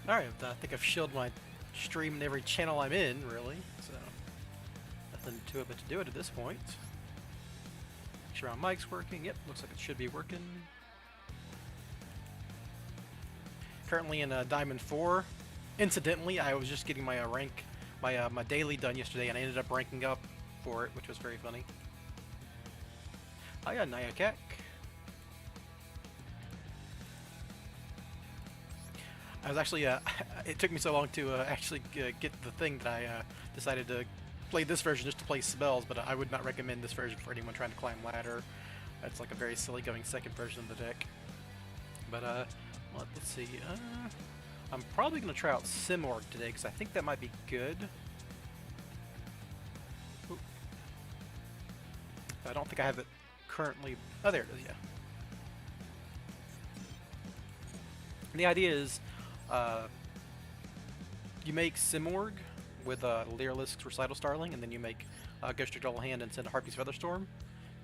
Alright, I think I've shielded my stream in every channel I'm in, really, so nothing to it but to do it at this point. Make sure my mic's working. Yep, looks like it should be working. Currently in Diamond 4. Incidentally, I was just getting my my daily done yesterday, and I ended up ranking up for it, which was very funny. Hiya, Nyakak. I was actually, it took me so long to actually get the thing that I decided to play this version just to play spells, but I would not recommend this version for anyone trying to climb ladder. It's like a very silly going second version of the deck. But, let's see. I'm probably going to try out Simorg today, because I think that might be good. Ooh. I don't think I have it currently. Oh, there it is, yeah. And the idea is, you make Simorg with Lyrilisc's Recital Starling, and then you make Ghost Double Hand and send a Harpy's Featherstorm.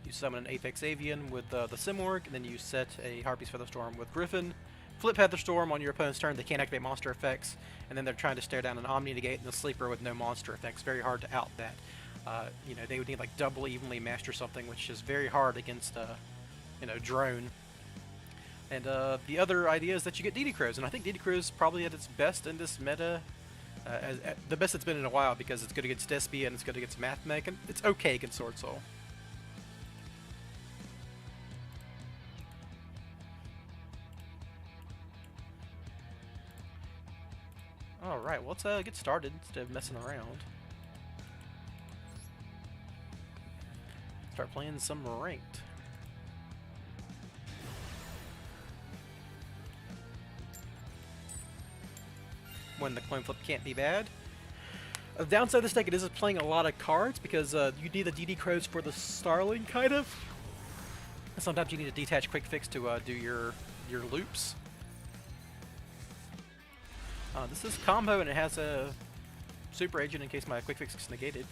You summon an Apex Avian with the Simorg, and then you set a Harpy's Featherstorm with Griffin. Flip Featherstorm on your opponent's turn, they can't activate monster effects, and then they're trying to stare down an Omni Negate and a Sleeper with no monster effects. Very hard to out that. You know, they would need like double evenly master something, which is very hard against, you know, Drone. And the other idea is that you get DD Crows, and I think DD Crows is probably at its best in this meta. The best it's been in a while, because it's good against Despia and it's good against Mathmech, and it's okay against Sword Soul. Alright, well, let's get started instead of messing around. Start playing some ranked. When the coin flip can't be bad. The downside of this deck, it is playing a lot of cards, because you need the DD Crows for the Starling, kind of. And sometimes you need a detach quick fix to do your loops. This is combo, and it has a Super Agent in case my quick fix is negated.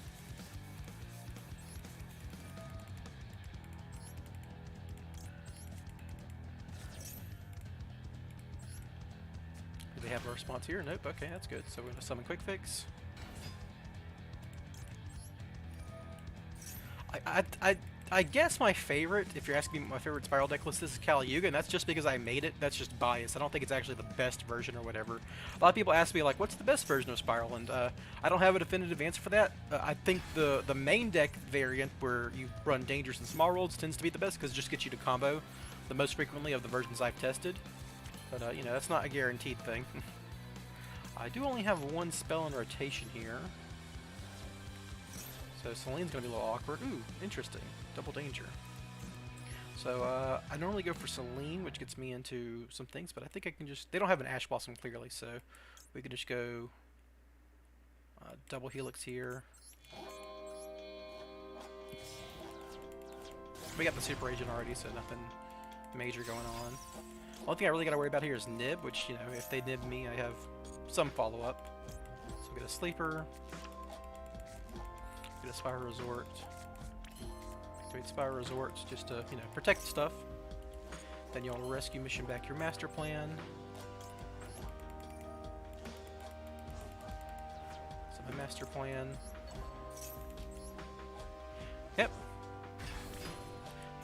Do they have a response here? Nope. Okay, that's good. So we're going to summon quick fix. I guess my favorite, if you're asking me my favorite Spiral deck list, this is Caliuga, and that's just because I made it. That's just bias. I don't think it's actually the best version or whatever. A lot of people ask me, like, what's the best version of Spiral? And I don't have a definitive answer for that. I think the main deck variant, where you run Dangerous and Small Rolls, tends to be the best, because it just gets you to combo the most frequently of the versions I've tested. But, you know, that's not a guaranteed thing. I do only have one spell in rotation here. So Celine's going to be a little awkward. Ooh, interesting. Double danger. So I normally go for Celine, which gets me into some things, but I think I can just... They don't have an Ash Blossom clearly, so we could just go double Helix here. We got the Super Agent already, so nothing major going on. The only thing I really got to worry about here is Nib, which, you know, if they Nib me, I have some follow-up. So we get a Sleeper. Get a Spiral Resort. Activate Spiral Resorts just to, you know, protect stuff. Then you'll rescue mission back your master plan. So my master plan. Yep.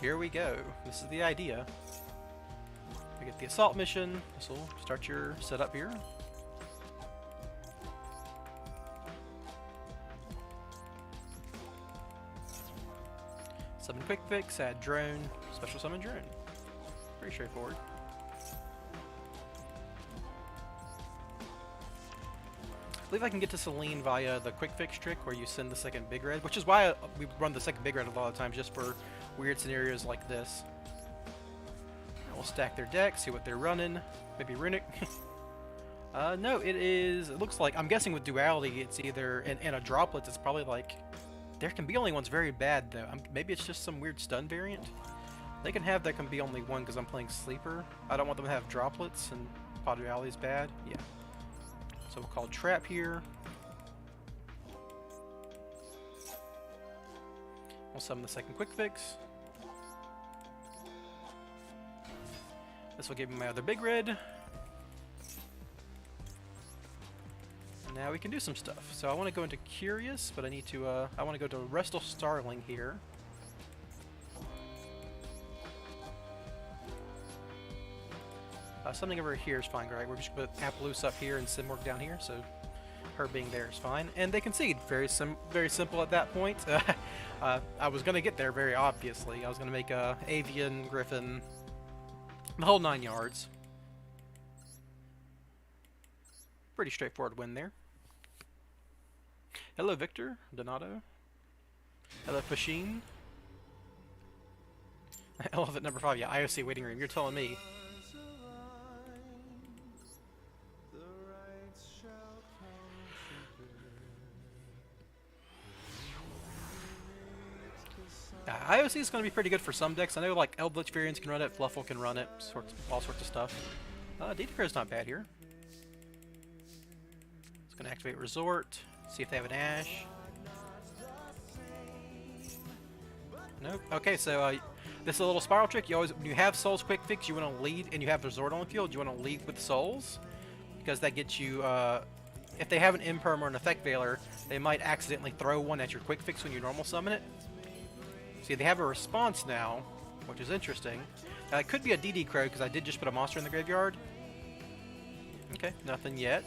Here we go. This is the idea. We get the assault mission. This will start your setup here. Summon quick fix, add drone, special summon drone. Pretty straightforward. I believe I can get to Celine via the quick fix trick where you send the second big red, which is why we run the second big red a lot of times, just for weird scenarios like this. And we'll stack their deck, see what they're running. Maybe Runic. No, it looks like, I'm guessing with Duality, it's either, and a Droplet, it's probably like, there can be only one's very bad, though. Maybe it's just some weird stun variant. They can have that can be only one because I'm playing Sleeper. I don't want them to have Droplets, and Pod Reality's bad. Yeah. So we'll call Trap here. We'll summon the second quick fix. This will give me my other big red. Now we can do some stuff. So I want to go into Curious, but I need to, I want to go to Restal Starling here. Something over here is fine, right? We're just going to put Appaloosa up here and Simorg down here, so her being there is fine. And they concede. Very simple at that point. I was going to get there very obviously. I was going to make a Avian, Griffin, the whole 9 yards. Pretty straightforward win there. Hello, Victor, Donato. Hello, Pasheen. Elephant number 5, yeah, IOC waiting room. You're telling me. IOC is going to be pretty good for some decks. I know like Eldritch Variants can run it, Fluffle can run it, all sorts of stuff. Dedecrow's not bad here. It's going to activate Resort, see if they have an Ash. Nope. Okay, so this is a little spiral trick. You always, when you have Souls Quick Fix, you want to lead, and you have Resort on the field, you want to lead with Souls, because that gets you, if they have an Imperm or an Effect Veiler, they might accidentally throw one at your Quick Fix when you normal summon it. See, they have a response now, which is interesting. Now, it could be a DD Crow, because I did just put a monster in the graveyard. Okay, nothing yet.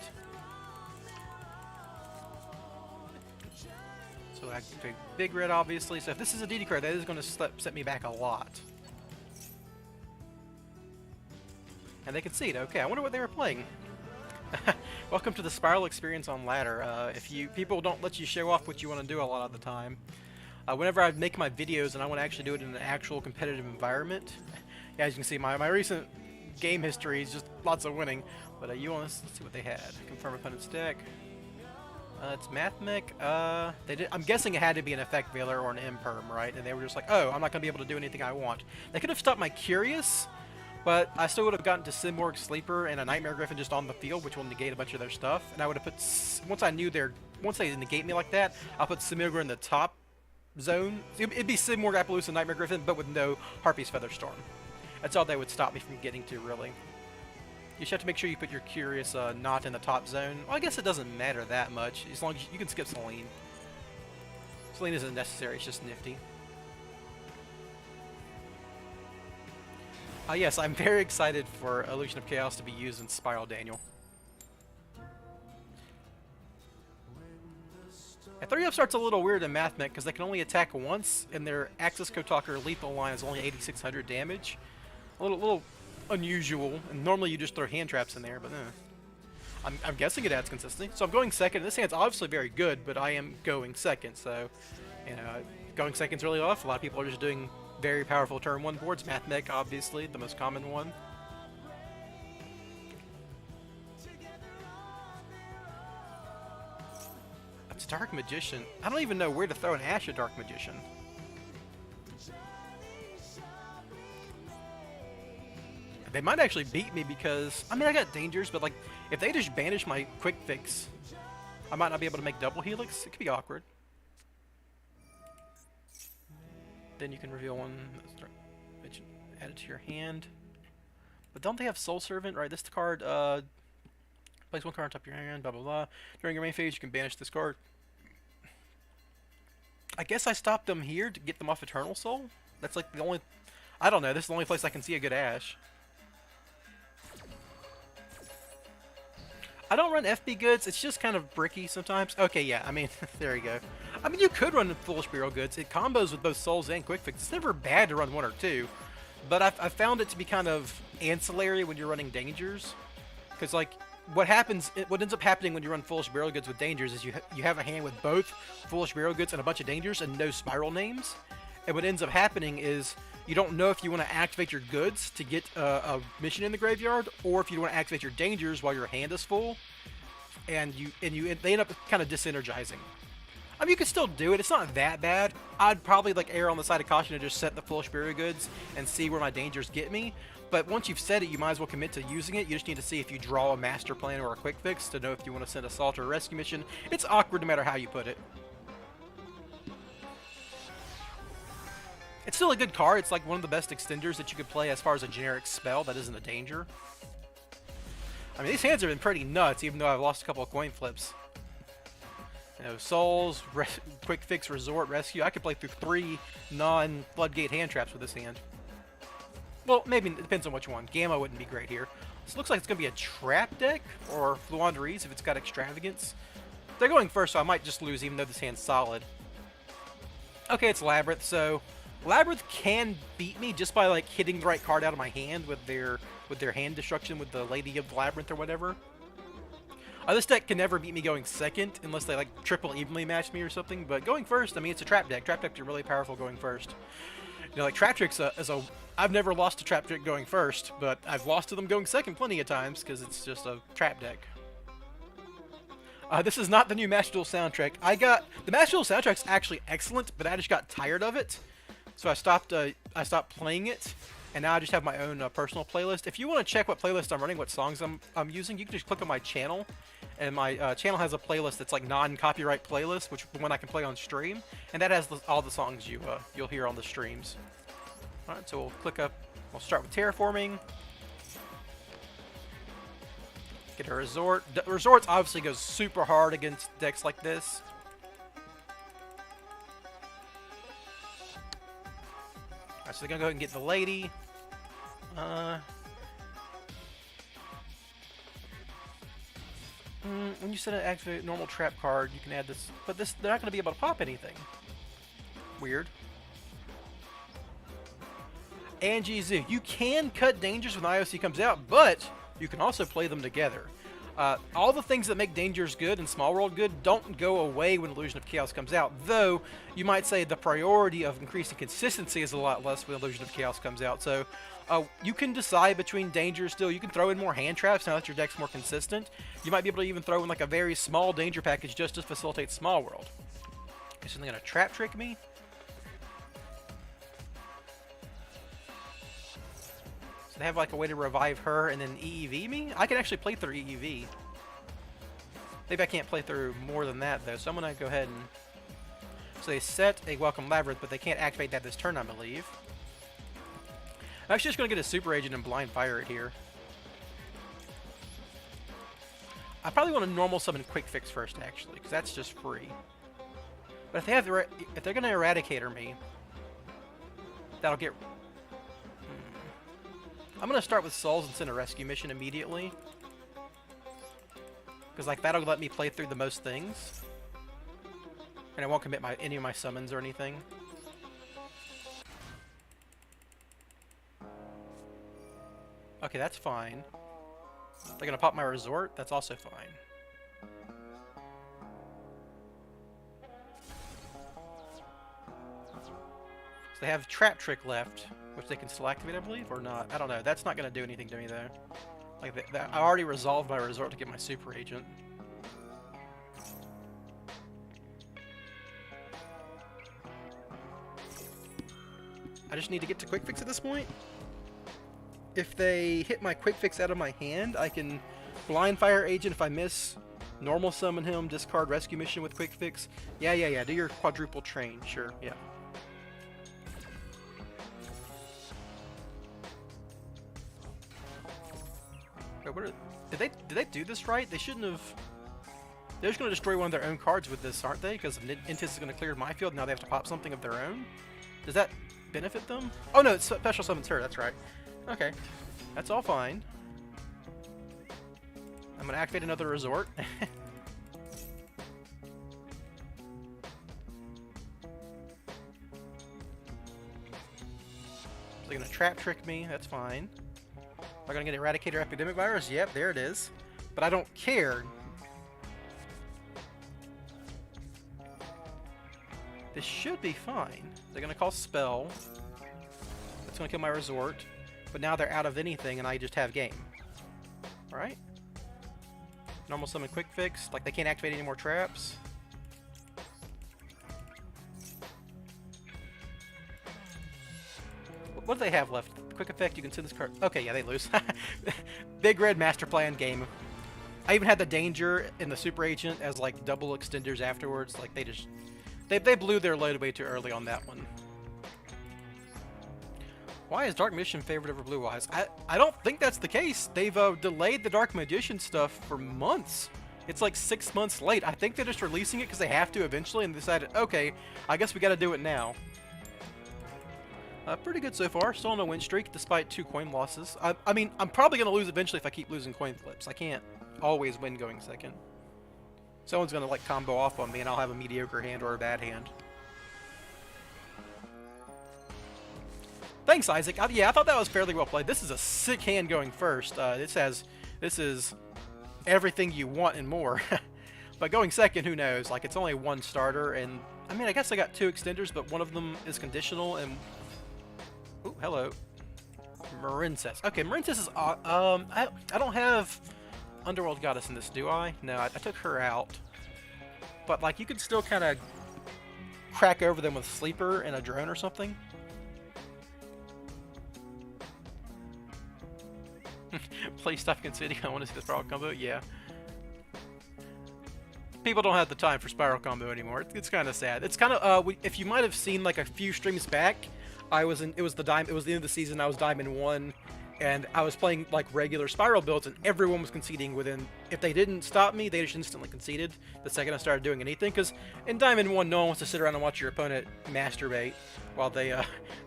So I activate Big Red, obviously. So if this is a DD Crow, that is going to set me back a lot. And they concede. Okay, I wonder what they were playing. Welcome to the Spiral experience on ladder. People don't let you show off what you want to do a lot of the time. Whenever I make my videos and I want to actually do it in an actual competitive environment, yeah, as you can see, my recent game history is just lots of winning. But let's see what they had. Confirm opponent's deck. It's Mathmech. I'm guessing it had to be an Effect Veiler or an Imperm, right? And they were just like, oh, I'm not going to be able to do anything I want. They could have stopped my Curious, but I still would have gotten to Simorg, Sleeper, and a Nightmare Griffin just on the field, which will negate a bunch of their stuff. And I would have put, once they negate me like that, I'll put Simorg in the top zone. It'd be Simorg, Appaloosa, Nightmare Griffin, but with no Harpy's Featherstorm. That's all they would stop me from getting to, really. You just have to make sure you put your Curious not in the top zone. Well, I guess it doesn't matter that much, as long as you can skip Selene. Selene isn't necessary, it's just nifty. Yes, I'm very excited for Illusion of Chaos to be used in Spiral Daniel. A 3-up starts a little weird in Mathmech because they can only attack once, and their Axis Kotalker lethal line is only 8,600 damage. A little unusual, and normally you just throw hand traps in there, but I'm guessing it adds consistency. So I'm going second. This hand's obviously very good, but I am going second, so going second's really off. A lot of people are just doing very powerful turn 1 boards. Mathmech, obviously, the most common one. It's Dark Magician. I don't even know where to throw an Ash at Dark Magician. They might actually beat me because, I mean, I got Dangers, but like, if they just banish my Quick Fix, I might not be able to make double Helix. It could be awkward. Then you can reveal one, add it to your hand. But don't they have Soul Servant, right? This card, place one card on top of your hand, blah, blah, blah. During your main phase, you can banish this card. I guess I stopped them here to get them off Eternal Soul? That's like the only, I don't know, this is the only place I can see a good Ash. I don't run FB Goods, it's just kind of bricky sometimes. Okay, yeah, I mean, there you go. I mean, you could run Foolish Burial Goods. It combos with both Souls and Quick Fix. It's never bad to run one or two, but I've found it to be kind of ancillary when you're running Dangers. Because, like, what ends up happening when you run Foolish Burial Goods with Dangers is you have a hand with both Foolish Burial Goods and a bunch of Dangers and no Spiral names. And what ends up happening is you don't know if you want to activate your goods to get a mission in the graveyard, or if you want to activate your Dangers while your hand is full, and they end up kind of disenergizing. I mean, you can still do it. It's not that bad. I'd probably like err on the side of caution and just set the Foolish Burial Goods and see where my Dangers get me. But once you've set it, you might as well commit to using it. You just need to see if you draw a master plan or a quick fix to know if you want to send assault or a rescue mission. It's awkward no matter how you put it. It's still a good card. It's like one of the best extenders that you could play as far as a generic spell that isn't a danger. I mean, these hands have been pretty nuts, even though I've lost a couple of coin flips. You know, Souls, Quick Fix, Resort, Rescue. I could play through 3 non-Floodgate hand traps with this hand. Well, maybe it depends on which one. Gamma wouldn't be great here. This looks like it's going to be a trap deck, or Fluanderies if it's got Extravagance. They're going first, so I might just lose even though this hand's solid. Okay, it's Labyrinth, so Labyrinth can beat me just by like hitting the right card out of my hand with their hand destruction with the Lady of the Labyrinth or whatever. This deck can never beat me going second unless they like triple evenly match me or something, but going first, I mean, it's a trap deck. Trap decks are really powerful going first. You know, like Trap Trick's I've never lost to Trap Trick going first, but I've lost to them going second plenty of times because it's just a trap deck. This is not the new Master Duel soundtrack. The Master Duel soundtrack's actually excellent, but I just got tired of it, so I stopped playing it, and now I just have my own personal playlist. If you want to check what playlist I'm running, what songs I'm using, you can just click on my channel, and my channel has a playlist that's like non-copyright playlist, which one I can play on stream, and that has all the songs you'll hear on the streams. All right, so we'll click up. We'll start with Terraforming. Get a Resort. Resorts obviously goes super hard against decks like this. Alright, so they're gonna go ahead and get the Lady. When you set an activate normal trap card, you can add this, but they're not gonna be able to pop anything. Weird. Angie Zoo. You can cut dangers when IOC comes out, but you can also play them together. All the things that make Dangers good and Small World good don't go away when Illusion of Chaos comes out, though you might say the priority of increasing consistency is a lot less when Illusion of Chaos comes out. So you can decide between Dangers still. You can throw in more hand traps now that your deck's more consistent. You might be able to even throw in like a very small danger package just to facilitate Small World. Is something gonna Trap Trick me? They have like a way to revive her and then EEV me? I can actually play through EEV. Maybe I can't play through more than that though, so I'm gonna go ahead and... So they set a Welcome Labyrinth, but they can't activate that this turn, I believe. I'm actually just gonna get a Super Agent and Blind Fire it here. I probably want to normal summon Quick Fix first actually, because that's just free. But if they're gonna Eradicator me, that'll get... I'm going to start with Souls and send a rescue mission immediately. Because like that'll let me play through the most things. And I won't commit any of my summons or anything. Okay, that's fine. They're going to pop my Resort? That's also fine. So they have Trap Trick left, which they can still activate, I believe, or not. I don't know. That's not going to do anything to me, though. Like, I already resolved my Resort to get my Super Agent. I just need to get to Quick Fix at this point. If they hit my Quick Fix out of my hand, I can Blind Fire Agent if I miss, normal summon him, discard Rescue Mission with Quick Fix. Yeah. Do your Quadruple Train. Sure, yeah. Did they do this right? They shouldn't have... They're just going to destroy one of their own cards with this, aren't they? Because Intis is going to clear my field, now they have to pop something of their own? Does that benefit them? Oh no, it's Special Summons her, that's right. Okay. That's all fine. I'm going to activate another Resort. They're going to Trap Trick me, that's fine. Am I going to get Eradicator Epidemic Virus? Yep, there it is. But I don't care. This should be fine. They're going to call Spell. That's going to kill my Resort. But now they're out of anything and I just have game. Alright. Normal Summon Quick Fix. Like they can't activate any more traps. What do they have left? Quick Effect, you can send this card. Okay, yeah, they lose. Big Red Master Plan game. I even had the Danger in the Super Agent as like double extenders afterwards. Like they just... They blew their load way too early on that one. Why is Dark Magician favored over Blue Eyes? I don't think that's the case. They've delayed the Dark Magician stuff for months. It's like 6 months late. I think they're just releasing it because they have to eventually, and decided, okay, I guess we got to do it now. Pretty good so far. Still on a win streak despite 2 coin losses. I mean, I'm probably going to lose eventually if I keep losing coin flips. I can't always win going second. Someone's going to like combo off on me and I'll have a mediocre hand or a bad hand. Thanks, Isaac. Yeah, I thought that was fairly well played. This is a sick hand going first. This is everything you want and more. But going second, who knows? Like, it's only 1 starter, and I mean, I guess I got 2 extenders, but one of them is conditional, and oh, hello, Marincess. Okay, Marincess is I don't have Underworld Goddess in this, do I? No, I took her out. But like, you could still kind of crack over them with Sleeper and a drone or something. Play stuff considering I want to see the Spiral combo. Yeah. People don't have the time for Spiral combo anymore. It's kind of sad. It's kind of if you might have seen like a few streams back, it was the end of the season. I was Diamond 1, and I was playing like regular Spiral builds, and everyone was conceding within. If they didn't stop me, they just instantly conceded the second I started doing anything. Because in Diamond 1, no one wants to sit around and watch your opponent masturbate while they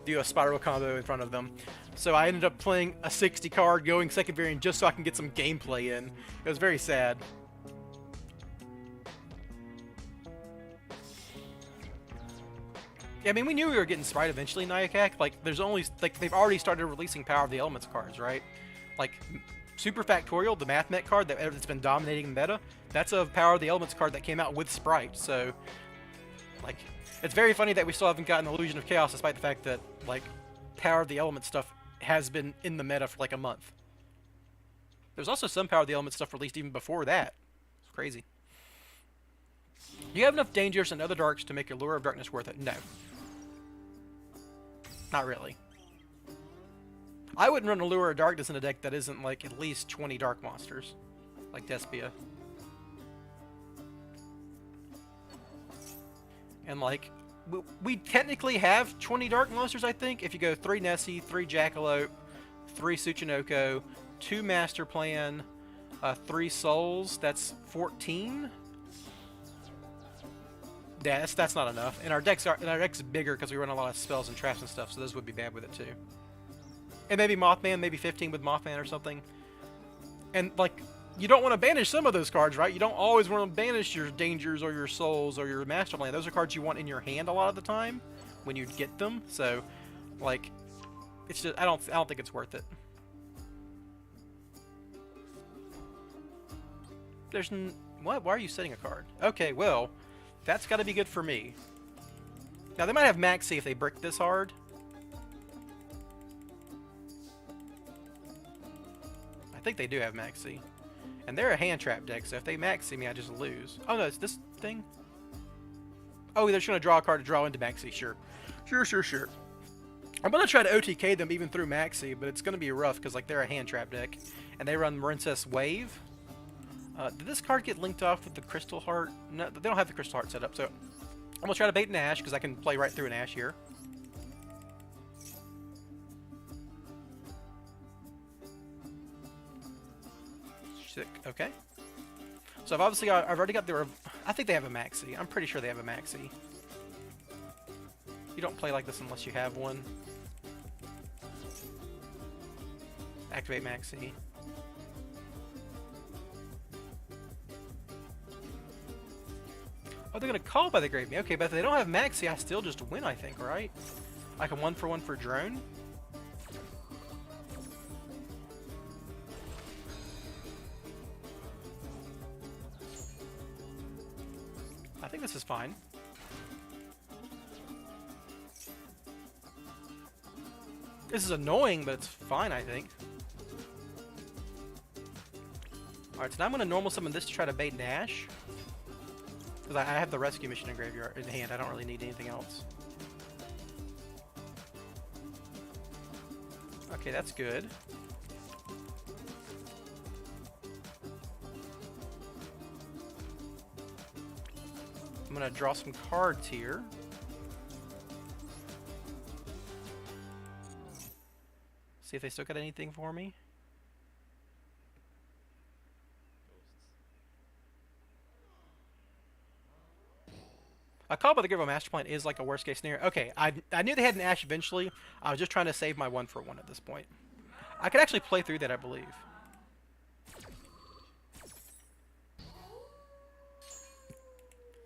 do a Spiral combo in front of them. So I ended up playing a 60 card, going second variant just so I can get some gameplay in. It was very sad. Yeah, I mean, we knew we were getting Sprite eventually, Nayakak. Like, they've already started releasing Power of the Elements cards, right? Like, Super Factorial, the Math Mech card that's been dominating the meta, that's a Power of the Elements card that came out with Sprite. So, like, it's very funny that we still haven't gotten Illusion of Chaos, despite the fact that, like, Power of the Elements stuff has been in the meta for like a month. There's also some Power of the Elements stuff released even before that. It's crazy. Do you have enough Dangers and other darks to make your Lure of Darkness worth it? No. Not really. I wouldn't run a Lure of Darkness in a deck that isn't like at least 20 dark monsters. Like Despia. And like, we technically have 20 dark monsters, I think. If you go 3 Nessie, 3 Jackalope, 3 Tsuchinoko, 2 Master Plan, 3 Souls, that's 14. Yeah, that's not enough. And our deck's bigger because we run a lot of spells and traps and stuff, so those would be bad with it too. And maybe Mothman, maybe 15 with Mothman or something. And like, you don't want to banish some of those cards, right? You don't always want to banish your Dangers or your Souls or your Master Plan. Those are cards you want in your hand a lot of the time when you get them. So, like, it's just I don't think it's worth it. What? Why are you setting a card? Okay, well, that's got to be good for me. Now, they might have Maxi if they brick this hard. I think they do have Maxi. And they're a hand trap deck, so if they Maxi me, I just lose. Oh, no, it's this thing? Oh, they're just going to draw a card to draw into Maxi, sure. Sure. I'm going to try to OTK them even through Maxi, but it's going to be rough because like they're a hand trap deck. And they run Marincess Wave. Did this card get linked off with the Crystal Heart? No, they don't have the Crystal Heart set up, so I'm going to try to bait an Ash because I can play right through an Ash here. Sick. Okay. So I've already got the... I think they have a Maxi. I'm pretty sure they have a Maxi. You don't play like this unless you have one. Activate Maxi. Oh, they're going to call by the Grave Me. Okay, but if they don't have Maxi, I still just win, I think, right? Like a 1-for-1 for drone? I think this is fine. This is annoying, but it's fine, I think. Alright, so now I'm going to normal summon this to try to bait Nash. Because I have the rescue mission in graveyard in hand. I don't really need anything else. Okay, that's good. I'm going to draw some cards here. See if they still got anything for me. A call by the Grave Master Plan is like a worst case scenario. Okay, I knew they had an Ash eventually. I was just trying to save my 1-for-1 at this point. I could actually play through that, I believe.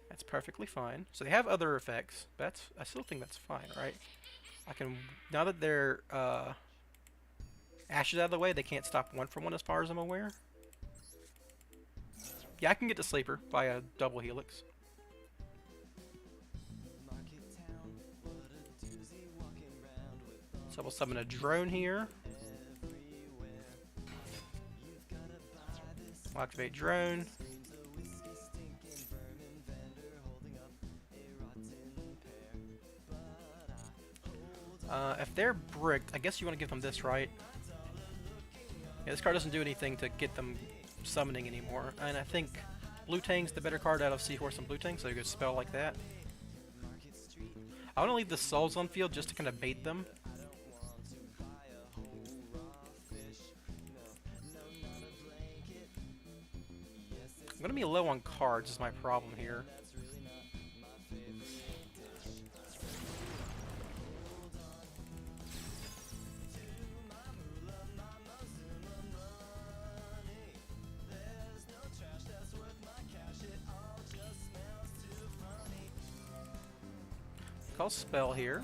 That's perfectly fine. So they have other effects. I still think that's fine, right? I can, now that their Ash is out of the way, they can't stop 1-for-1 as far as I'm aware. Yeah, I can get to Sleeper via double Helix. So we'll summon a drone here. We'll activate drone. If they're bricked, I guess you want to give them this, right? Yeah, this card doesn't do anything to get them summoning anymore. And I think Blue Tang's the better card out of Seahorse and Blue Tang, so you could spell like that. I want to leave the Souls on field just to kind of bait them. I'm going to be low on cards is my problem here. Call spell here.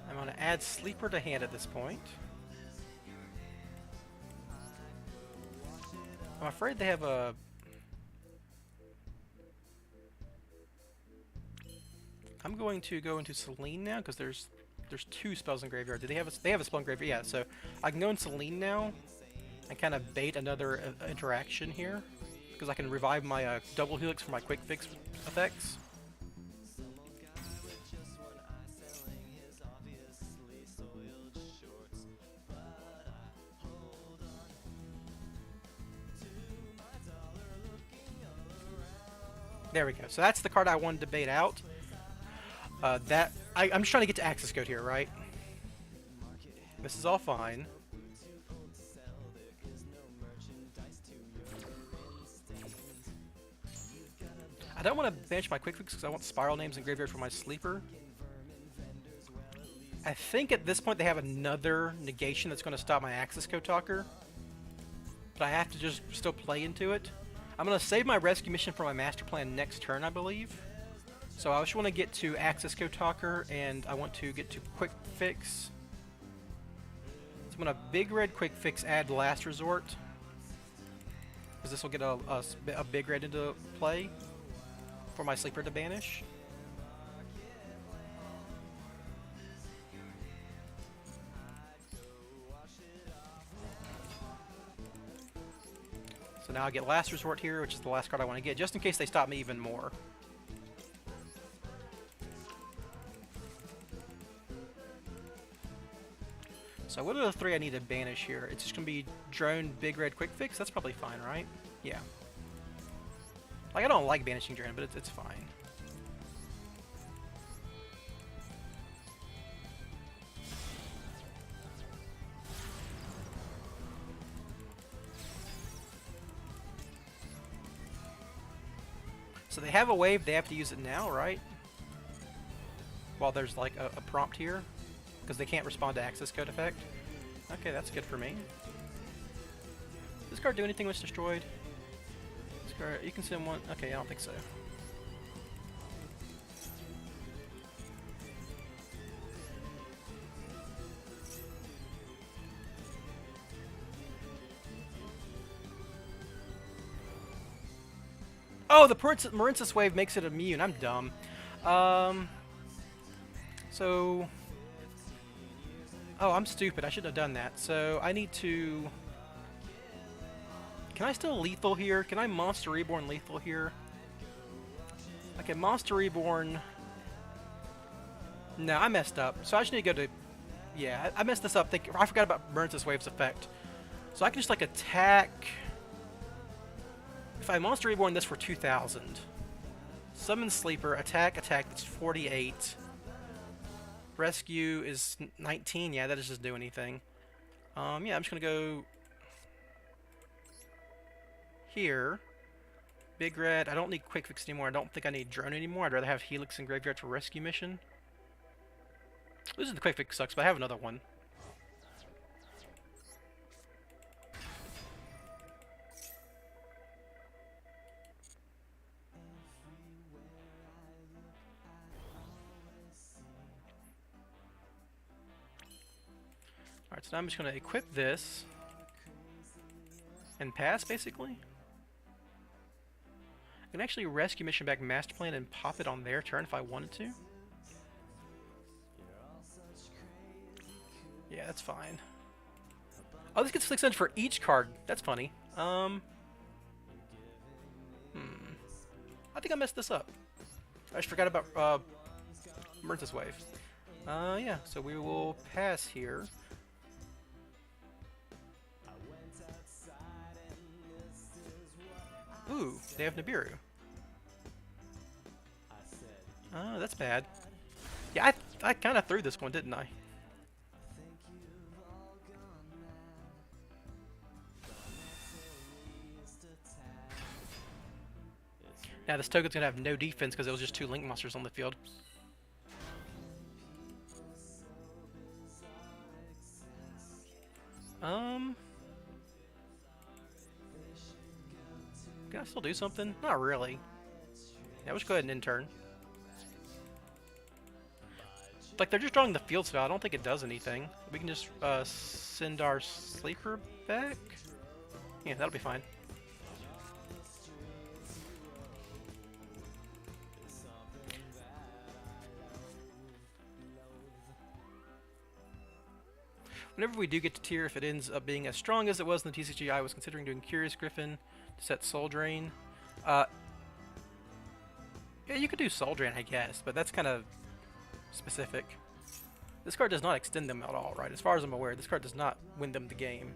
I'm going to add Sleeper to hand at this point. I'm afraid they have a... I'm going to go into Selene now because there's 2 spells in graveyard. Do they have a spell in graveyard? Yeah, so I can go in Selene now and kind of bait another interaction here because I can revive my double helix for my quick fix effects. There we go. So that's the card I wanted to bait out. I'm just trying to get to access code here, right? This is all fine. I don't want to banish my quick fix because I want spiral names in graveyard for my sleeper. I think at this point they have another negation that's going to stop my access code talker. But I have to just still play into it. I'm going to save my rescue mission for my master plan next turn, I believe. So I just want to get to access code talker and I want to get to quick fix. So I'm going to big red quick fix add last resort. Because this will get a big red into play for my sleeper to banish. So now I get last resort here, which is the last card I want to get, just in case they stop me even more. So what are the 3 I need to banish here? It's just going to be drone, big red, quick fix? That's probably fine, right? Yeah. Like, I don't like banishing drone, but it's fine. So they have a wave, they have to use it now, right? While there's like a prompt here. Because they can't respond to access code effect. Okay, that's good for me. Does this card do anything when it's destroyed? This card, you can send one. Okay, I don't think so. Oh, the Marincess wave makes it immune. I'm dumb. So... Oh, I'm stupid. I shouldn't have done that. So, I need to... Can I still lethal here? Can I Monster Reborn lethal here? Okay, Monster Reborn... No, I messed up. So I just need to go to... Yeah, I messed this up. I forgot about Marincess wave's effect. So I can just, like, attack... If I Monster Reborn this for 2,000. Summon Sleeper, attack, that's 48. Rescue is 19, yeah, that doesn't do anything. Yeah, I'm just gonna go here. Big Red. I don't need Quick Fix anymore. I don't think I need Drone anymore. I'd rather have Helix and Graveyard for rescue mission. Losing the Quick Fix sucks, but I have another one. Alright, so now I'm just going to equip this and pass, basically. I can actually rescue mission back Master Plan and pop it on their turn if I wanted to. Yeah, that's fine. Oh, this gets 600 for each card. That's funny. I think I messed this up. I just forgot about Marincess Wave. Yeah, so we will pass here. Ooh, they have Nibiru. Oh, that's bad. Yeah, I kind of threw this one, didn't I? Now this token's gonna have no defense because it was just 2 Link monsters on the field. Can I still do something? Not really. Yeah, we'll just go ahead and intern. Like, they're just drawing the field spell. I don't think it does anything. We can just send our sleeper back. Yeah, that'll be fine. Whenever we do get to tier, if it ends up being as strong as it was in the TCG, I was considering doing Curious Griffin to set Soul Drain. Yeah, you could do Soul Drain, I guess, but that's kind of specific. This card does not extend them at all, right? As far as I'm aware, this card does not win them the game.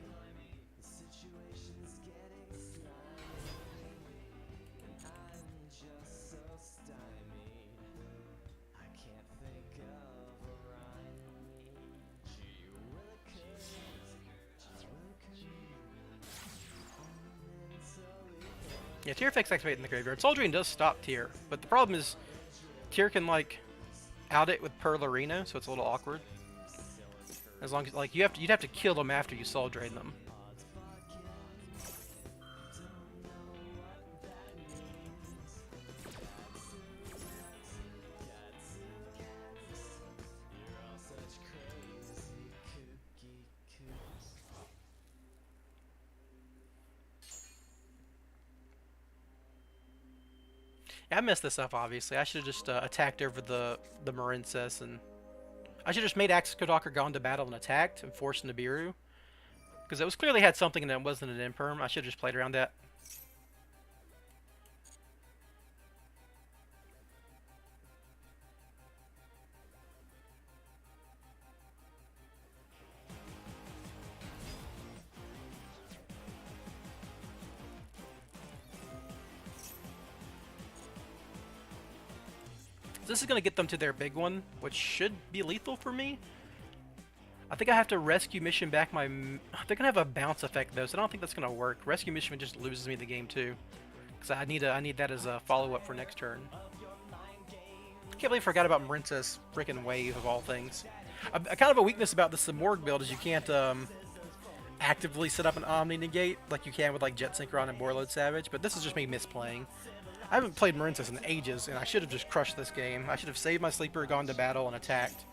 Yeah, tier effects activate in the graveyard. Soul Drain does stop tier, but the problem is tier can like out it with Pearl Arena, so it's a little awkward. As long as like you'd have to kill them after you Soul Drain them. Yeah, I messed this up, obviously. I should have just attacked over the Marincess, and I should have just made Axis Kodaka gone to battle and attacked and forced Nibiru. Because it was clearly had something and it wasn't an Imperm. I should have just played around that. This is going to get them to their big one, which should be lethal for me. I think I have to rescue mission back my... They're going to have a bounce effect, though, so I don't think that's going to work. Rescue mission just loses me the game, too. Because I need that as a follow-up for next turn. I can't believe I forgot about Marincess freaking Wave, of all things. A kind of a weakness about the Simorg build is you can't actively set up an Omni Negate like you can with like Jet Synchron and Warlord Savage, but this is just me misplaying. I haven't played Marincess in ages, and I should have just crushed this game. I should have saved my sleeper, gone to battle, and attacked.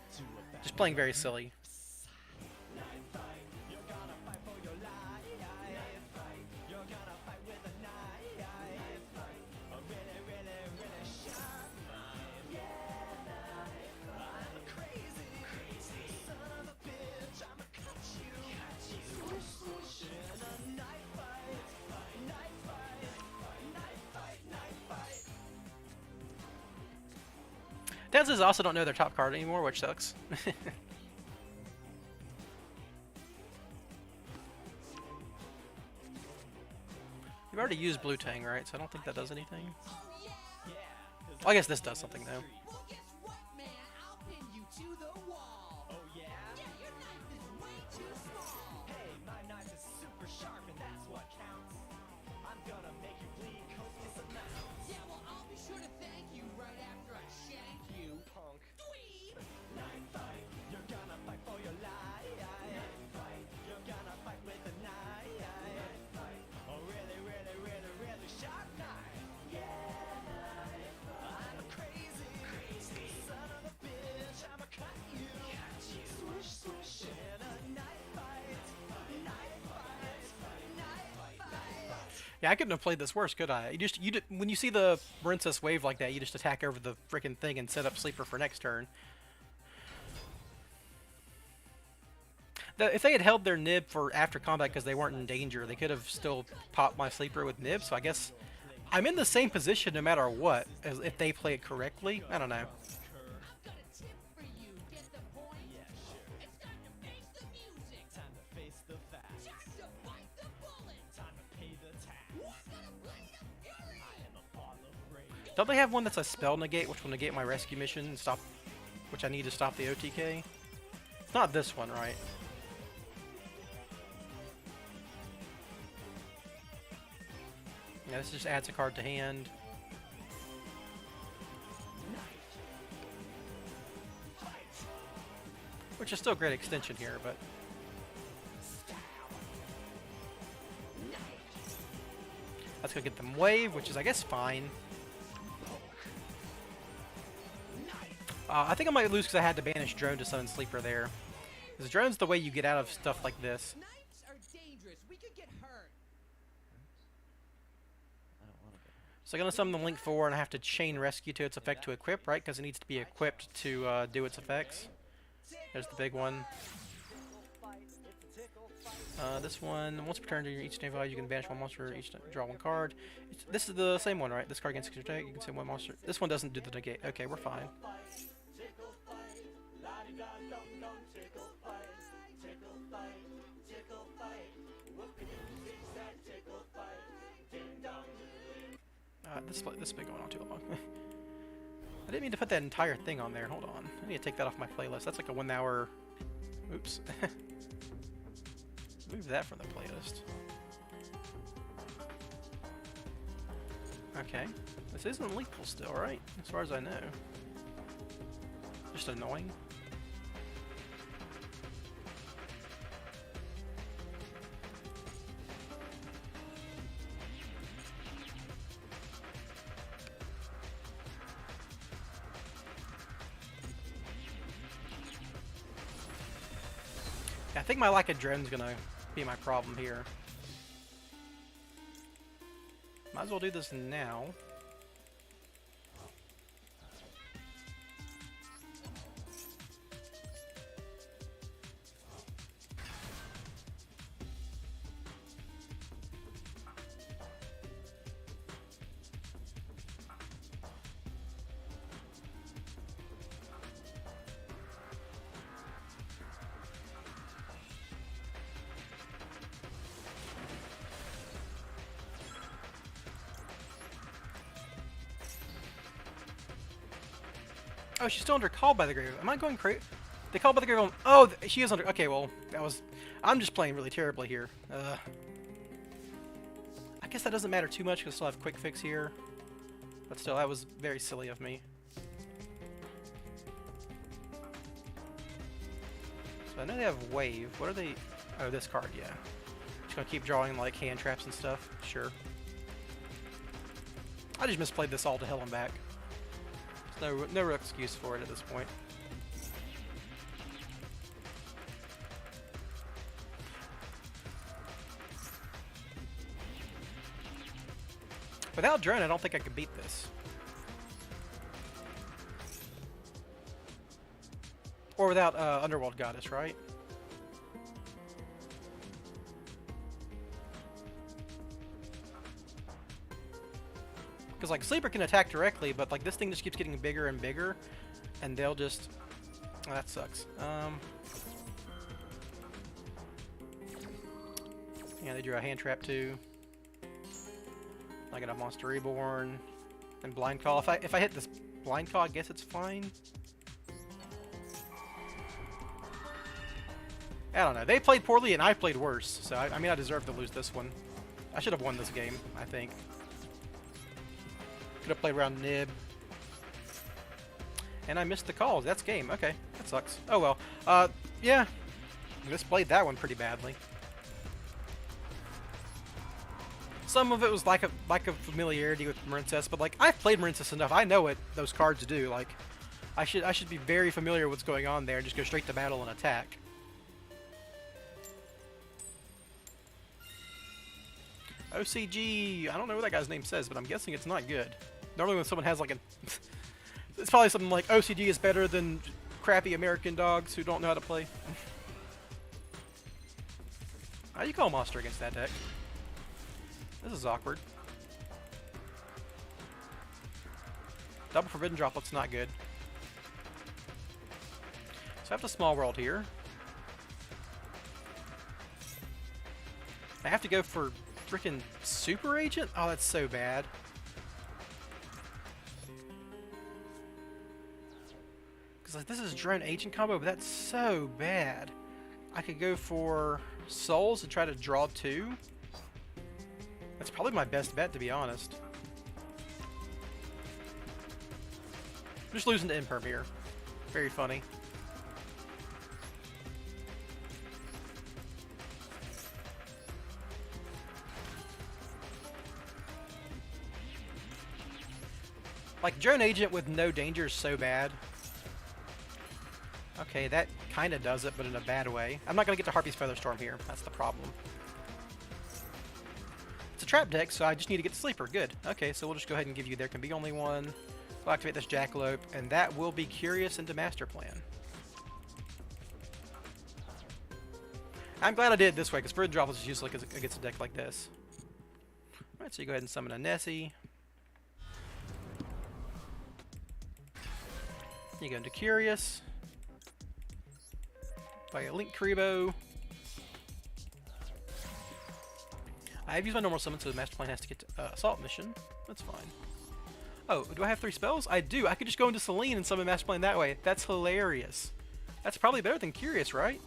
Just playing very silly. Dances also don't know their top card anymore, which sucks. You've already used Blue Tang, right? So I don't think that does anything. Well, I guess this does something, though. Yeah, I couldn't have played this worse, could I? When you see the Marincess wave like that, you just attack over the freaking thing and set up sleeper for next turn. If they had held their nib for after combat because they weren't in danger, they could have still popped my sleeper with nib. So I guess I'm in the same position no matter what, as if they play it correctly. I don't know. Don't they have one that's a spell negate, which will negate my rescue mission and stop, which I need to stop the OTK? It's not this one, right? Yeah, this just adds a card to hand. Which is still a great extension here, but... That's gonna get them wave, which is, I guess, fine. I think I might lose because I had to banish drone to summon sleeper there. Because drone's the way you get out of stuff like this. So I'm going to summon the Link 4 and I have to chain rescue to its effect to equip, right? Because it needs to be equipped to do its effects. There's the big one. This one, once per turn during each name you can banish one monster, each draw one card. This is the same one, right? This card against attack, you can send one monster. This one doesn't do the negate. Okay, we're fine. This has been going on too long. I didn't mean to put that entire thing on there. Hold on. I need to take that off my playlist. That's like a 1 hour... Oops. Move that from the playlist. Okay. This isn't lethal still, right? As far as I know. Just annoying. I think my lack of drone's gonna be my problem here. Might as well do this now. Oh, she's still under Called by the Grave. Am I going crazy? They Called by the Grave on... Oh, she is under... Okay, well, that was... I'm just playing really terribly here. I guess that doesn't matter too much because I still have Quick Fix here. But still, that was very silly of me. So I know they have Wave. What are they... Oh, this card, yeah. Just gonna keep drawing, like, hand traps and stuff. Sure. I just misplayed this all to hell and back. There's no real excuse for it at this point. Without drone, I don't think I could beat this. Or without Underworld Goddess, right? Because, like, Sleeper can attack directly, but, like, this thing just keeps getting bigger and bigger, and they'll just... Oh, that sucks. Yeah, they drew a hand trap, too. I got a Monster Reborn, and Blind Call. If I hit this Blind Call, I guess it's fine. I don't know. They played poorly, and I played worse, so, I mean, I deserve to lose this one. I should have won this game, I think. Could have played around Nib. And I missed the calls. That's game. Okay. That sucks. Oh well. Yeah. I misplayed that one pretty badly. Some of it was lack of familiarity with Marincess, but like I've played Marincess enough. I know what those cards do. Like I should be very familiar with what's going on there and just go straight to battle and attack. OCG. I don't know what that guy's name says, but I'm guessing it's not good. Normally when someone has like a... it's probably something like OCG is better than crappy American dogs who don't know how to play. How you call monster against that deck? This is awkward. Double Forbidden Droplet's not good. So I have the Small World here. I have to go for freaking Super Agent? Oh, that's so bad. Because like, this is Drone Agent combo, but that's so bad. I could go for Souls and try to draw 2. That's probably my best bet, to be honest. I'm just losing to Imperm here. Very funny. Like, Drone Agent with no danger is so bad. Okay, that kind of does it, but in a bad way. I'm not going to get to Harpy's Featherstorm here. That's the problem. It's a trap deck, so I just need to get the Sleeper. Good. Okay, so we'll just go ahead and give you There Can Be Only One. We'll activate this Jackalope, and that will be Curious into Master Plan. I'm glad I did it this way, because Forbidden Droplet is useless against a deck like this. Alright, so you go ahead and summon a Nessie. You go into Curious. Play a Link Karibo. I have used my normal summon, so the Master Plan has to get to Assault Mission. That's fine. Oh, do I have 3 spells? I do. I could just go into Selene and summon Master Plan that way. That's hilarious. That's probably better than Curious, right?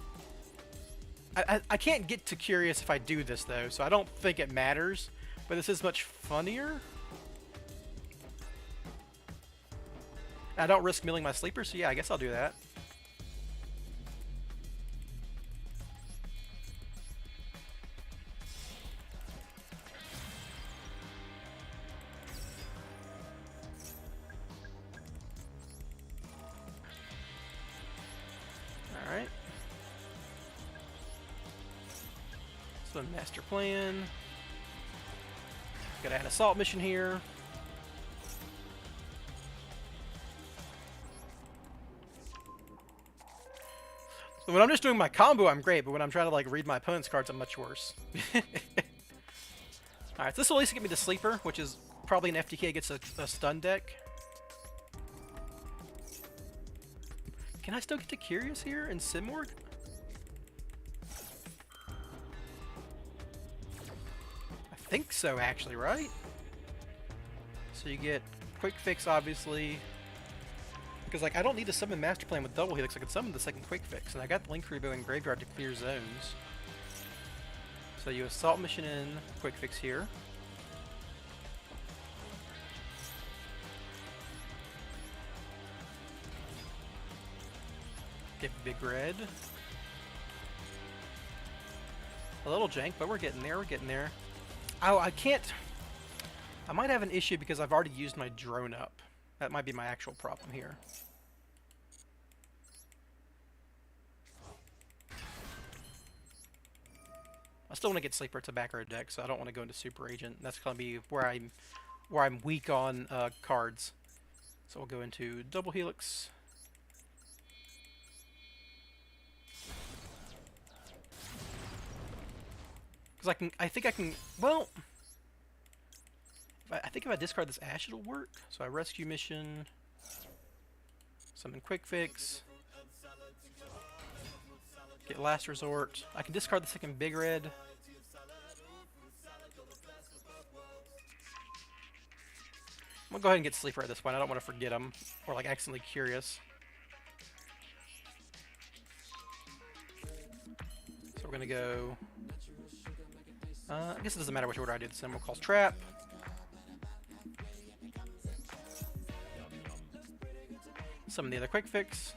I can't get to Curious if I do this, though, so I don't think it matters. But this is much funnier. I don't risk milling my Sleeper, so yeah, I guess I'll do that. Alright. So Master Plan. Gotta add Assault Mission here. So when I'm just doing my combo, I'm great, but when I'm trying to like read my opponent's cards, I'm much worse. Alright, so this will at least get me the Sleeper, which is probably an FTK against a stun deck. Can I still get to Curious here in Simorg? I think so, actually, right? So you get Quick Fix, obviously. Because, like, I don't need to summon Master Plan with Double Helix. I can summon the second Quick Fix. And I got the Link Karibo in Graveyard to clear zones. So you Assault Mission in, Quick Fix here. Get Big Red. A little jank, but we're getting there, we're getting there. Oh, I can't... I might have an issue because I've already used my drone up. That might be my actual problem here. I still want to get Sleeper to back our deck, so I don't want to go into Super Agent. That's going to be where I'm weak on cards. So we'll go into Double Helix. Because I think I can, well, I think if I discard this Ash, it'll work. So I Rescue Mission, summon Quick Fix, get Last Resort. I can discard the second Big Red. I'm gonna go ahead and get Sleeper at this point. I don't want to forget him or like accidentally Curious. So we're gonna go. I guess it doesn't matter which order I do this in. We'll call Trap. Summon the other Quick Fix.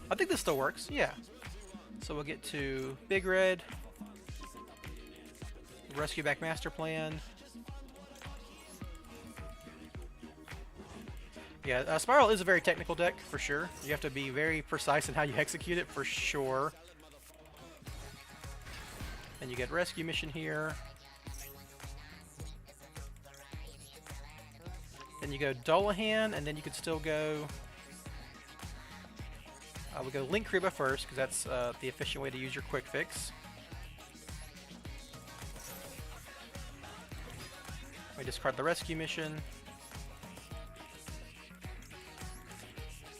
I think this still works, yeah. So we'll get to Big Red. Rescue back Master Plan. Yeah, Spiral is a very technical deck, for sure. You have to be very precise in how you execute it, for sure. And you get Rescue Mission here. Then you go Dullahan, and then you could still go... we go Link Kriba first, because that's the efficient way to use your quick fix. We discard the Rescue Mission.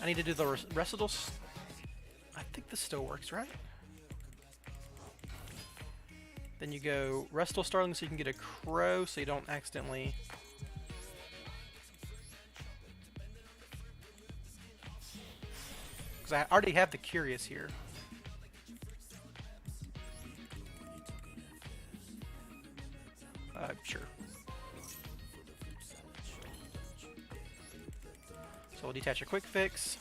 I need to do the Recital. I think this still works, right? Then you go Recital Starling so you can get a Crow so you don't accidentally... Because I already have the Curious here. Sure. So we'll detach a Quick Fix.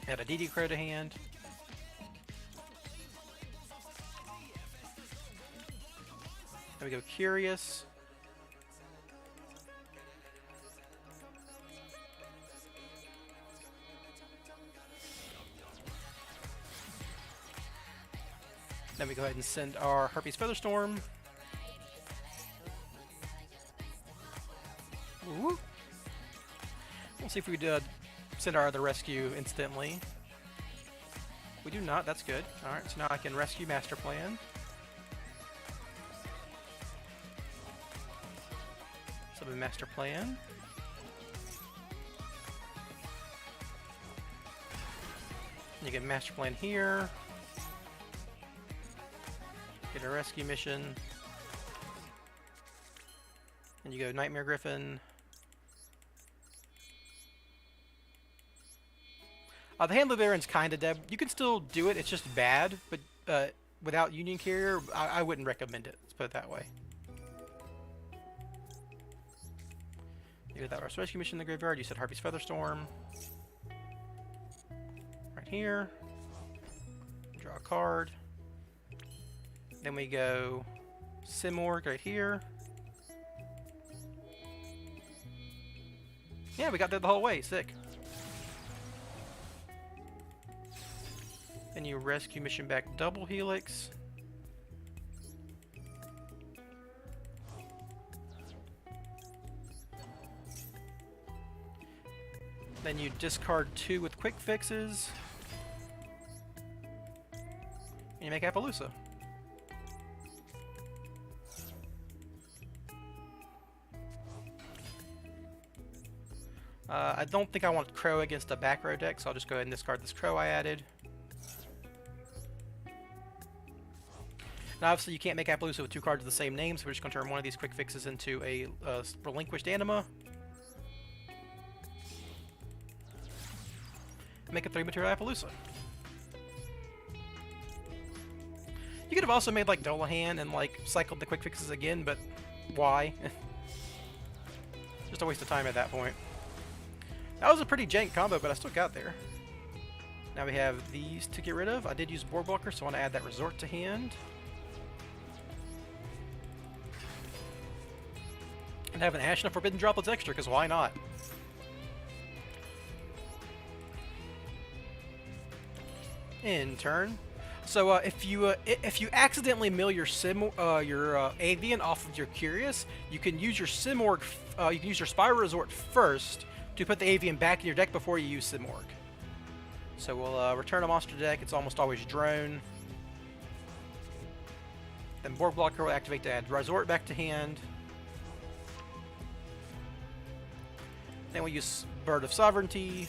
Add a DD Crow to hand. Then we go Curious. Then we go ahead and send our Harpy's Featherstorm. Ooh. We'll see if we send our other rescue instantly. We do not, that's good. Alright, so now I can rescue Master Plan. Summon Master Plan. You get Master Plan here. Get a rescue mission. And you go Nightmare Griffin. The Handler Baron's kind of dead. You can still do it, it's just bad, but without Union Carrier, I wouldn't recommend it. Let's put it that way. You get that rescue mission in the graveyard. You said Harpy's Featherstorm. Right here. Draw a card. Then we go Simorg right here. Yeah, we got that the whole way. Sick. Then you rescue mission back Double Helix. Then you discard 2 with quick fixes. And you make Appaloosa. I don't think I want Crow against a back row deck, so I'll just go ahead and discard this Crow I added. Now, obviously, you can't make Appaloosa with 2 cards of the same name, so we're just going to turn one of these quick fixes into a relinquished Anima. Make a 3-material Appaloosa. You could have also made like Dullahan and like cycled the quick fixes again, but why? Just a waste of time at that point. That was a pretty jank combo, but I still got there. Now we have these to get rid of. I did use Board Blocker, so I want to add that Resort to hand. And have an Ash and a Forbidden Droplets extra, because why not? In turn. So if you accidentally mill your Avian off of your Curious, you can use your Simorg. You can use your Spiral Resort first to put the Avian back in your deck before you use Simorg. So we'll return a monster deck. It's almost always Drone. Then Board Blocker will activate to add Resort back to hand. Then we'll use Bird of Sovereignty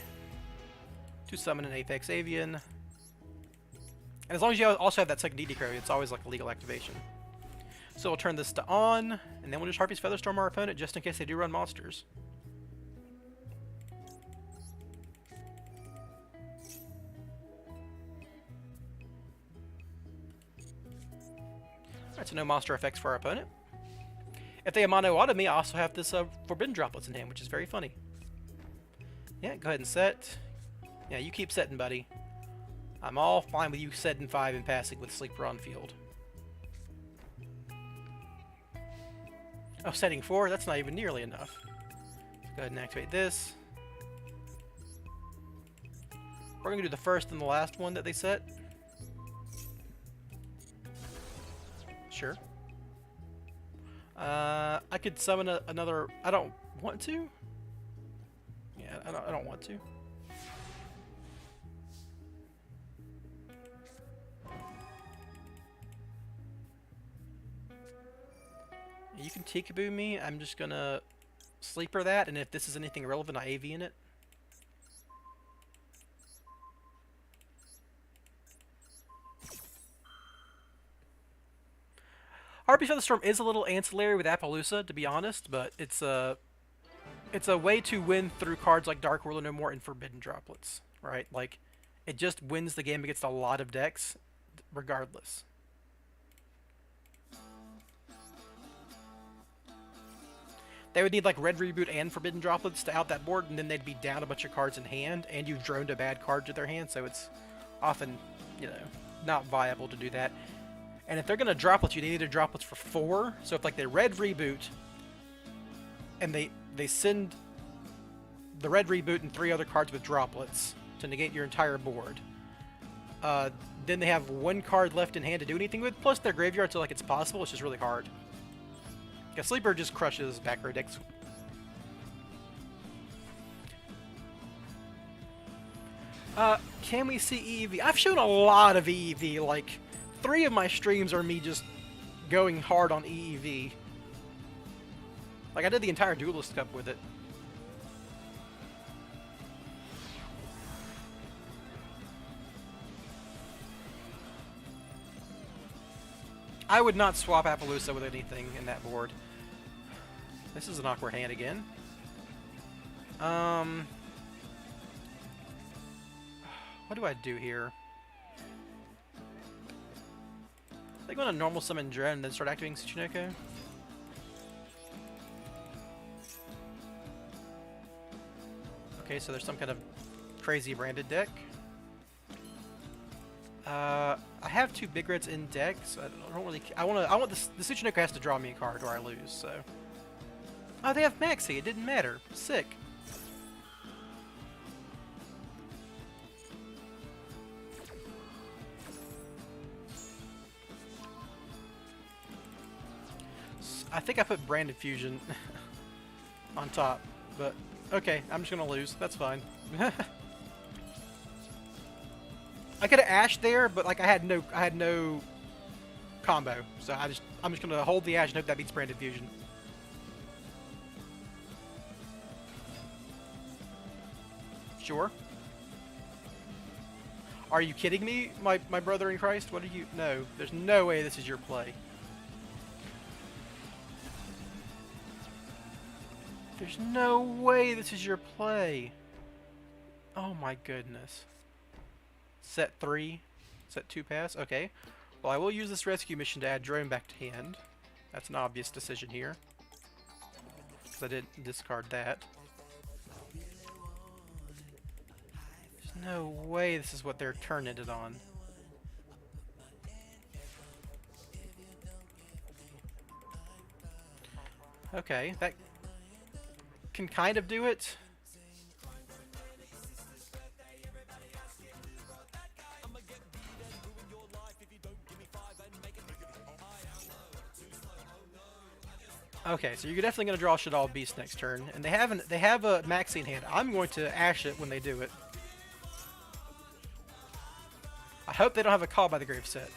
to summon an Apex Avian. And as long as you also have that second DD Crow, it's always like a legal activation. So we'll turn this to on, and then we'll just Harpy's Featherstorm our opponent just in case they do run monsters. Alright, so no monster effects for our opponent. If they have mono auto me, I also have this Forbidden Droplets in hand, which is very funny. Yeah, go ahead and set. Yeah, you keep setting, buddy. I'm all fine with you setting 5 and passing with Sleeper on field. Oh, setting 4? That's not even nearly enough. Go ahead and activate this. We're gonna do the first and the last one that they set. Sure. I could summon another. I don't want to. Yeah, I don't want to. You can Tikaboo me. I'm just gonna sleeper that, and if this is anything relevant, I AV in it. Harpy Featherstorm is a little ancillary with Appaloosa, to be honest, but it's a way to win through cards like Dark Ruler No More and Forbidden Droplets, right? Like, it just wins the game against a lot of decks, regardless. They would need like Red Reboot and Forbidden Droplets to out that board, and then they'd be down a bunch of cards in hand, and you've droned a bad card to their hand, so it's often, you know, not viable to do that. And if they're going to Droplets you, they need to Droplets for 4, so if like they Red Reboot, and they send the Red Reboot and 3 other cards with Droplets to negate your entire board, then they have 1 card left in hand to do anything with, plus their graveyard, so like it's possible, it's just really hard. A sleeper just crushes back row decks. Can we see EEV? I've shown a lot of EEV. Like, 3 of my streams are me just going hard on EEV. Like, I did the entire Duelist Cup with it. I would not swap Appaloosa with anything in that board. This is an awkward hand again. What do I do here? I think I'm gonna normal summon Dren and then start activating Tsuchinoko. Okay, so there's some kind of crazy branded deck. I have 2 big reds in deck, so I don't really. I want the Tsuchinoko has to draw me a card or I lose. So. Oh, they have Maxi. It didn't matter. Sick. I think I put Branded Fusion on top, but okay, I'm just gonna lose. That's fine. I could have Ash there, but like I had no combo, so I'm just gonna hold the Ash and hope that beats Branded Fusion. Sure. Are you kidding me, my brother in Christ? What are you? No, there's no way this is your play. There's no way this is your play. Oh my goodness. Set 3, set 2 pass. Okay. Well, I will use this rescue mission to add Drone back to hand. That's an obvious decision here, because I didn't discard that. There's no way this is what they're turning it on. Okay, that can kind of do it. Okay, so you're definitely going to draw Shaddoll Beast next turn, and they have a Maxi in hand. I'm going to Ash it when they do it. I hope they don't have a Call by the Grave set.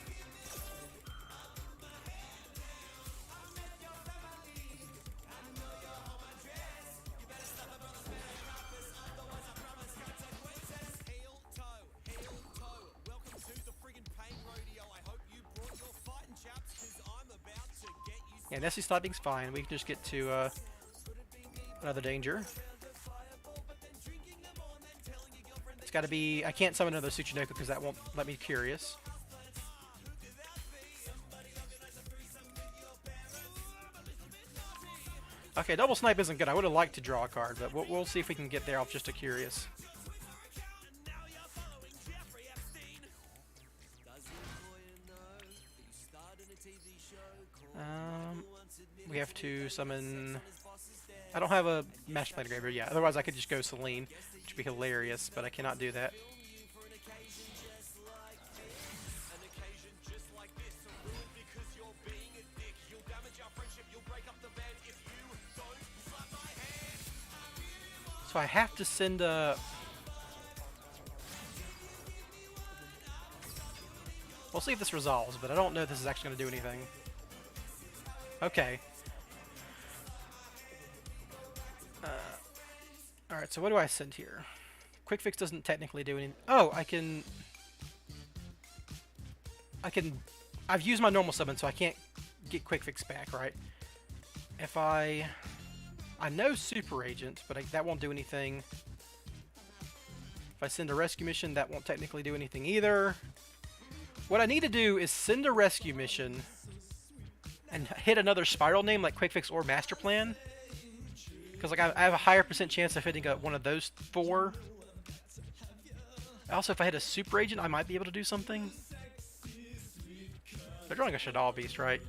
Yeah, Nessie Sniping's fine. We can just get to another danger. It's got to be... I can't summon another Tsuchinoko because that won't let me Curious. Okay, double snipe isn't good. I would have liked to draw a card, but we'll see if we can get there off just a Curious. We have to summon... I don't have a Master Plan Graveyard yet. Otherwise I could just go Celine, which would be hilarious, but I cannot do that. So I have to send a... We'll see if this resolves, but I don't know if this is actually going to do anything. Okay. Alright, so what do I send here? Quick Fix doesn't technically do anything. Oh, I can... I've used my normal summon, so I can't get Quick Fix back, right? If I know Super Agent, but that won't do anything. If I send a rescue mission, that won't technically do anything either. What I need to do is send a rescue mission and hit another spiral name like Quick Fix or Master Plan. Because like I have a higher % chance of hitting one of those 4. Also, if I hit a Super Agent, I might be able to do something. They're drawing a Shadal Beast, right?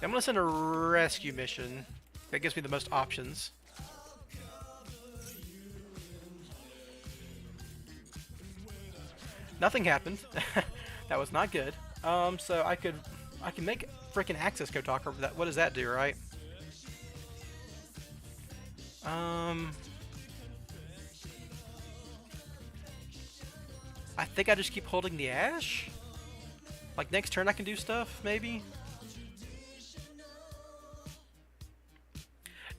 I'm going to send a rescue mission. That gives me the most options. Nothing happened. That was not good. So I can make freaking Access Code Talker. What does that do, right? I think I just keep holding the Ash. Like next turn I can do stuff, maybe?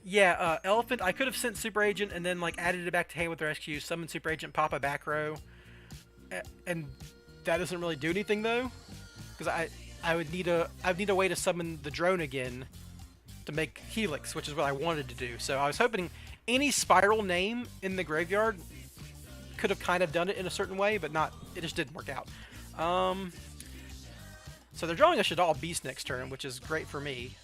Yeah, Elephant, I could have sent Super Agent and then like added it back to Hand with Rescue, summon Super Agent, pop a back row. And that doesn't really do anything though. Because I would need a way to summon the drone again to make Helix, which is what I wanted to do. So I was hoping any spiral name in the graveyard could have kind of done it in a certain way, but not, it just didn't work out. So they're drawing a Shadal Beast next turn, which is great for me.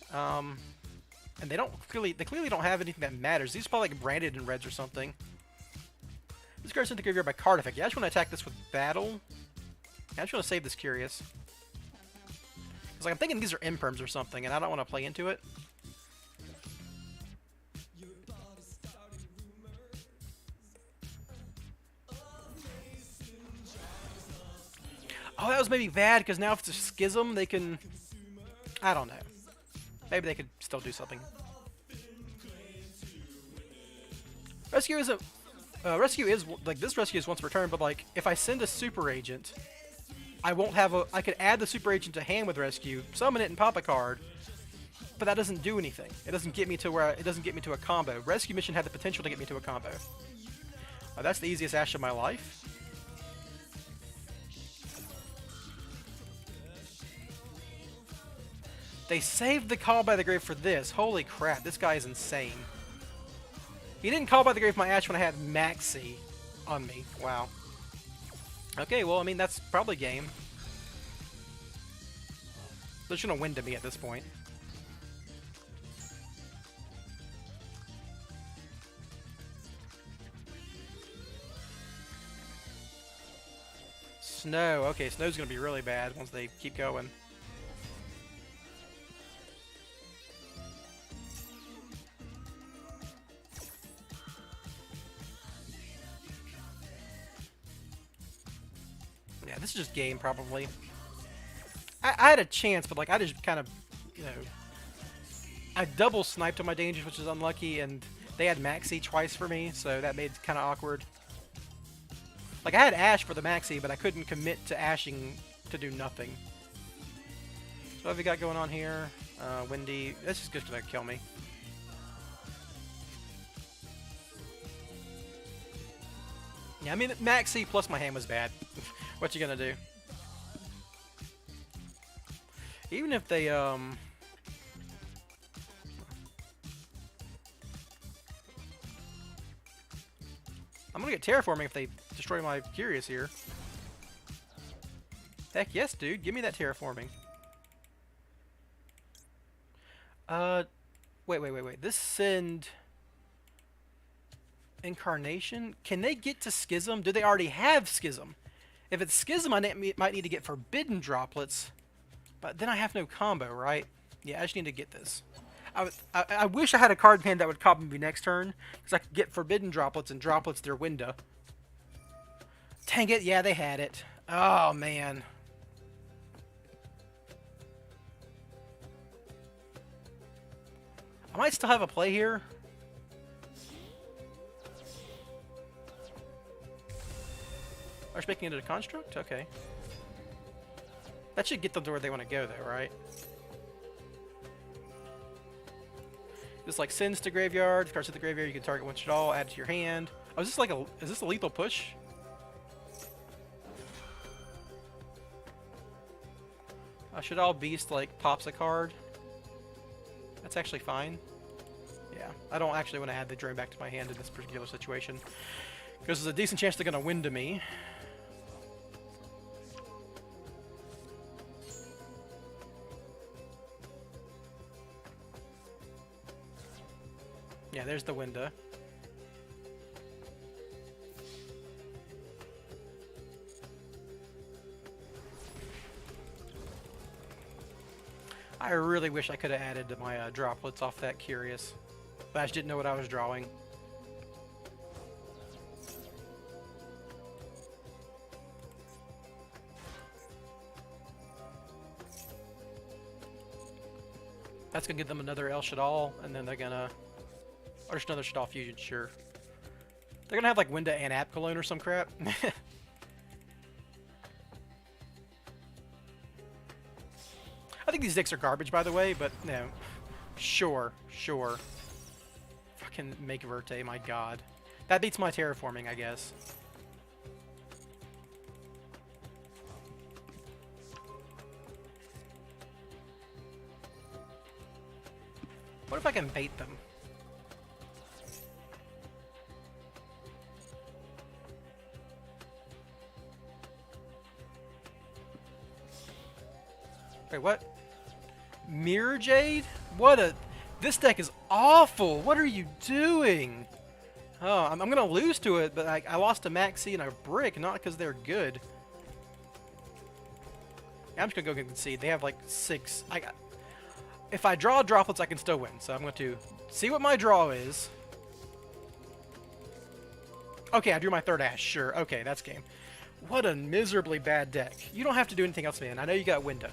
And they clearly don't have anything that matters. These are probably like branded in reds or something. This card's sent to the graveyard by card effect. Yeah, I just want to attack this with battle. Yeah, I just want to save this Curious. It's like I'm thinking these are imperms or something, and I don't want to play into it. Oh, that was maybe bad, because now if it's a Schism, they can... I don't know. Maybe they could still do something. Rescue isn't... rescue is... Like, this rescue is once per turn, but, like, if I send a Super Agent, I won't have a... I could add the Super Agent to hand with Rescue, summon it and pop a card, but that doesn't do anything. It doesn't get me to where... It doesn't get me to a combo. Rescue Mission had the potential to get me to a combo. That's the easiest Ash of my life. They saved the Call by the Grave for this. Holy crap, this guy is insane. He didn't Call by the Grave my Ash when I had Maxi on me. Wow. Okay, well, I mean, that's probably game. They're just gonna win to me at this point. Snow. Okay, Snow's gonna be really bad once they keep going. Yeah, this is just game, probably. I had a chance, but, like, I just kind of, you know... I double sniped on my dangers, which is unlucky, and they had Maxi twice for me, so that made it kind of awkward. Like, I had Ash for the Maxi, but I couldn't commit to Ashing to do nothing. So what have we got going on here? Windy. That's just gonna kill me. Yeah, I mean, Maxi plus my hand was bad. What you gonna do? Even if they, I'm gonna get terraforming if they destroy my Curious here. Heck yes, dude. Give me that terraforming. Wait. This send... Incarnation? Can they get to Schism? Do they already have Schism? If it's Schism, I might need to get Forbidden Droplets. But then I have no combo, right? Yeah, I just need to get this. I wish I had a card in hand that would copy me next turn, because I could get Forbidden Droplets and Droplets their window. Dang it, yeah, they had it. Oh, man. I might still have a play here. Are just making it a construct? Okay. That should get them to where they want to go, though, right? Just like sends to graveyard. Starts at the graveyard. You can target once at all. Add to your hand. Oh, is this like a? Is this a lethal push? Should all beast like pops a card? That's actually fine. Yeah, I don't actually want to add the drone back to my hand in this particular situation because there's a decent chance they're gonna win to me. Yeah, there's the window. I really wish I could have added my droplets off that Curious, but I just didn't know what I was drawing. That's gonna give them another El Shadal, and then they're gonna... Or just another Shadal Fusion, sure. They're gonna have like Winda and App Cologne or some crap. I think these decks are garbage, by the way, but no. Sure, sure. Fucking make Verte, my god. That beats my terraforming, I guess. What if I can bait them? Wait, what? Mirror Jade? What a... This deck is awful! What are you doing? Oh, I'm gonna lose to it, but I lost to Maxi and a Brick, not because they're good. Yeah, I'm just gonna go concede. They have like 6... If I draw droplets, I can still win, so I'm going to see what my draw is. Okay, I drew my third Ash, sure. Okay, that's game. What a miserably bad deck. You don't have to do anything else, man. I know you got Winda.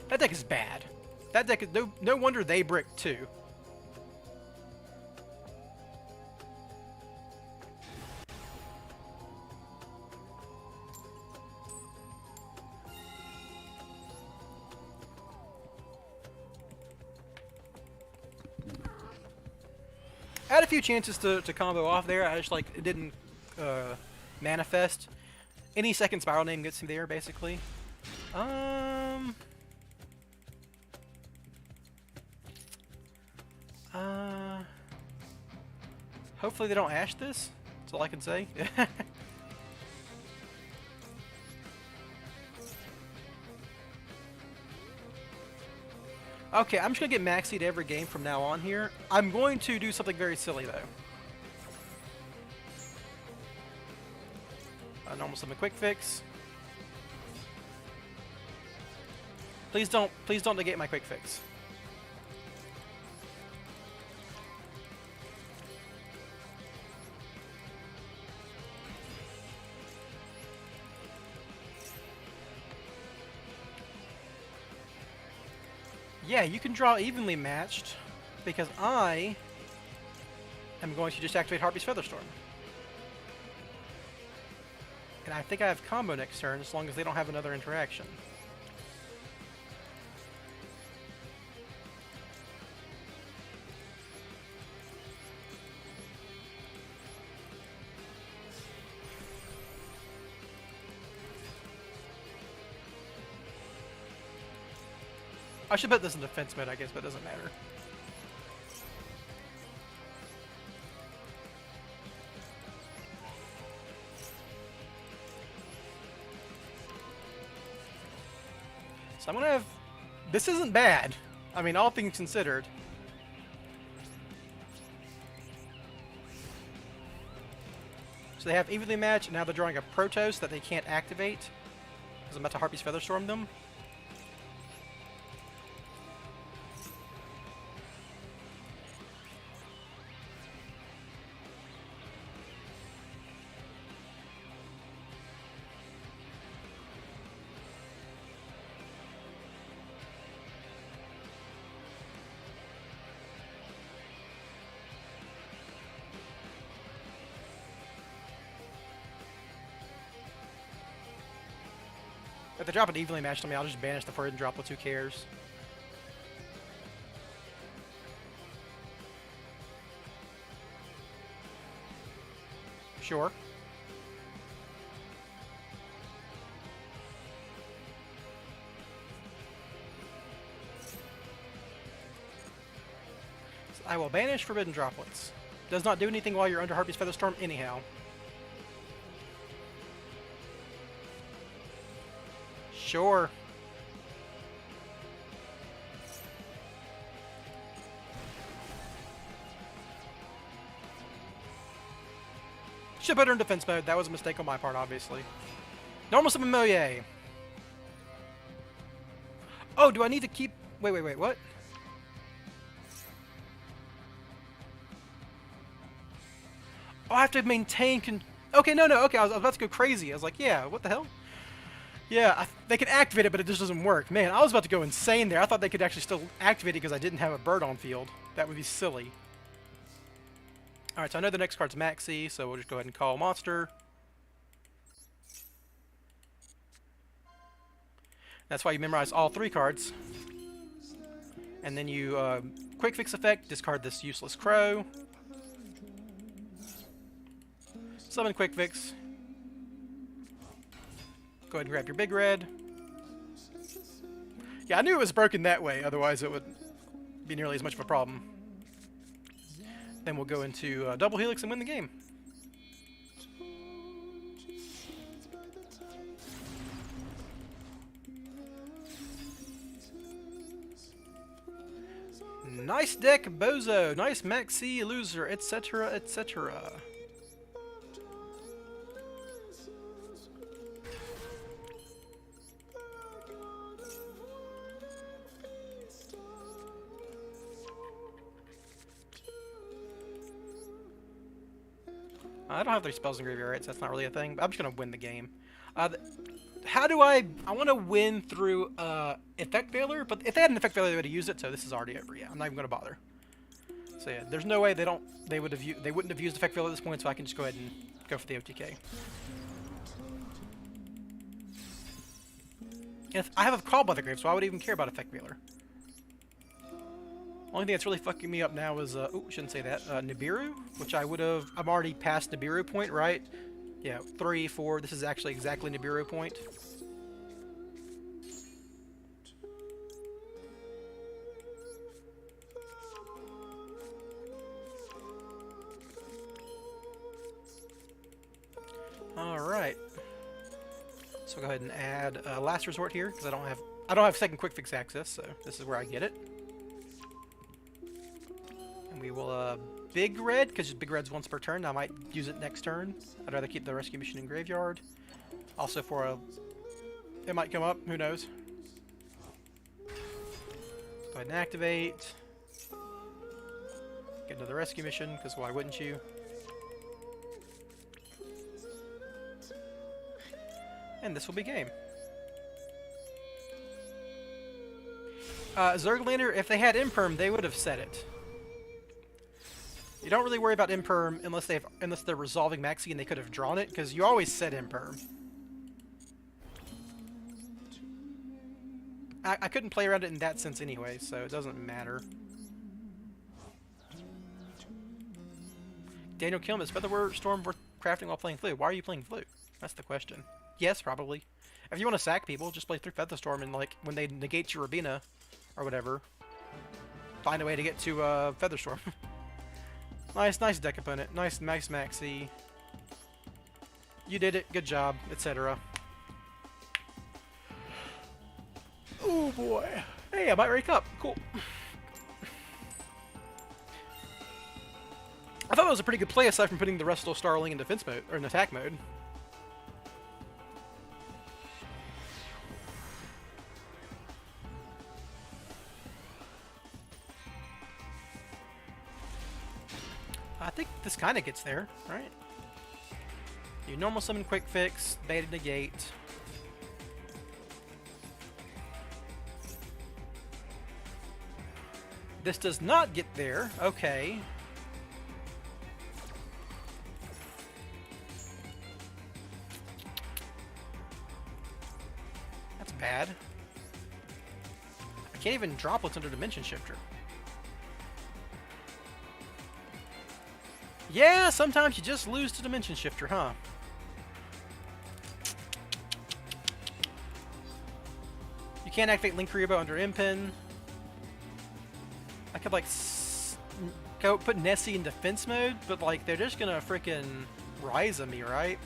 That deck is bad. That deck is... No wonder they brick too. I had a few chances to combo off there. I just like it didn't manifest. Any second spiral name gets me there, basically. Hopefully they don't Ash this. That's all I can say. Okay, I'm just going to get Maxied every game from now on here. I'm going to do something very silly, though. Normal summon Quick Fix. Please don't negate my Quick Fix. Yeah, you can draw evenly matched, because I am going to just activate Harpy's Featherstorm. And I think I have combo next turn, as long as they don't have another interaction. I should bet this in defense mode, I guess, but it doesn't matter. So I'm gonna have... This isn't bad. I mean, all things considered. So they have evenly matched, and now they're drawing a Protoss that they can't activate, because I'm about to Harpy's Featherstorm them. they drop it evenly matched on me, I'll just banish the forbidden droplets. Who cares? Sure. So I will banish forbidden droplets. Does not do anything while you're under Harpy's Featherstorm anyhow. Sure. Should put her in defense mode. That was a mistake on my part, obviously. Normal summon Moye. Oh, do I need to keep... Wait, what? Oh, I have to maintain... Okay, no, okay, I was about to go crazy. I was like, yeah, what the hell? Yeah, they can activate it, but it just doesn't work. Man, I was about to go insane there. I thought they could actually still activate it because I didn't have a bird on field. That would be silly. Alright, so I know the next card's Maxi, so we'll just go ahead and call Monster. That's why you memorize all 3 cards. And then you, Quick Fix effect, discard this useless Crow. Summon Quick Fix. Go ahead and grab your Big Red. Yeah, I knew it was broken that way, otherwise it would be nearly as much of a problem. Then we'll go into Double Helix and win the game. Nice deck, Bozo. Nice Maxi, Loser, etc., etc. I don't have 3 spells in graveyard, right? So that's not really a thing. But I'm just gonna win the game. How do I want to win through effect failure? But if they had an effect failure, they would have used it. So this is already over. Yeah, I'm not even gonna bother. So yeah, there's no way they wouldn't have used effect failure at this point. So I can just go ahead and go for the OTK. If I have a call by the grave, so I would even care about effect failure. Only thing that's really fucking me up now is, shouldn't say that, Nibiru, which I'm already past Nibiru point, right? Yeah, 3, 4, this is actually exactly Nibiru point. Alright. So we'll go ahead and add Last Resort here, because I don't have second Quick Fix access, so this is where I get it. We will Big Red, because Big Red's once per turn. I might use it next turn. I'd rather keep the Rescue Mission in Graveyard. Also for it might come up, who knows. Let's go ahead and activate. Get another Rescue Mission, because why wouldn't you? And this will be game. Zerglander, if they had Imperm, they would have said it. You don't really worry about Imperm unless they're resolving Maxi and they could have drawn it, because you always said Imperm. I couldn't play around it in that sense anyway, so it doesn't matter. Daniel Kilm, is Featherstorm worth crafting while playing Flute? Why are you playing Flute? That's the question. Yes, probably. If you want to sack people, just play through Featherstorm and, like, when they negate your Rabina or whatever, find a way to get to Featherstorm. Nice deck opponent. Nice Maxi. You did it. Good job, etc. Oh boy. Hey, I might rake up. Cool. I thought that was a pretty good play aside from putting the Resto Starling in defense mode, or in attack mode. I think this kind of gets there, right? You normal summon Quick Fix, Beta Negate. This does not get there. Okay. can't even droplets under Dimension Shifter. Yeah, sometimes you just lose to Dimension Shifter, huh? You can't activate Link Kuriboh under Impin. I could like go put Nessie in defense mode, but like they're just gonna freaking rise on me, right?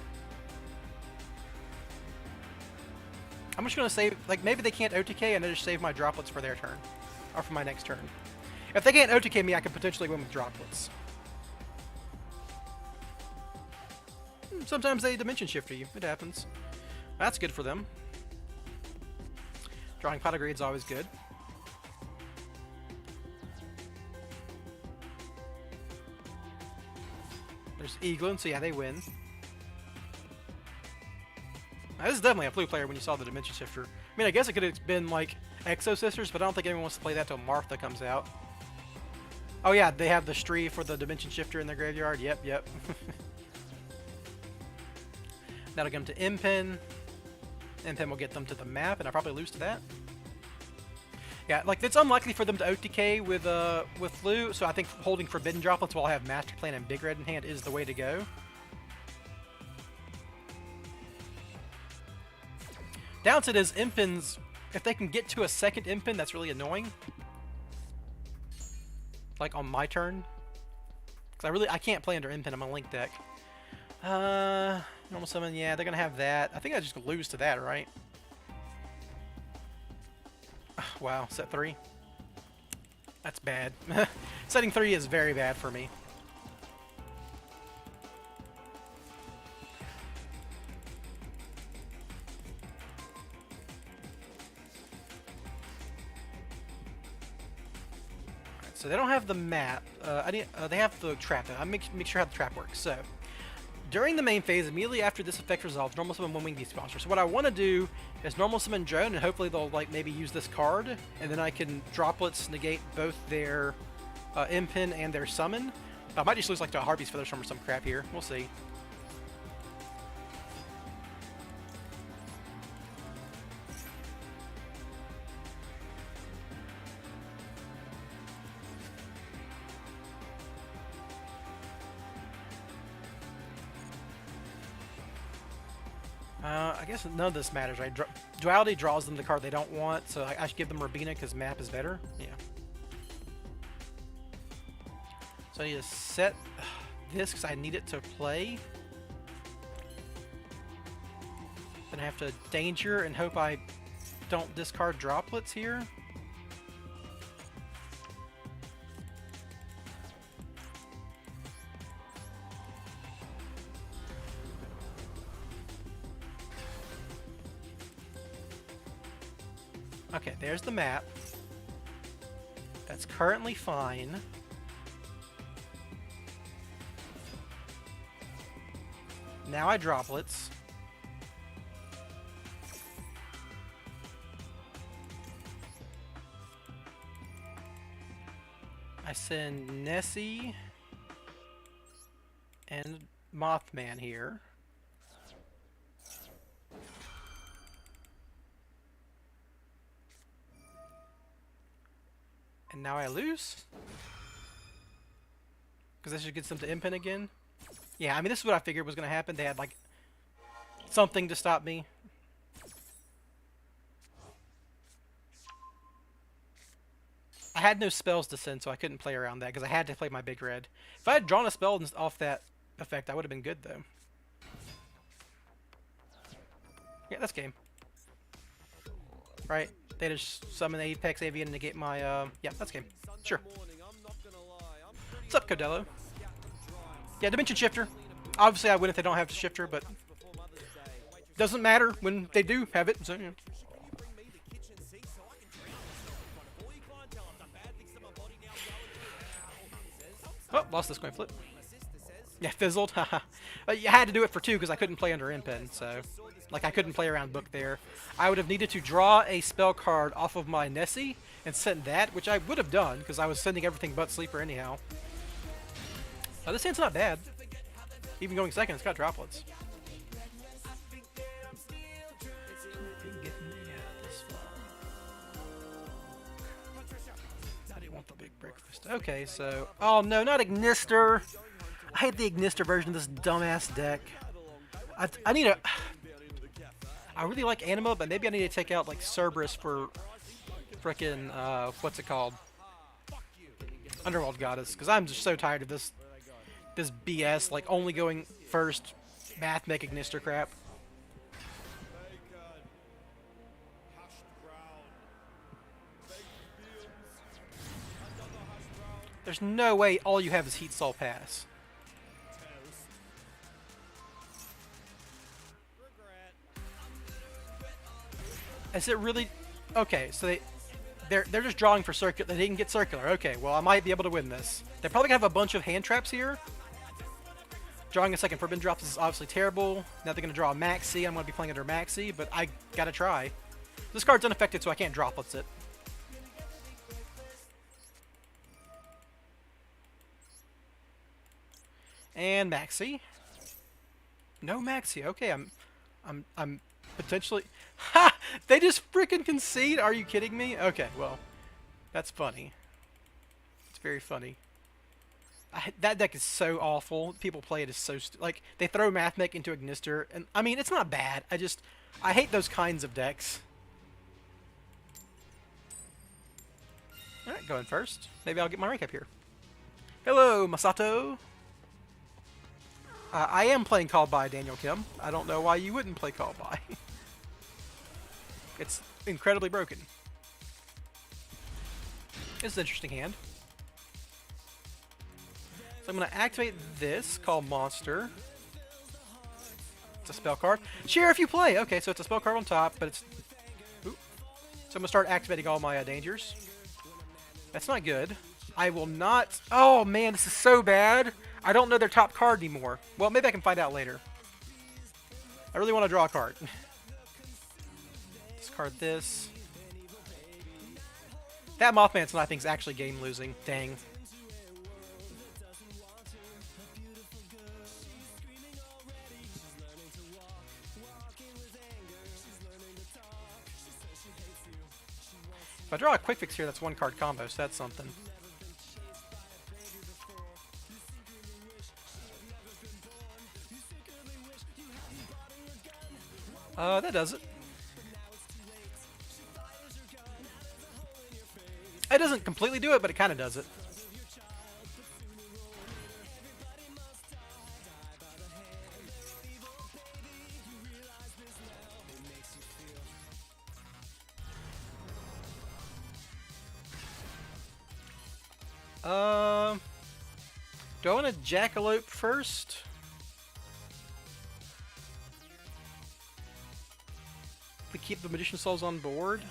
I'm just gonna save, like maybe they can't OTK and I just save my droplets for their turn, or for my next turn. If they can't OTK me, I could potentially win with droplets. Sometimes they Dimension Shifter you. It happens. That's good for them. Drawing Pot of Greed is always good. There's Eaglin, so yeah, they win. Now, this is definitely a blue player when you saw the Dimension Shifter. I mean, I guess it could have been like Exo Sisters, but I don't think anyone wants to play that till Martha comes out. Oh yeah, they have the Stree for the Dimension Shifter in their graveyard. Yep, yep. That'll get them to Impin. Impin will get them to the map, and I'll probably lose to that. Yeah, like it's unlikely for them to OTK with Lou, so I think holding Forbidden Droplets while I have Master Plan and Big Red in hand is the way to go. Downside is Impins, if they can get to a second Impin, that's really annoying. Like on my turn. Because I can't play under Impin, I'm on Link deck. Normal Summon, yeah, they're gonna have that. I think I just lose to that, right? Wow, set 3. That's bad. Setting 3 is very bad for me. Alright, so they don't have the map. They have the trap. I'll make sure how the trap works. So, during the main phase, immediately after this effect resolves, normal summon one winged beast monster. So what I want to do is normal summon Drone, and hopefully they'll like maybe use this card, and then I can droplets negate both their Impin and their summon. I might just lose like to a Harpy's Featherstorm or some crap here. We'll see. I guess none of this matters, right? Duality draws them the card they don't want, so I should give them Rabina because map is better. Yeah. So I need to set this because I need it to play. Then I have to danger and hope I don't discard droplets here. Okay, there's the map. That's currently fine. Now I droplets. I send Nessie and Mothman here. And now I lose? Because this should get them to Impin again? Yeah, I mean, this is what I figured was going to happen. They had, like, something to stop me. I had no spells to send, so I couldn't play around that, because I had to play my Big Red. If I had drawn a spell off that effect, I would have been good, though. Yeah, that's game. Right? They just summon the Apex Avian and negate my, yeah, that's game. Sure. What's up, Codello? Yeah, Dimension Shifter. Obviously, I win if they don't have the Shifter, but doesn't matter when they do have it, so, yeah. Oh, lost this coin flip. Yeah, fizzled. Haha. You had to do it for 2 because I couldn't play under Impin, so... Like, I couldn't play around Book there. I would have needed to draw a spell card off of my Nessie and send that, which I would have done, because I was sending everything but Sleeper anyhow. This hand's not bad. Even going second, it's got droplets. Breakfast. Okay, so... Oh, no, not Ignister! I hate the Ignister version of this dumbass deck. I need a... I really like Anima, but maybe I need to take out, like, Cerberus for frickin', what's it called? Underworld Goddess, because I'm just so tired of this BS, like, only going first, math make Ignister crap. There's no way all you have is Heat Soul Pass. Is it really... Okay, so they're just drawing for circular. They didn't get circular. Okay, well, I might be able to win this. They're probably going to have a bunch of hand traps here. Drawing a second Forbidden Drop, this is obviously terrible. Now they're going to draw a Maxi. I'm going to be playing under Maxi, but I got to try. This card's unaffected, so I can't Droplets it. And Maxi. No Maxi. Okay, I'm potentially... Ha! They just freaking concede? Are you kidding me? Okay, well, that's funny. It's very funny. That deck is so awful. People play it as so... like, they throw Mathmech into Ignister, and, I mean, it's not bad. I hate those kinds of decks. Alright, going first. Maybe I'll get my rank up here. Hello, Masato! I am playing Called By Daniel Kim. I don't know why you wouldn't play Called By. It's incredibly broken. It's an interesting hand. So I'm going to activate this, called Monster. It's a spell card. Share if you play! Okay, so it's a spell card on top, but it's... Ooh. So I'm going to start activating all my dangers. That's not good. I will not... Oh, man, this is so bad. I don't know their top card anymore. Well, maybe I can find out later. I really want to draw a card. Discard this. That Mothman's I think is actually game losing. Dang. If I draw a quick fix here, that's one card combo, so that's something. That does it. It doesn't completely do it, but it kind of does it. Do I want to Jackalope first? We keep the Magician Souls on board.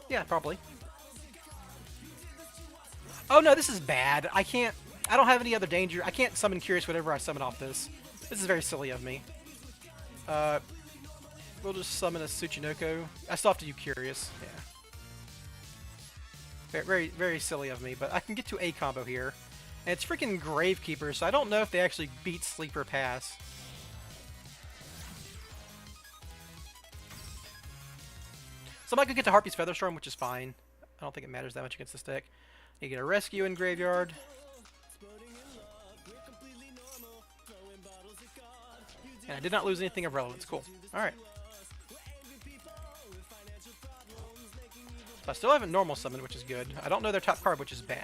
Yeah, probably. Oh no, this is bad. I don't have any other danger. I can't summon Curious whatever I summon off this. This is very silly of me. We'll just summon a Tsuchinoko. I still have to do Curious. Yeah. Very, very silly of me, but I can get to a combo here. And it's freaking Gravekeeper, so I don't know if they actually beat Sleeper Pass. So I might go get to Harpy's Featherstorm, which is fine. I don't think it matters that much against this deck. You get a Rescue in Graveyard. And I did not lose anything of relevance. Cool. Alright. So I still haven't normal summoned, which is good. I don't know their top card, which is bad.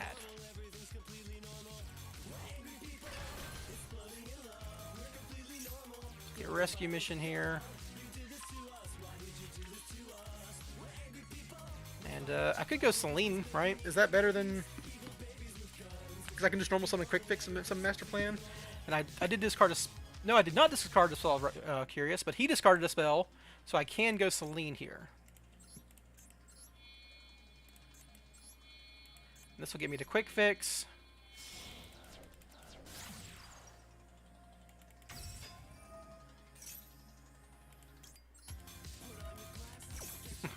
Get a Rescue mission here. And I could go Celine, right? Is that better than... Because I can just normal summon Quick Fix and some Master Plan. And I did discard a... No, I did not discard a spell, Curious, but he discarded a spell, so I can go Celine here. This will get me to Quick Fix.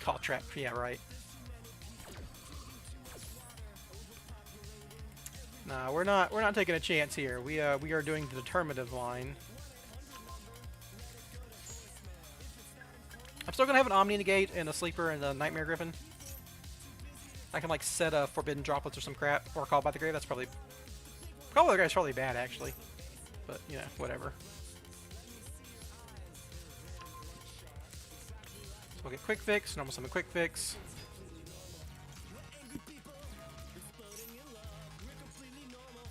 Call Trap, yeah, right. Nah, we're not taking a chance here. We are doing the determinative line. I'm still gonna have an Omni Negate and a Sleeper and a Nightmare Griffin. I can like set a Forbidden Droplets or some crap, or Call by the Grave. That's probably Call by the Grave is probably bad actually, but you know, whatever. So we'll get Quick Fix, normal summon Quick Fix.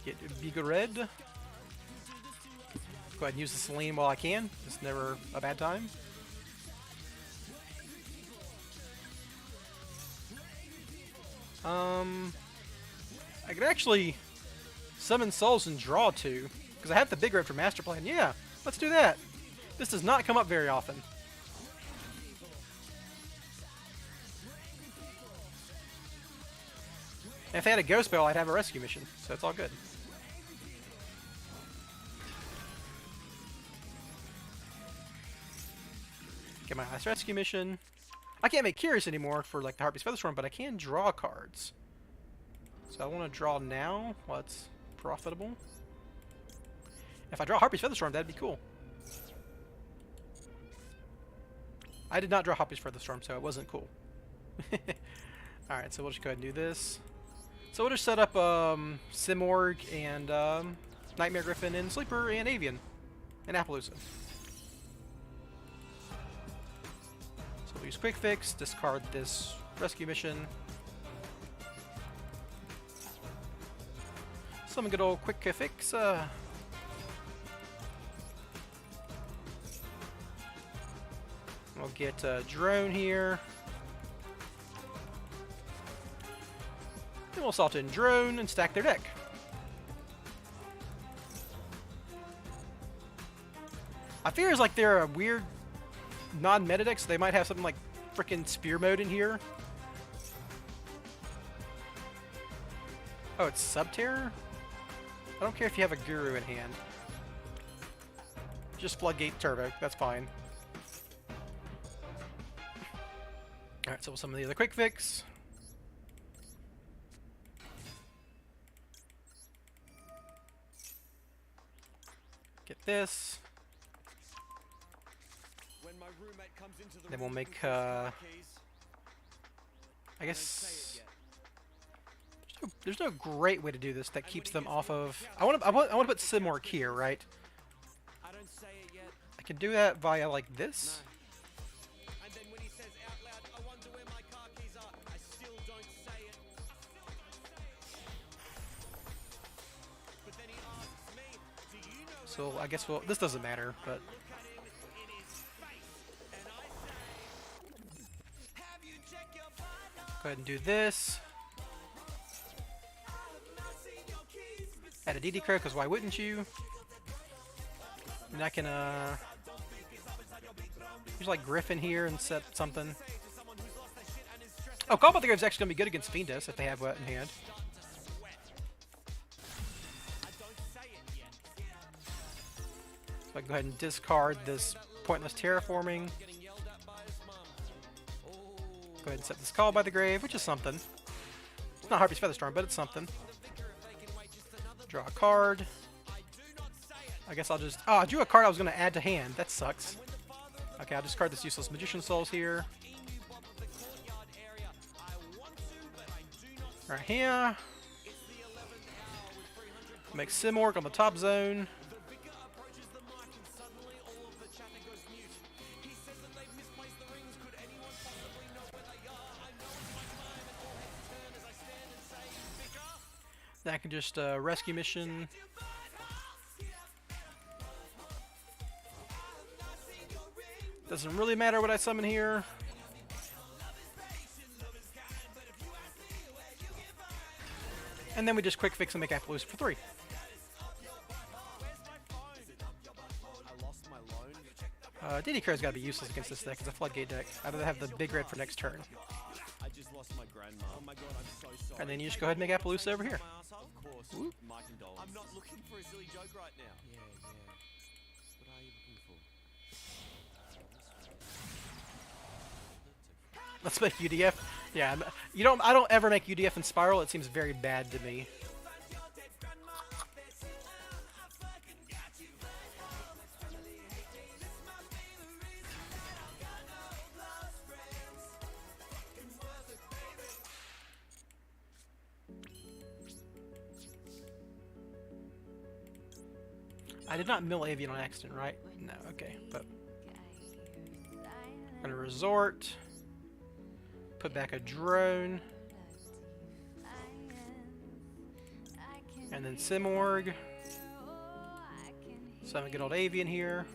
Get Vigo Red. Go ahead and use the Selene while I can. It's never a bad time. I could actually summon souls and draw 2, because I have the big red for Master Plan. Yeah, let's do that. This does not come up very often. And if I had a Ghost Bell, I'd have a rescue mission, so it's all good. Get my last rescue mission. I can't make Curious anymore for like the Harpy's Featherstorm, but I can draw cards. So I want to draw now while it's profitable. If I draw Harpy's Featherstorm, that'd be cool. I did not draw Harpy's Featherstorm, so it wasn't cool. Alright, so we'll just go ahead and do this. So we'll just set up Simorg and Nightmare Griffin and Sleeper and Avian and Appaloosa. So we'll use Quick Fix, discard this rescue mission. Some good old Quick Fix. We'll get Drone here. Then we'll salt in Drone and stack their deck. I fear it's like they're a weird non-meta deck, so they might have something like frickin' Spear Mode in here. Oh, it's Subterror? I don't care if you have a Guru in hand. Just Floodgate Turbo, that's fine. Alright, so we'll summon the other Quick Fix. Get this. Then we'll make, I guess, there's no great way to do this that keeps them off of. I want to put Simorg here, right? I can do that via like this. So I guess this doesn't matter, but go ahead and do this. Add a DD Crow, because why wouldn't you? And I can use like Griffin here and set something. Oh, Call by the Grave is actually going to be good against Fiendus if they have what in hand. So I can go ahead and discard this pointless terraforming. Go ahead and set this Call by the Grave, which is something. It's not Harpy's Featherstorm, but it's something. Draw a card. I guess I'll just... Oh, I drew a card I was going to add to hand. That sucks. Okay, I'll discard this useless Magician Souls here. Right here. Make Simorg on the top zone. Then I can just rescue mission. Doesn't really matter what I summon here. And then we just Quick Fix and make Appaloosa for 3. DD Crow's got to be useless against this deck. It's a Floodgate deck. I'd rather have the big red for next turn. And then you just go ahead and make Appaloosa over here. Ooh. I'm not looking for a silly joke right now. Yeah. What are you looking for? Let's make UDF. Yeah, I don't ever make UDF in Spiral. It seems very bad to me. I did not mill avian on accident, right? No, okay. But I'm gonna resort. Put back a drone. And then Simorg. Summon good old avian here.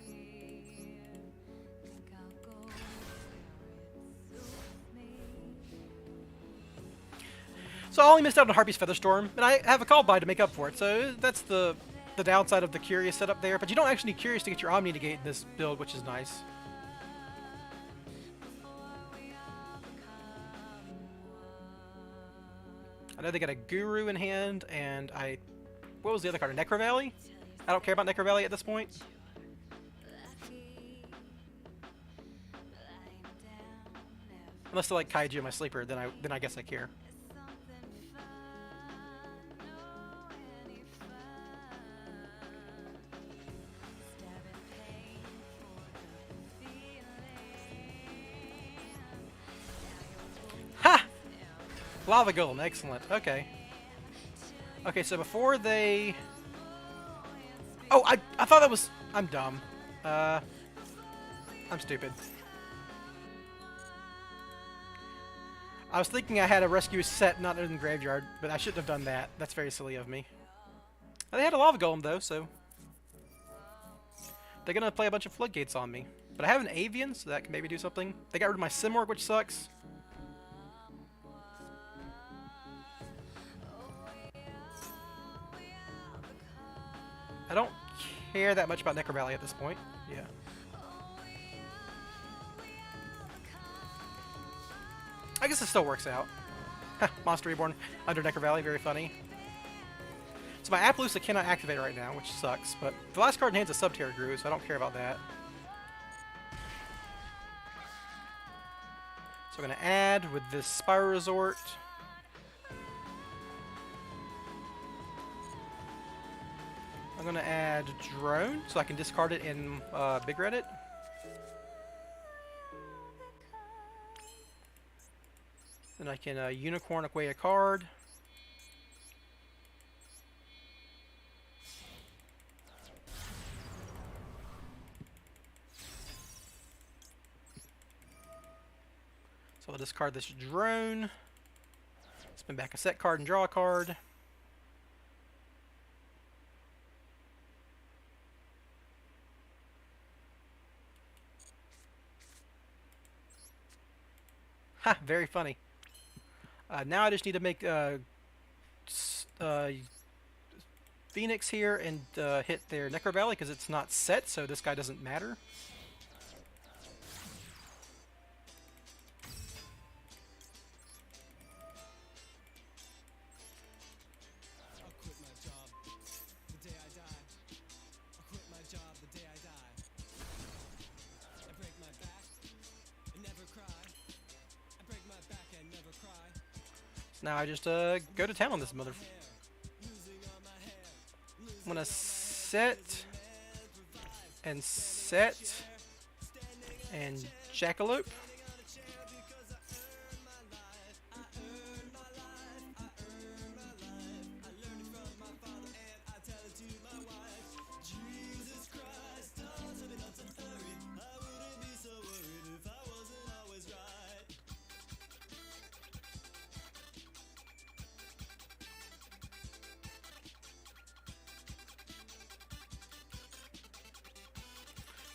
So I only missed out on Harpy's Featherstorm, and I have a call by to make up for it. So that's the downside of the Curious setup there. But you don't actually need Curious to get your Omni Negate in this build, which is nice. I know they got a Guru in hand, and what was the other card? A Necro Valley? I don't care about Necro Valley at this point. Unless they like Kaiju in my sleeper, then I guess I care. Ha! Lava Golem, excellent. Okay. Okay, so before they... Oh, I thought that was... I'm dumb. I'm stupid. I was thinking I had a rescue set not in the graveyard, but I shouldn't have done that. That's very silly of me. They had a Lava Golem, though, so... They're gonna play a bunch of Floodgates on me. But I have an Avian, so that can maybe do something. They got rid of my Simorg, which sucks. I don't care that much about Necro Valley at this point. Yeah. I guess it still works out. Monster Reborn under Necro Valley, very funny. So my Appaloosa cannot activate right now, which sucks, but the last card in hand's a Subterra Guru, so I don't care about that. So we're going to add with this Spyro Resort. I'm going to add Drone, so I can discard it in Big Reddit. Then I can Unicorn away a card. So I'll discard this Drone. Spin back a set card and draw a card. Ha! Very funny. Now I just need to make Phoenix here and hit their Necro Valley because it's not set, so this guy doesn't matter. Now I just go to town on this mother. I'm gonna set and Jackalope.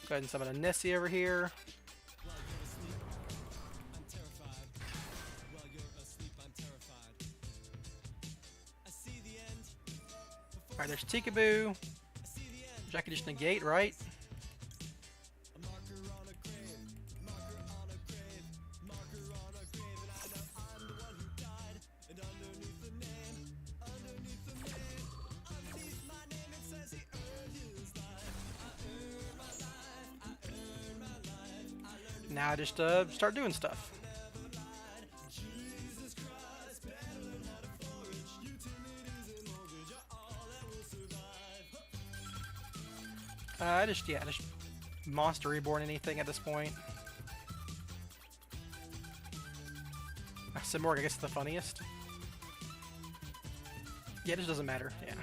Go ahead and summon a Nessie over here. Alright, there's Tikaboo. Which I can just negate, right? Now I just start doing stuff. Just Monster Reborn anything at this point. Simorg, I guess, is the funniest. Yeah, it just doesn't matter. Yeah.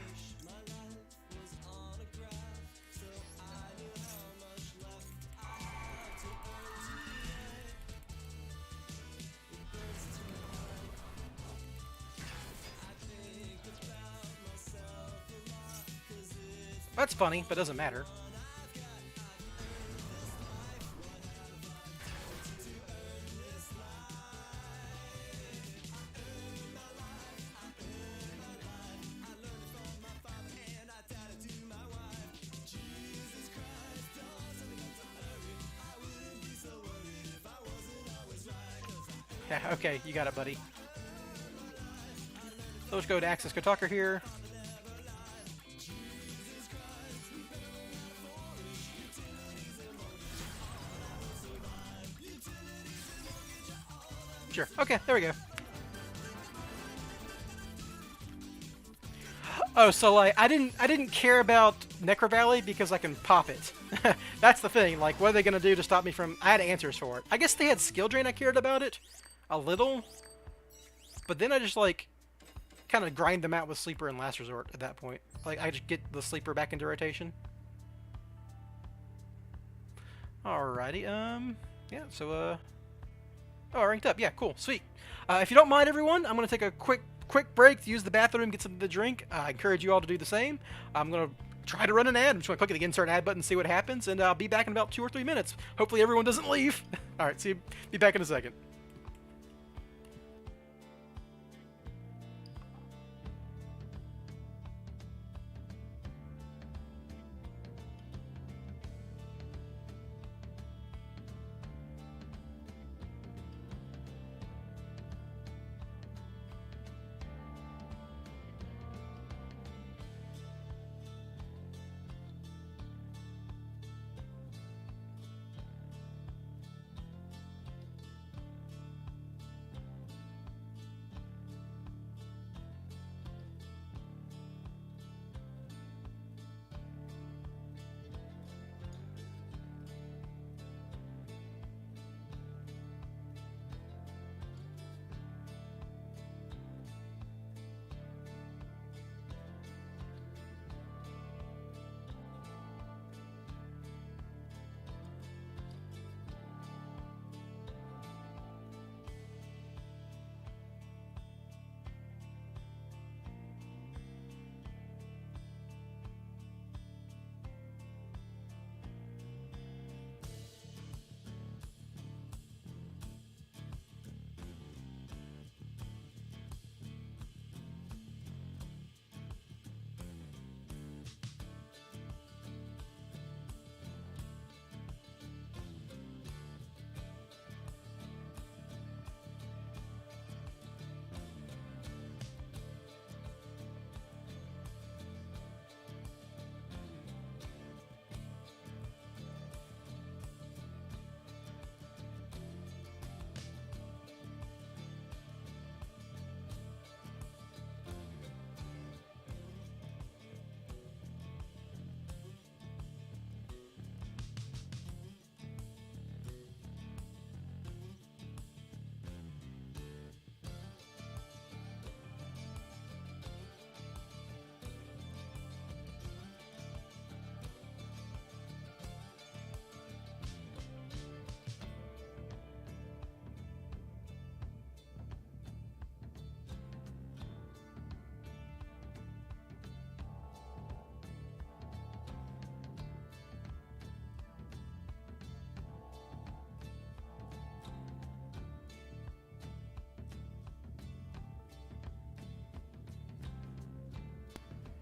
That's funny, but doesn't matter. Yeah, okay, you got it, buddy. So let's go to Access Kotaker here. Sure. Okay, there we go. Oh, so like I didn't care about Necro Valley because I can pop it. That's the thing. Like, what are they gonna do to stop me from? I had answers for it. I guess they had skill drain. I cared about it a little, but then I just like kind of grind them out with Sleeper and Last Resort at that point. Like, I just get the Sleeper back into rotation. Alrighty. Yeah. So oh, ranked up. Yeah, cool. Sweet. If you don't mind, everyone, I'm going to take a quick break to use the bathroom, get something to drink. I encourage you all to do the same. I'm going to try to run an ad. I'm just going to click the insert ad button and see what happens, and I'll be back in about 2 or 3 minutes. Hopefully everyone doesn't leave. All right, see you. Be back in a second.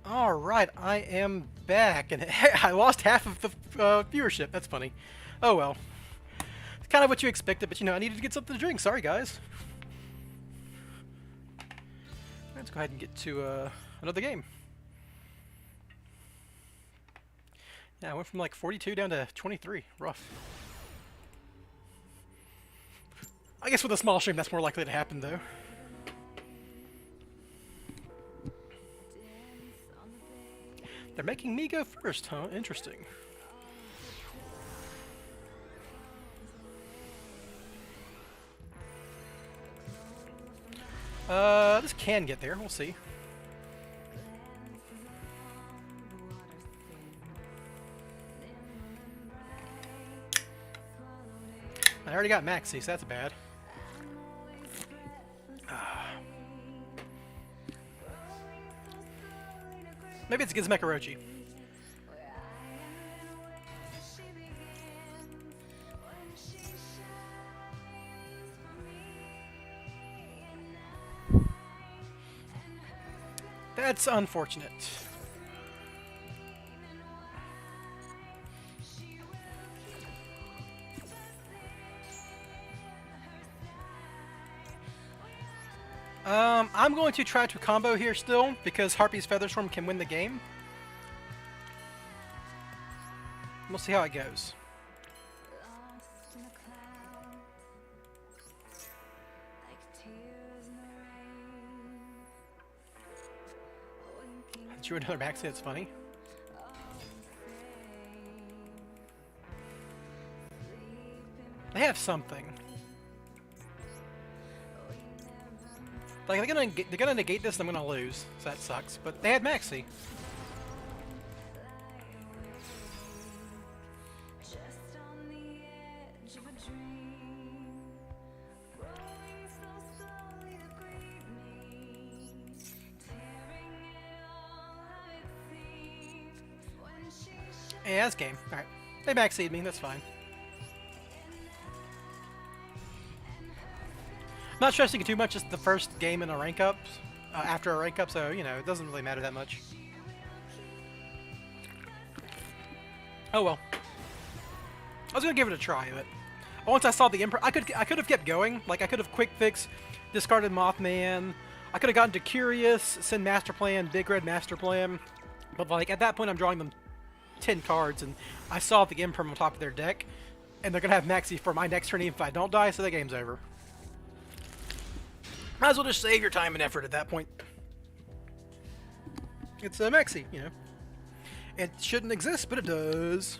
All right, I am back, and I lost half of the viewership. That's funny. Oh well. It's kind of what you expected, but you know, I needed to get something to drink. Sorry, guys. Let's go ahead and get to another game. Yeah, I went from like 42 down to 23. Rough. I guess with a small stream, that's more likely to happen, though. They're making me go first, huh? Interesting. This can get there. We'll see. I already got Maxi, so that's bad. Maybe it's Gizmekarochi. That's unfortunate. I'm going to try to combo here still, because Harpy's Featherstorm can win the game. We'll see how it goes. Drew another maxi, that's funny. They have something. Like they're gonna negate this and I'm gonna lose, so that sucks. But they had maxi. Yeah, that's game. Alright. They backseed me, that's fine. Not stressing it too much, it's the first game in a rank up, after a rank up, so, you know, it doesn't really matter that much. Oh well. I was gonna give it a try, but once I saw the Emperor, I could have kept going. Like, I could have quick fix, discarded Mothman, I could have gotten to Curious, send Master Plan, Big Red Master Plan, but like, at that point I'm drawing them 10 cards, and I saw the Imperm on top of their deck, and they're gonna have maxi for my next turn if I don't die, so the game's over. Might as well just save your time and effort at that point. It's a maxi, you know. It shouldn't exist, but it does.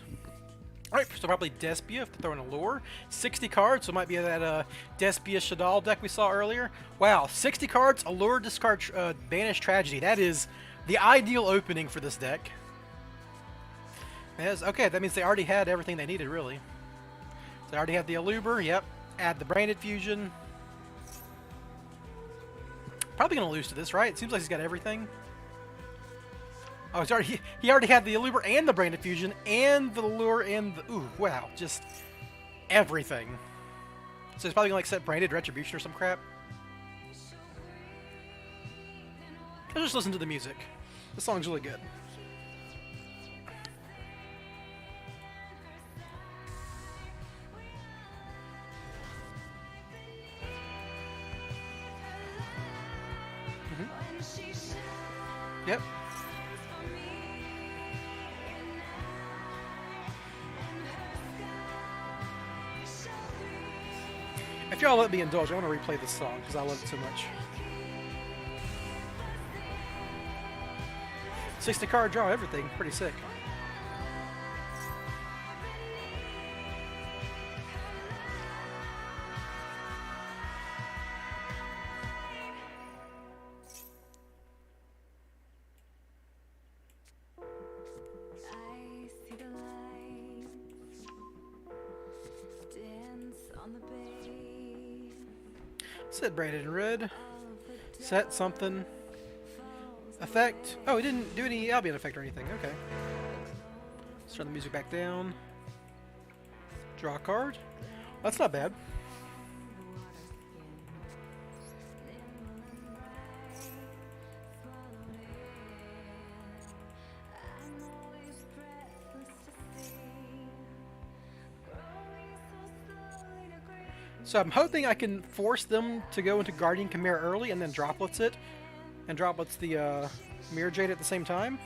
Alright, so probably Despia if to throw in a lure. 60 cards, so it might be that Despia Shadal deck we saw earlier. Wow, 60 cards, Allure, discard, Banish Tragedy. That is the ideal opening for this deck. Yes, okay, that means they already had everything they needed, really. They already had the Aluber, yep. Add the Branded Fusion. Probably gonna lose to this, right? It seems like he's got everything. Oh, he already had the Aluber and the Branded Fusion and the Lure and the... Ooh, wow, just everything. So he's probably gonna like set Branded Retribution or some crap. Let's just listen to the music. This song's really good. Yep. If y'all let me indulge, I want to replay this song because I love it so much. 60 card draw, everything. Pretty sick. Set Branded in red. Set something. Effect. Oh, it didn't do any Albion effect or anything. Okay. Let's turn the music back down. Draw a card. That's not bad. So I'm hoping I can force them to go into Guardian Chimera early and then droplets it. And droplets the Mirror Jade at the same time.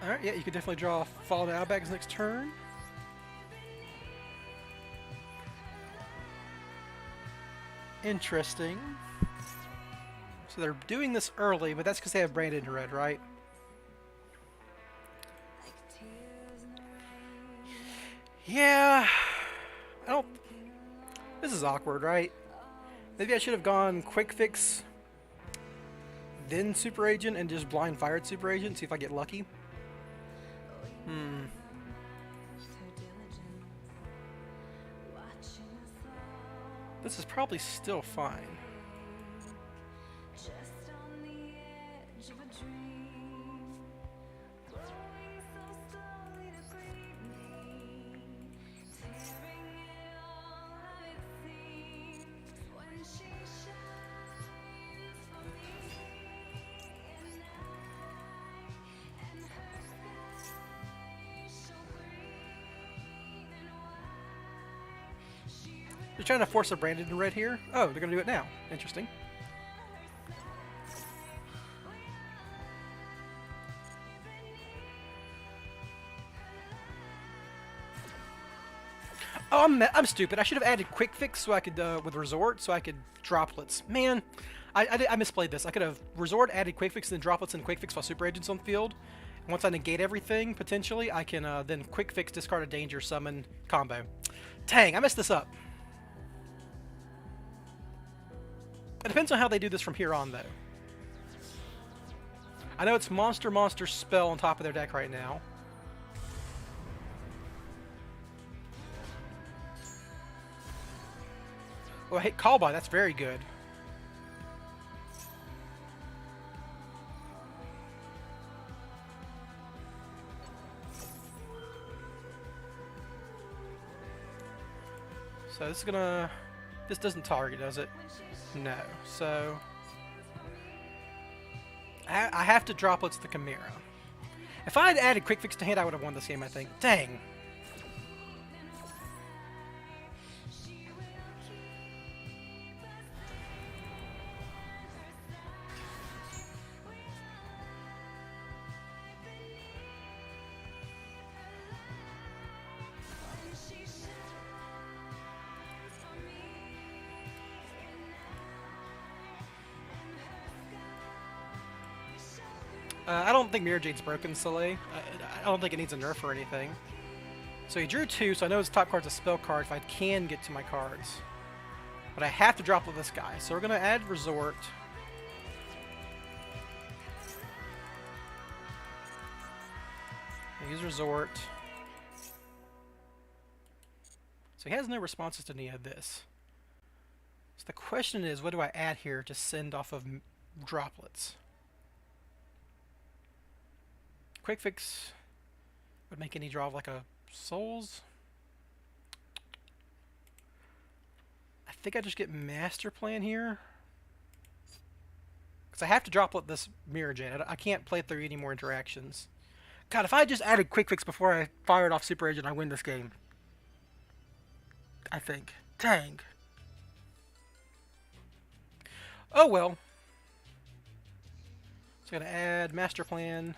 Alright, yeah, you could definitely draw Fallen Outbags next turn. Interesting. So they're doing this early, but that's because they have Branded in red, right? Yeah. I don't... This is awkward, right? Maybe I should have gone Quick Fix, then Super Agent, and just blind fired Super Agent, see if I get lucky. This is probably still fine. They're trying to force a branded in red here. Oh, they're gonna do it now. Interesting. Oh, I'm stupid. I should have added quick fix so I could with resort so I could droplets. Man, I misplayed this. I could have resort, added quick fix, then droplets and quick fix while super agents on the field. And once I negate everything potentially, I can then quick fix, discard a danger, summon combo. Dang, I messed this up. It depends on how they do this from here on though. I know it's monster spell on top of their deck right now. Oh, I hate Callby. That's very good. So this is gonna... This doesn't target, does it? No. So... I have to droplets the Chimera. If I had added quick fix to hand, I would have won this game, I think. Dang. I don't think Mirror Jade's broken, Soleil. I don't think it needs a nerf or anything. So he drew 2, so I know his top card's a spell card if I can get to my cards. But I have to drop with this guy. So we're going to add Resort. Use Resort. So he has no responses to any of this. So the question is, what do I add here to send off of droplets? Quick fix would make any draw of like a souls. I think I just get master plan here. Because I have to droplet this Mirror Jade. I can't play through any more interactions. God, if I just added quick fix before I fired off Super Agent, I win this game. I think. Dang. Oh well. So I'm going to add master plan.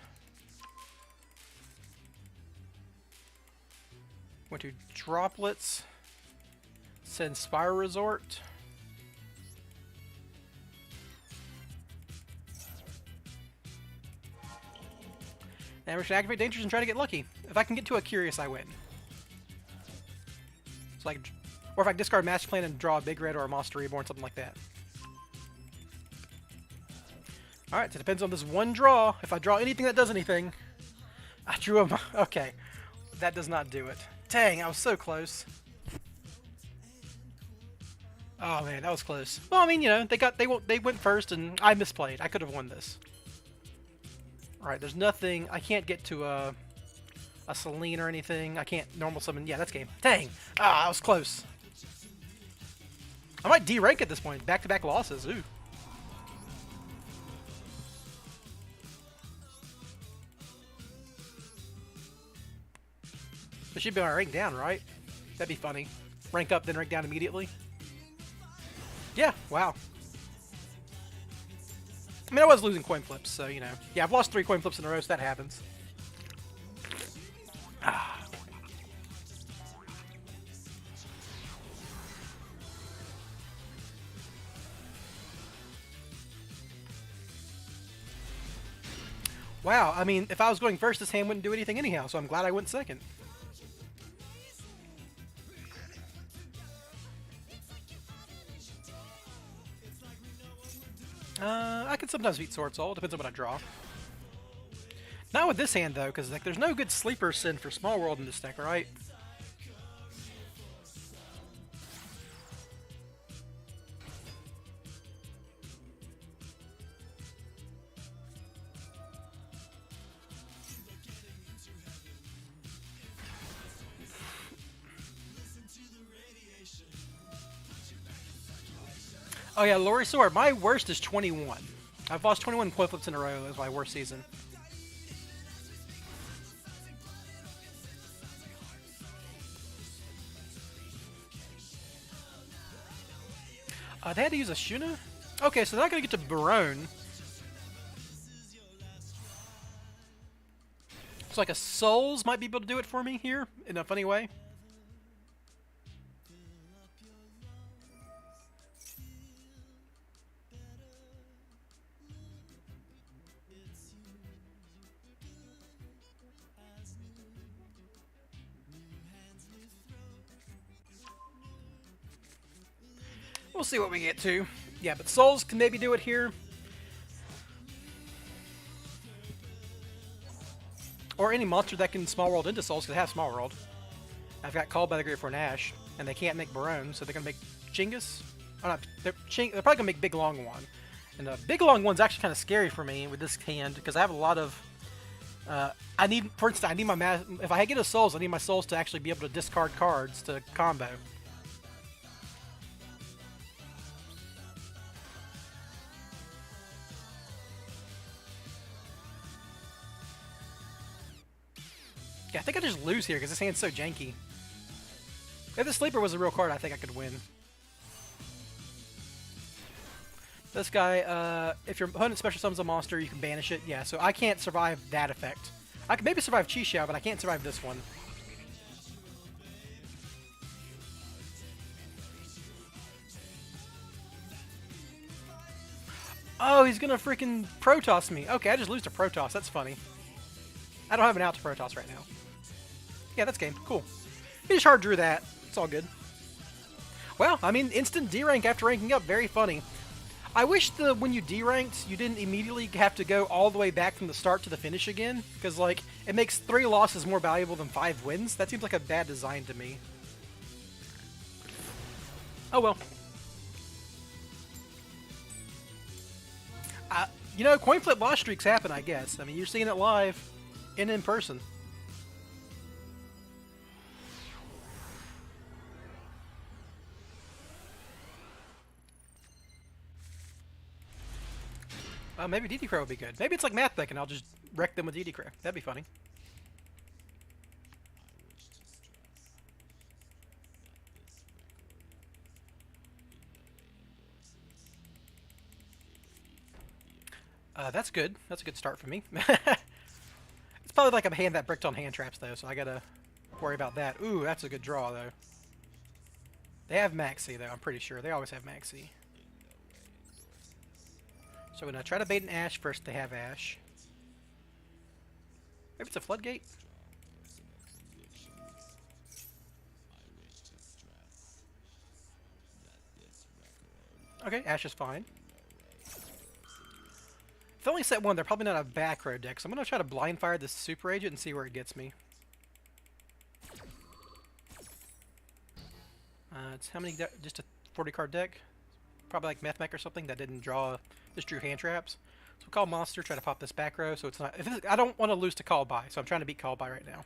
Went to droplets, send Spire Resort. And we're going to activate Dangers and try to get lucky. If I can get to a Curious, I win. So like, or if I discard Master Plan and draw a Big Red or a Monster Reborn, something like that. Alright, so it depends on this one draw. If I draw anything that does anything, I drew a... Okay, that does not do it. Dang, I was so close. Oh man, that was close. Well, I mean, you know, they went first, and I misplayed. I could have won this. All right, there's nothing. I can't get to a Selene or anything. I can't normal summon. Yeah, that's game. Dang, I was close. I might D-rank at this point. Back-to-back losses. Ooh. It should be my rank down, right? That'd be funny. Rank up, then rank down immediately. Yeah, wow. I mean, I was losing coin flips, so, you know. Yeah, I've lost 3 coin flips in a row, so that happens. Ah. Wow, I mean, if I was going first, this hand wouldn't do anything anyhow, so I'm glad I went second. I can sometimes beat Sword Soul. Depends on what I draw. Not with this hand, though, because like, there's no good sleeper sin for Small World in this deck, right? Oh yeah, Lori Sword. My worst is 21. I've lost 21 coin flips in a row. That's my worst season. They had to use a Shuna? Okay, so they're not going to get to Barone. So like a Souls might be able to do it for me here, in a funny way. We'll see what we get to. Yeah, but Souls can maybe do it here. Or any monster that can Small World into Souls could have Small World. I've got called by the Great Foreign Ash, and they can't make Barone, so they're going to make Chingus. Oh, no, they're probably going to make Big Long One. And Big Long One's actually kind of scary for me with this hand, because I have a lot of... I need, for instance, I need my... If I get a Souls, I need my Souls to actually be able to discard cards to combo. Yeah, I think I just lose here because this hand's so janky. If the Sleeper was a real card, I think I could win. This guy, if your opponent special summons a monster, you can banish it. Yeah, so I can't survive that effect. I can maybe survive Chi Xiao, but I can't survive this one. Oh, he's gonna freaking Protoss me. Okay, I just lose to Protoss. That's funny. I don't have an out to Protoss right now. Yeah, that's game. Cool. He just hard drew that. It's all good. Well, I mean, instant D rank after ranking up. Very funny. I wish when you D ranked, you didn't immediately have to go all the way back from the start to the finish again. Because, like, it makes 3 losses more valuable than 5 wins. That seems like a bad design to me. Oh, well. You know, coin flip loss streaks happen, I guess. I mean, you're seeing it live and in person. Maybe DD Crow would be good. Maybe it's like Math Deck and I'll just wreck them with DD Crow. That'd be funny. That's good. That's a good start for me. It's probably like a hand that bricked on hand traps, though, so I gotta worry about that. Ooh, that's a good draw, though. They have Maxi, though, I'm pretty sure. They always have Maxi. So we're gonna try to bait an Ash first. They have Ash. Maybe it's a Floodgate? Okay, Ash is fine. If they only set one, they're probably not a back row deck, so I'm gonna try to blind fire this Super Agent and see where it gets me. It's how many? Just a 40 card deck? Probably like Mech or something that didn't draw. Just drew hand traps. So we'll call Monster, try to pop this back row, so it's not... I don't want to lose to Call By, so I'm trying to beat Call By right now.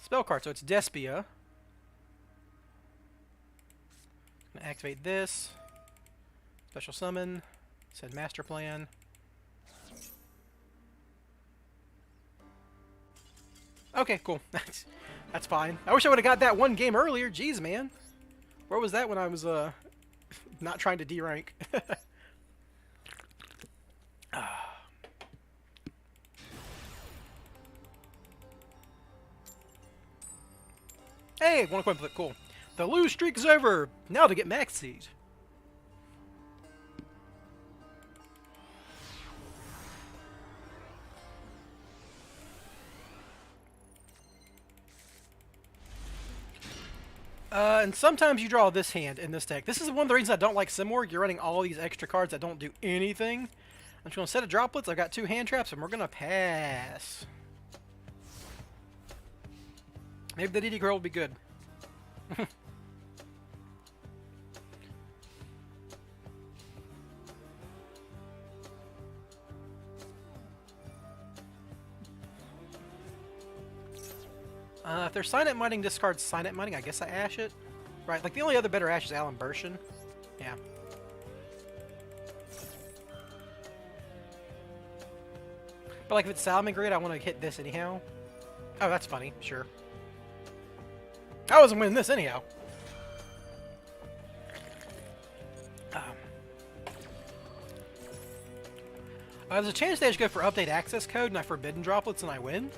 Spell card, so it's Despia. I'm gonna activate this. Special Summon. Said Master Plan. Okay, cool. That's fine. I wish I would have got that one game earlier. Jeez, man. Where was that when I was not trying to D-rank? Hey, one coin flip. Cool. The lose streak is over. Now to get max seed. And sometimes you draw this hand in this deck. This is one of the reasons I don't like Simorg. You're running all these extra cards that don't do anything. I'm just going to set a droplets. I've got 2 hand traps, and we're going to pass. Maybe the DD Girl will be good. If they're Signet Mining, discards Signet Mining, I guess I Ash it. Right, like the only other better Ash is Alan Bershin. Yeah. But like if it's Salamangreat, I want to hit this anyhow. Oh, that's funny. Sure. I wasn't winning this anyhow. There's a chance they just go for update access code and I forbidden droplets and I win.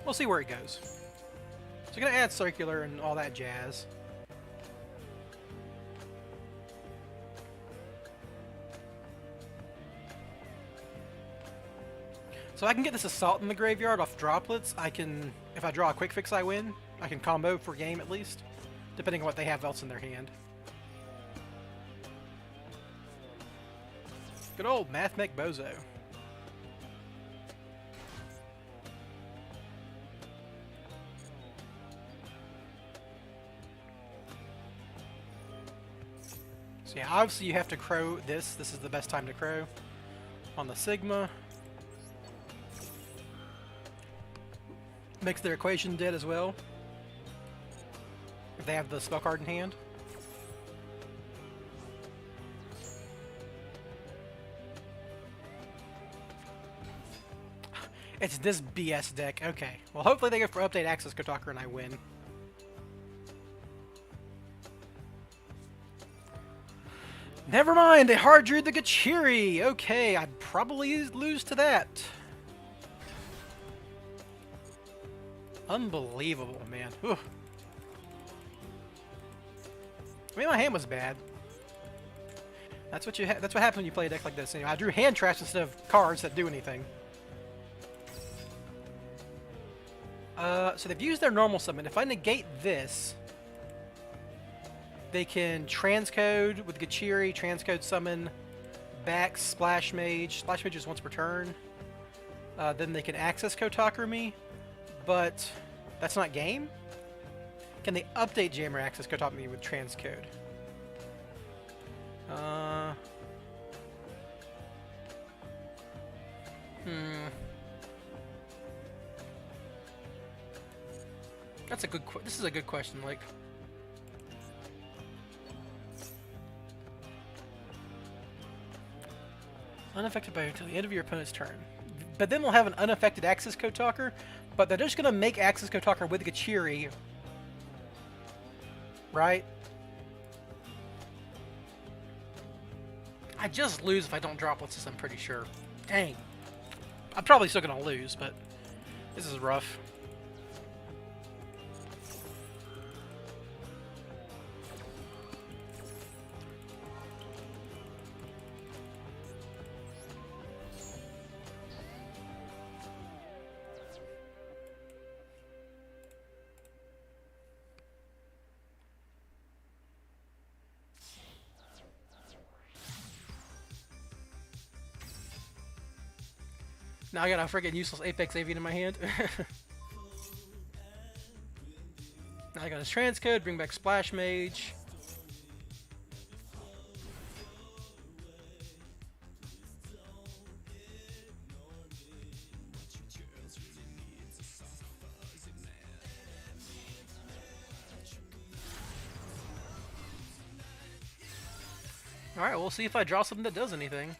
We'll see where it goes. So I'm going to add circular and all that jazz. So I can get this assault in the graveyard off droplets. I can, if I draw a quick fix I win. I can combo for game at least, depending on what they have else in their hand. Good old Mathmech Bozo. So yeah, obviously you have to crow this. This is the best time to crow on the Sigma. Makes their equation dead as well, if they have the spell card in hand. It's this BS deck. Okay. Well, hopefully they go for update access Kotaku and I win. Never mind, they hard drew the Gachiri. Okay, I'd probably lose to that. Unbelievable, man. Whew. I mean, my hand was bad. That's what you. That's what happens when you play a deck like this. Anyway, I drew hand traps instead of cards that do anything. So they've used their normal summon. If I negate this, they can transcode with Gachiri, transcode summon, back Splash Mage. Splash Mage is once per turn. Then they can access Kotakumi, but that's not game. Can they update Jammer access Kotakumi with transcode? That's a good. This is a good question. Like, unaffected by until the end of your opponent's turn. But then we'll have an unaffected access code talker. But they're just gonna make access code talker with Gachiri, right? I just lose if I don't drop what's this. I'm pretty sure. Dang. I'm probably still gonna lose, but this is rough. Now I got a friggin' useless Apex Avian in my hand. Now I got his transcode, bring back Splash Mage. Alright, we'll see if I draw something that does anything.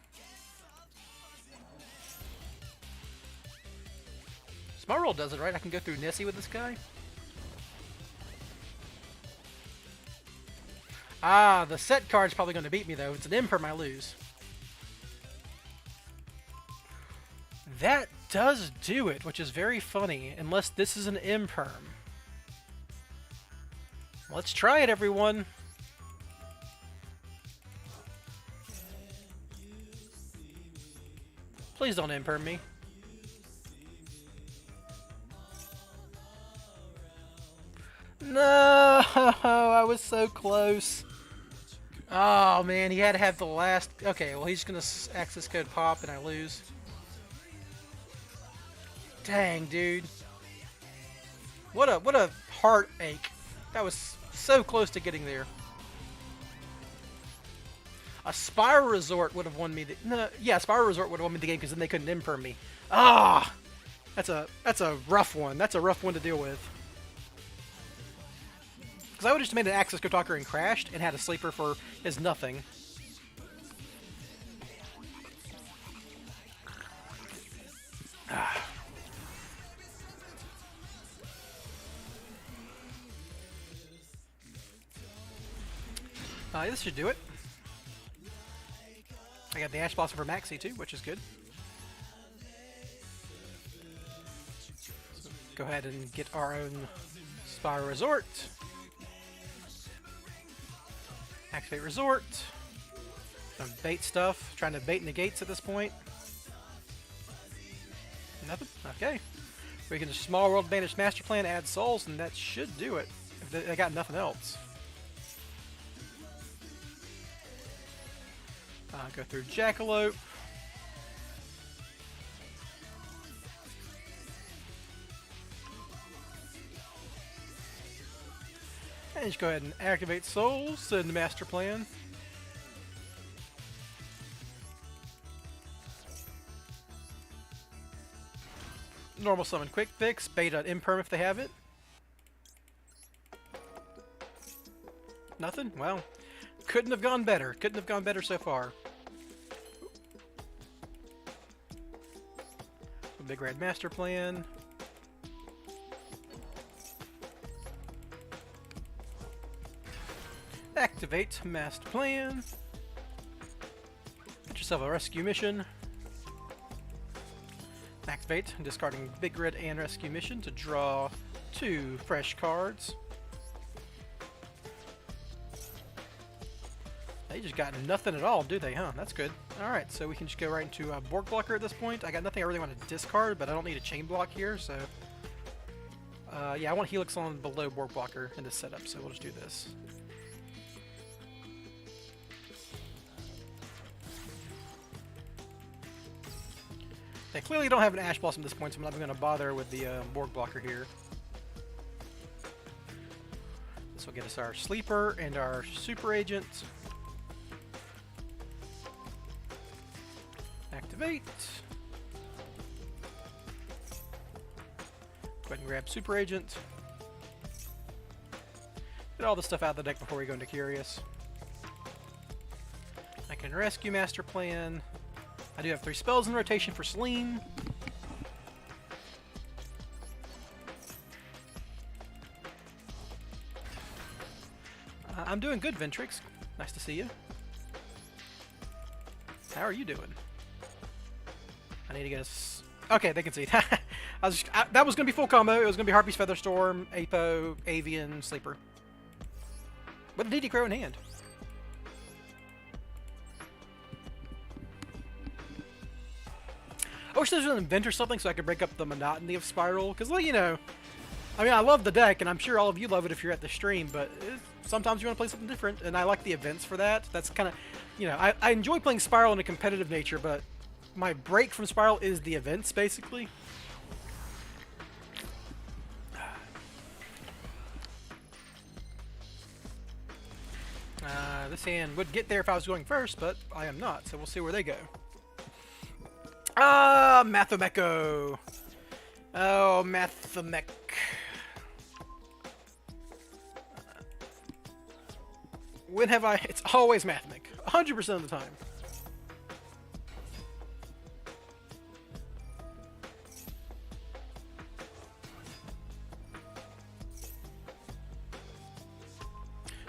Smart roll does it, right? I can go through Nessie with this guy. Ah, the set card's probably going to beat me, though. If it's an imperm, I lose. That does do it, which is very funny, unless this is an imperm. Let's try it, everyone. Please don't imperm me. No, I was so close. Oh man, he had to have the last. Okay, well he's gonna access code pop and I lose. Dang, dude. What a heartache. That was so close to getting there. A Spiral Resort would have won me the. No, yeah, Spiral Resort would have won me the game because then they couldn't imperm me. Ah, that's a rough one. That's a rough one to deal with. Because I would have just made an access code talker and crashed and had a sleeper for his nothing. This should do it. I got the Ash Blossom for Maxi too, which is good. So go ahead and get our own Spire Resort. Activate Resort. Some bait stuff. Trying to bait negates at this point. Nothing? Okay. We can just Small World Advantage Master Plan, add souls, and that should do it. If they got nothing else. Go through Jackalope. And just go ahead and activate souls, send the Master Plan. Normal summon Quick Fix, bait on Imperm if they have it. Nothing? Well, couldn't have gone better. Couldn't have gone better so far. Big Red Master Plan. Activate Master Plan. Get yourself a rescue mission. Activate, discarding Big Red and Rescue Mission to draw 2 fresh cards. They just got nothing at all, do they, huh? That's good. Alright, so we can just go right into Borg Blocker at this point. I got nothing I really want to discard, but I don't need a Chain Block here, so... yeah, I want Helix on below Borg Blocker in this setup, so we'll just do this. They clearly don't have an Ash Blossom at this point, so I'm not even going to bother with the Borg Blocker here. This will get us our Sleeper and our Super Agent. Activate. Go ahead and grab Super Agent. Get all the stuff out of the deck before we go into Curious. I can Rescue Master Plan. I do have 3 spells in rotation for Selene. I'm doing good, Ventrix. Nice to see you. How are you doing? I need to get us. Okay, they can see. That was going to be full combo. It was going to be Harpy's Featherstorm, Apo, Avian, Sleeper. With a DD Crow in hand. I wish there was an event or something so I could break up the monotony of Spiral. Because, well, you know, I mean, I love the deck, and I'm sure all of you love it if you're at the stream, but sometimes you want to play something different, and I like the events for that. That's kind of, you know, I enjoy playing Spiral in a competitive nature, but my break from Spiral is the events, basically. This hand would get there if I was going first, but I am not, so we'll see where they go. Mathomeko! Oh, Mathomech. When have I... It's always Mathomech. 100% of the time.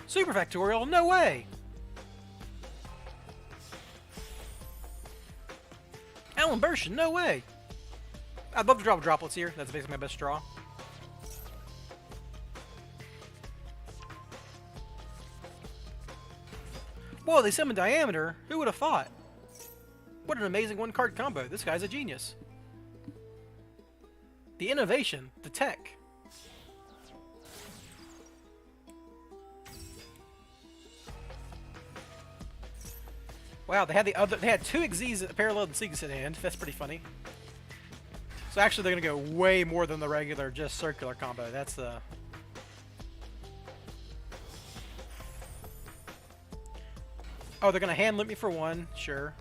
Super Factorial? No way! Alan Bershin? No way! I'd love to drop droplets here. That's basically my best draw. Whoa, they summoned Diameter? Who would have thought? What an amazing one-card combo. This guy's a genius. The innovation. The tech. Wow, they had 2 Xyz paralleled Segas in hand. That's pretty funny. So actually they're gonna go way more than the regular just circular combo. That's Oh, they're gonna hand limit me for 1, sure.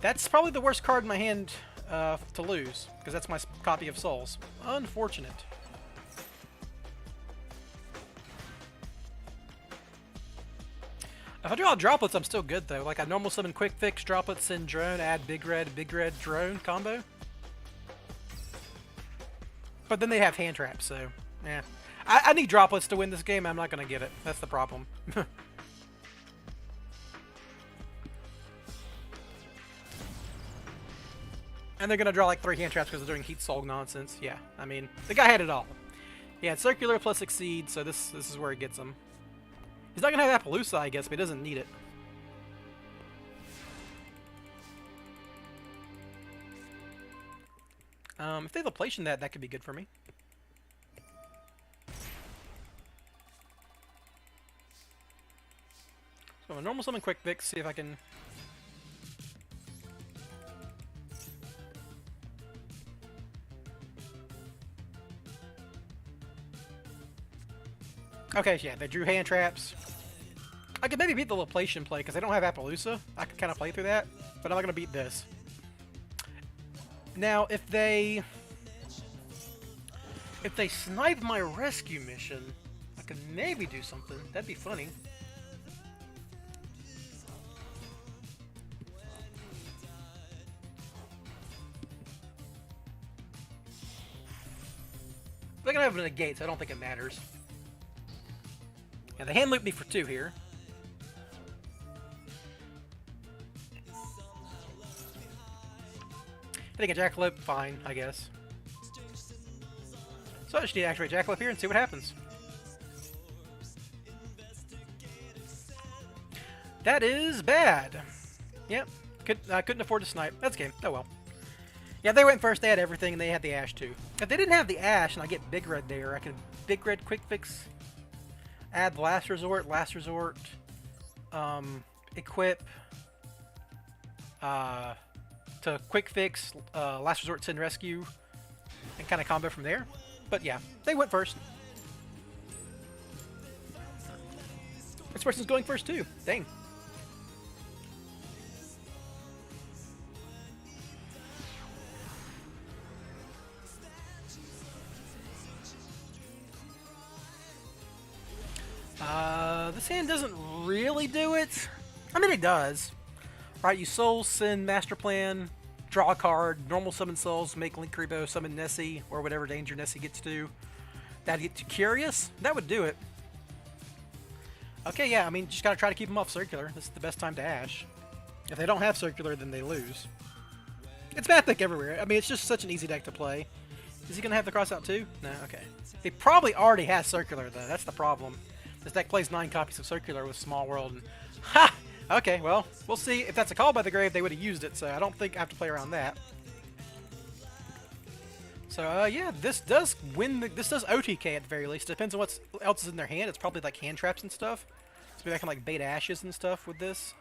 That's probably the worst card in my hand to lose, because that's my copy of Souls. Unfortunate. If I draw droplets, I'm still good though. Like I normal summon Quick Fix, droplets, send drone, add big red, drone combo. But then they have hand traps, so yeah. I need droplets to win this game. I'm not gonna get it. That's the problem. And they're gonna draw like 3 hand traps because they're doing Heat Soul nonsense. Yeah, I mean, the guy had it all. He had Circular plus Exceed, so this is where he gets them. He's not gonna have Appaloosa, I guess, but he doesn't need it. If they have a Plation that could be good for me. So a normal summon Quick Fix, see if I can... Okay, yeah, they drew hand traps. I could maybe beat the Laplacian play because they don't have Appaloosa. I could kind of play through that, but I'm not going to beat this. Now, if they snipe my rescue mission, I could maybe do something. That'd be funny. They're going to have a negate, so I don't think it matters. Yeah, they hand looped me for 2 here. Hitting a Jackalope, fine, I guess. So I just need to activate Jackalope here and see what happens. That is bad. Yep, I couldn't afford to snipe. That's game. Oh well. Yeah, they went first. They had everything, and they had the Ash too. If they didn't have the Ash, and I get Big Red there, I could Big Red Quick Fix, add Last Resort, equip to Quick Fix, Last Resort, Send Rescue, and kind of combo from there. But yeah, they went first. This person's going first too. Dang. This hand doesn't really do it. I mean, it does. Right, you Soul, Send, Master Plan, draw a card, normal summon Souls, make Link Kuriboh, summon Nessie, or whatever danger Nessie gets to. That'd get too Curious? That would do it. Okay, yeah, I mean, just gotta try to keep them off Circular. This is the best time to Ash. If they don't have Circular, then they lose. It's bad pick everywhere. I mean, it's just such an easy deck to play. Is he gonna have the crossout too? No, okay. He probably already has Circular, though. That's the problem. This deck plays 9 copies of Circular with Small World, and... Ha! Okay, well, we'll see. If that's a Call by the Grave, they would have used it, so I don't think I have to play around that. So, yeah, this does win this does OTK at the very least. Depends on what else is in their hand. It's probably like hand traps and stuff. So maybe I can like bait Ashes and stuff with this.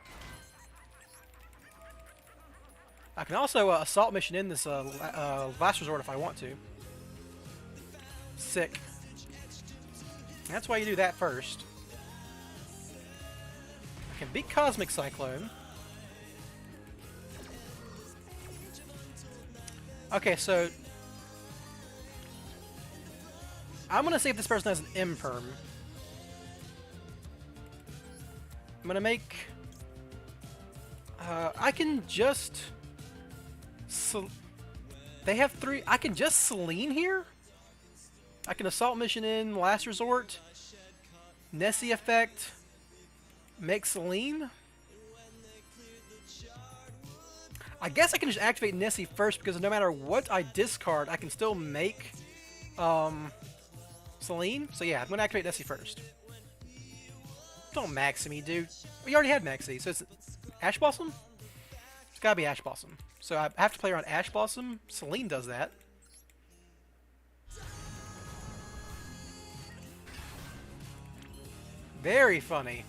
I can also Assault Mission in this Last Resort if I want to. Sick. That's why you do that first. I can beat Cosmic Cyclone. Okay, so... I'm gonna see if this person has an Imperm. I'm gonna make... I can just... They have 3... I can just Selene here? I can Assault Mission in, Last Resort, Nessie effect, make Selene? I guess I can just activate Nessie first because no matter what I discard, I can still make Selene. So yeah, I'm going to activate Nessie first. Don't Maxi me, dude. We already had Maxi, so it's Ash Blossom? It's got to be Ash Blossom. So I have to play around Ash Blossom. Selene does that. Very funny.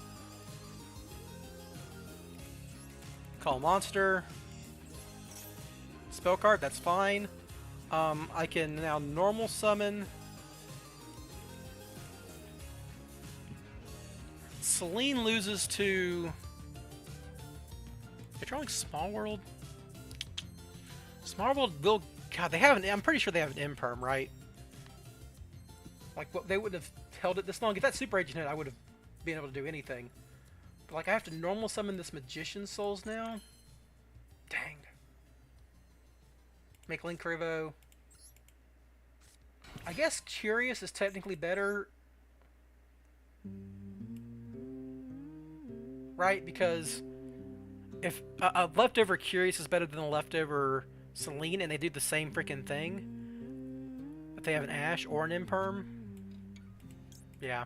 Call monster. Spell card, that's fine. I can now normal summon. Selene loses to... They're drawing Small World? Small World will... God, they have an... I'm pretty sure they have an Imperm, right? Like, they wouldn't have held it this long. If that Super Agent hit, I would have been able to do anything. But, like, I have to normal summon this Magician Souls now? Dang. Make Link Kuriboh. I guess Curious is technically better. Right? Because if a leftover Curious is better than a leftover Celine and they do the same freaking thing. If they have an Ash or an Imperm. Yeah.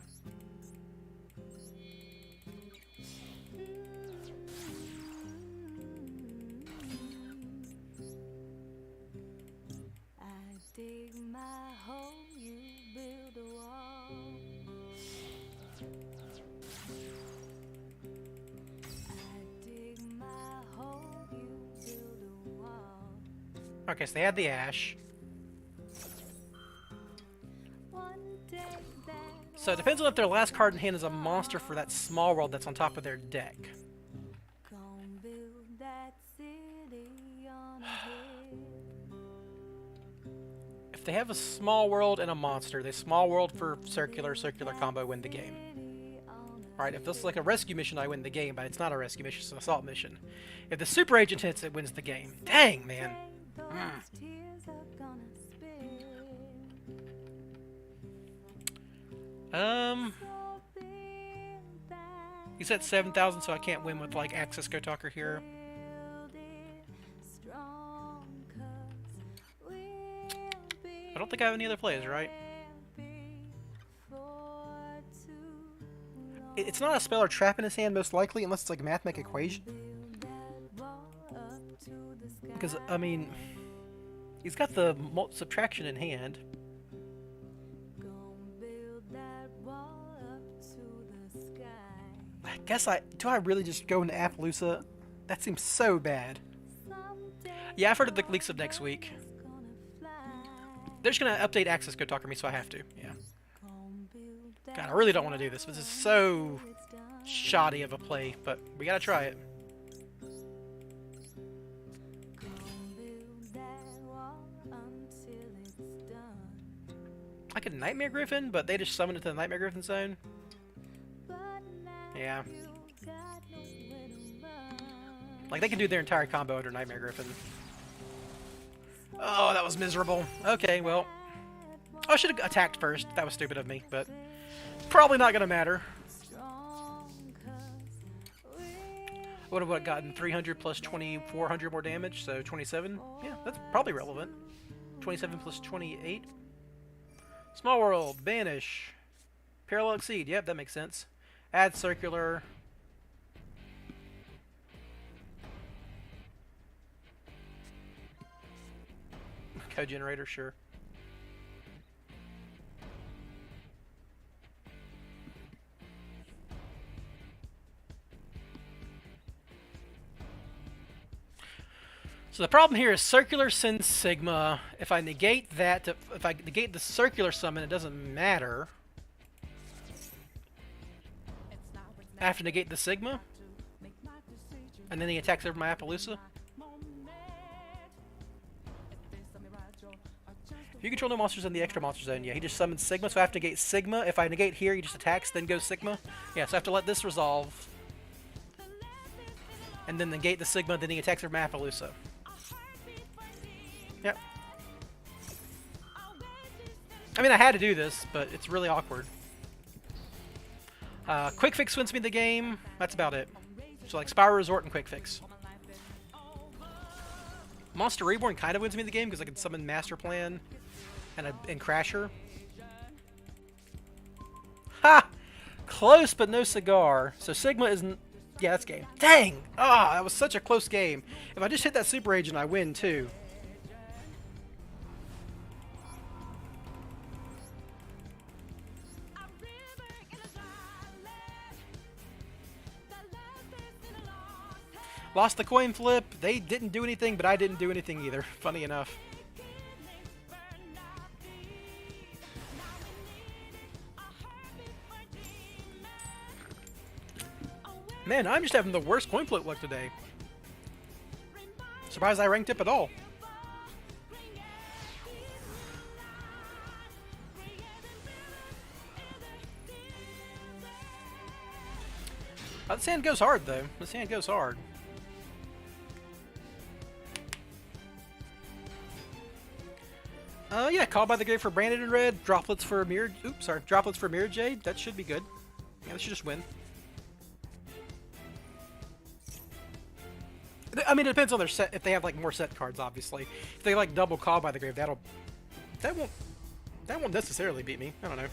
Dig my hole, you build a wall. I dig my hole, you build a wall. Okay, so they had the Ash. So it depends on if their last card in hand is a monster for that small world that's on top of their deck. Gonna build that city on a hill. If they have a small world and a monster, they small world for circular combo win the game. Alright, if this is like a rescue mission, I win the game, but it's not a rescue mission, it's an assault mission. If the super agent hits, it wins the game. Dang, man. You said 7,000, so I can't win with like Access Go Talker here. I don't think I have any other plays, right? It's not a spell or trap in his hand, most likely, unless it's like a mathematical equation. Because, I mean, he's got the subtraction in hand. I guess do I really just go into Appaloosa? That seems so bad. Yeah, I've heard of the leaks of next week. They're just gonna update Access Go Talker me, so I have to. Yeah. God, I really don't want to do this. This is so shoddy of a play, but we gotta try it. I could Nightmare Griffin, but they just summoned it to the Nightmare Griffin zone. Yeah. Like, they can do their entire combo under Nightmare Griffin. Oh, that was miserable. Okay, well. I should have attacked first. That was stupid of me, but probably not going to matter. What have I gotten? 300 plus 2,400 more damage, so 27? Yeah, that's probably relevant. 27 plus 28. Small World, Banish. Parallel Exceed, yep, that makes sense. Add Circular. Code Generator, sure. So the problem here is Circular sends Sigma. If I negate that, if I negate the Circular summon, it doesn't matter. I have to negate the Sigma, and then he attacks over my Appaloosa. If you control no monsters in the extra monster zone, yeah, he just summons Sigma, so I have to negate Sigma. If I negate here, he just attacks, then goes Sigma. Yeah, so I have to let this resolve. And then negate the Sigma, then he attacks over my Appaloosa. Yep. I mean, I had to do this, but it's really awkward. Quick Fix wins me the game. That's about it. So like Spyro Resort and Quick Fix. Monster Reborn kind of wins me the game because I can summon Master Plan and Crasher. Ha! Close, but no cigar. So Sigma isn't... Yeah, that's game. Dang! Ah, that was such a close game. If I just hit that Super Agent, I win too. Lost the coin flip. They didn't do anything, but I didn't do anything either. Funny enough. Man, I'm just having the worst coin flip luck today. Surprised I ranked up at all. This hand goes hard, though. This hand goes hard. Yeah, Called by the Grave for Branded in red. Droplets for Mirror... Oops, sorry. Droplets for Mirror Jade. That should be good. Yeah, that should just win. I mean, it depends on their set. If they have like more set cards, obviously. If they like double Call by the Grave, that won't necessarily beat me. I don't know.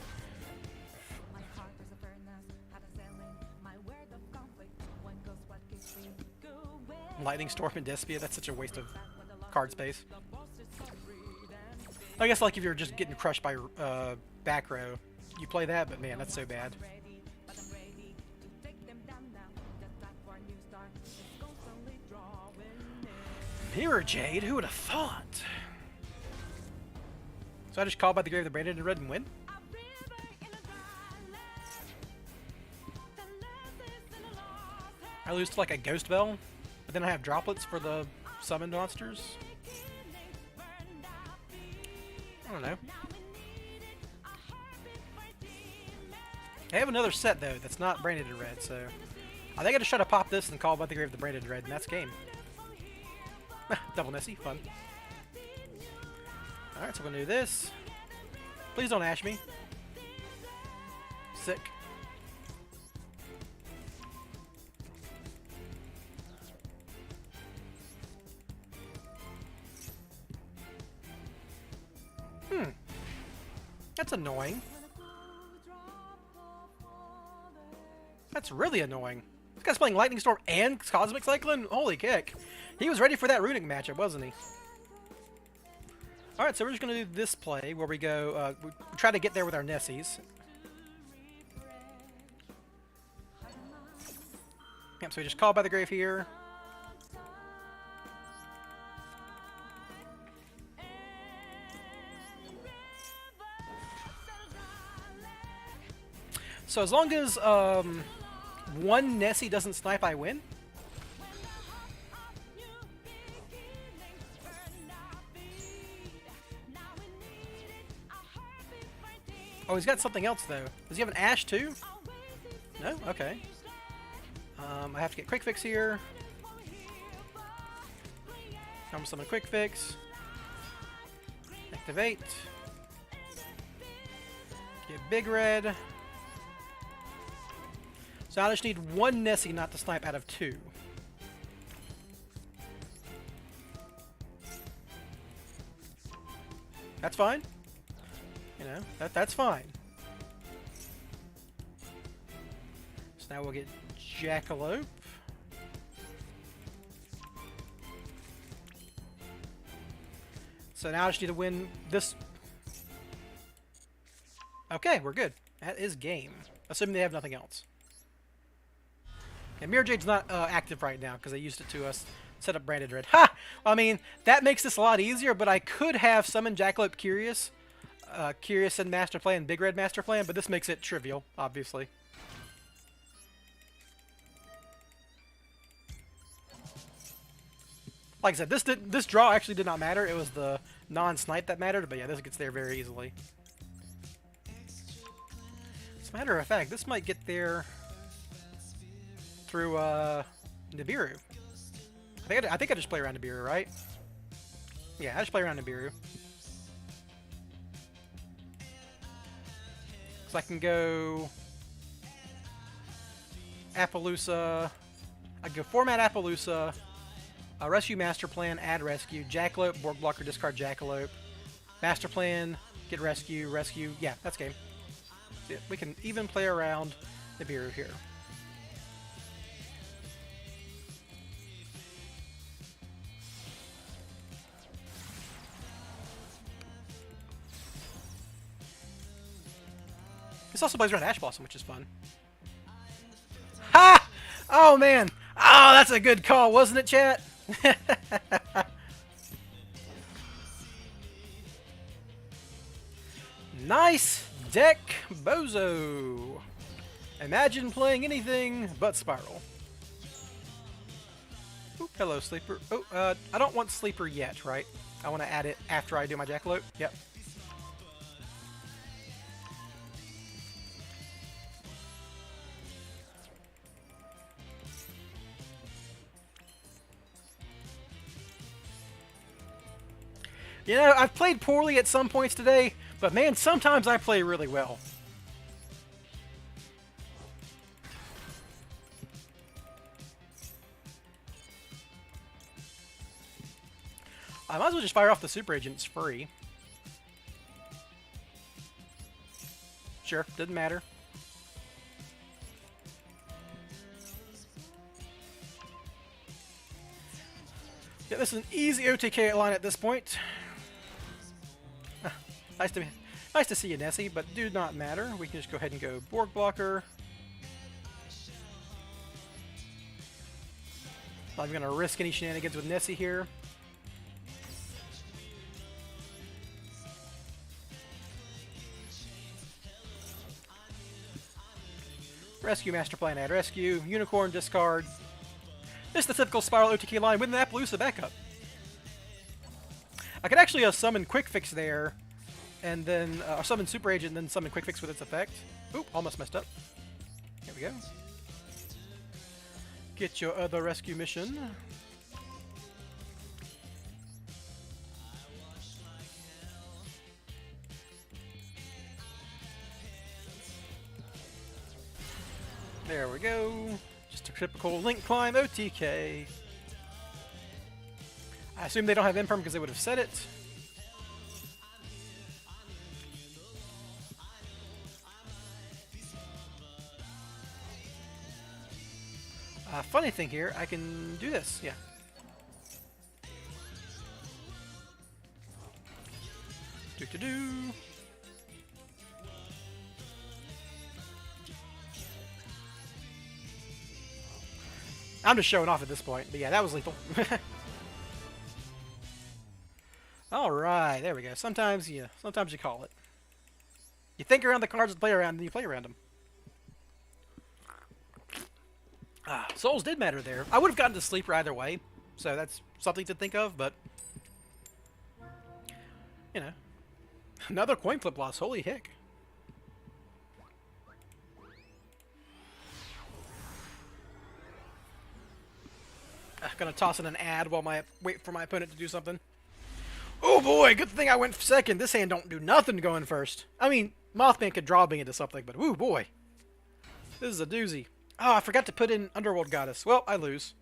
Lightning Storm and Despia, that's such a waste of card space. I guess like if you're just getting crushed by back row, you play that, but man, that's so bad. Mirror Jade, who would have thought? So I just call by the Grave the Branded in red and win? I lose to like a Ghost Bell, but then I have droplets for the summoned monsters. I don't know. I have another set though that's not branded in red, so I think I just try to pop this and call by the Grave the Branded in red, and that's game. Double Nessie, fun. Alright, so we're gonna do this. Please don't ash me. Sick. That's annoying. That's really annoying. This guy's playing Lightning Storm and Cosmic Cyclone? Holy kick. He was ready for that runic matchup, wasn't he? Alright, so we're just going to do this play where we go, we try to get there with our Nessies. Yep, so we just call by the Grave here. So as long as one Nessie doesn't snipe, I win? Oh, he's got something else though. Does he have an Ash too? No? Okay. I have to get Quick Fix here. I'm summon Quick Fix. Activate. Get Big Red. So I just need one Nessie not to snipe out of two. That's fine. You know, that's fine. So now we'll get Jackalope. So now I just need to win this. Okay, we're good. That is game. Assuming they have nothing else. And Mirror Jade's not active right now because I used it to set up Branded Red. Ha! Well, I mean, that makes this a lot easier, but I could have summoned Jackalope Curious. Curious and Master Plan, Big Red Master Plan, but this makes it trivial, obviously. Like I said, this draw actually did not matter. It was the non-snipe that mattered, but yeah, this gets there very easily. As a matter of fact, this might get there through Nibiru. I think I just play around Nibiru, right? Yeah, I just play around Nibiru. So I can go Appaloosa. I go format Appaloosa, Rescue Master Plan, add Rescue, Jackalope, Board Blocker, discard Jackalope, Master Plan, get Rescue, Rescue. Yeah, that's game. We can even play around Nibiru here. This also plays around Ash Blossom, which is fun. Ha! Oh, man. Oh, that's a good call, wasn't it, chat? Nice deck, Bozo. Imagine playing anything but Spiral. Ooh, hello, Sleeper. Oh, I don't want Sleeper yet, right? I want to add it after I do my Jackalope. Yep. You know, I've played poorly at some points today, but man, sometimes I play really well. I might as well just fire off the Super Agent. It's free. Sure, doesn't matter. Yeah, this is an easy OTK line at this point. Nice to see you, Nessie, but do not matter. We can just go ahead and go Borg Blocker. Not even gonna risk any shenanigans with Nessie here. Rescue, Master Plan, add rescue, Unicorn, discard. This is the typical Spiral OTK line with an Appaloosa backup. I could actually summon Quick Fix there, and then summon Super Agent, and then summon Quick Fix with its effect. Oop, almost messed up. Here we go. Get your other rescue mission. There we go. Just a typical Link Climb OTK. I assume they don't have Imperm because they would have said it. Funny thing here, I can do this, yeah. Do. I'm just showing off at this point, but yeah, that was lethal. Alright, there we go. Sometimes you call it. You think around the cards and play around, and then you play around them. Souls did matter there. I would have gotten to Sleeper either way, so that's something to think of, but... You know. Another coin flip loss, holy heck. Gonna toss in an ad while wait for my opponent to do something. Oh boy, good thing I went second. This hand don't do nothing going first. I mean, Mothman could draw me into something, but woo boy. This is a doozy. Oh, I forgot to put in Underworld Goddess. Well, I lose.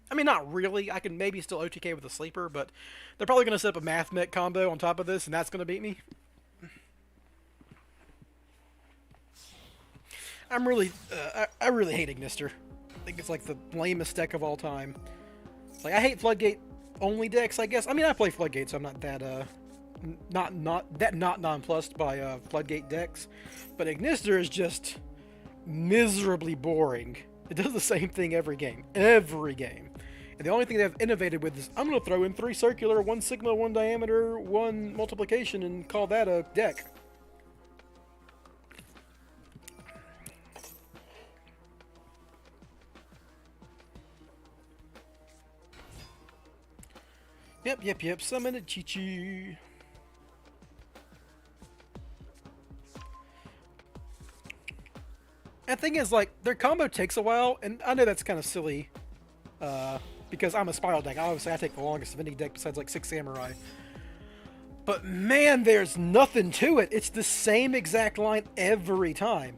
I mean, not really. I can maybe still OTK with a Sleeper, but they're probably going to set up a Math Mech combo on top of this, and that's going to beat me. I really hate Ignister. I think it's like the lamest deck of all time. Like, I hate Floodgate only decks, I guess. I mean, I play Floodgate, so I'm not that not nonplussed by Floodgate decks. But Ignister is just miserably boring. It does the same thing every game. Every game. And the only thing they've innovated with is, I'm going to throw in 3 circular, 1 sigma, 1 diameter, 1 multiplication, and call that a deck. Yep. Summon a Chi-Chi. And the thing is, like, their combo takes a while, and I know that's kind of silly, because I'm a Spiral deck. Obviously, I take the longest of any deck besides, like, 6 Samurai. But, man, there's nothing to it. It's the same exact line every time.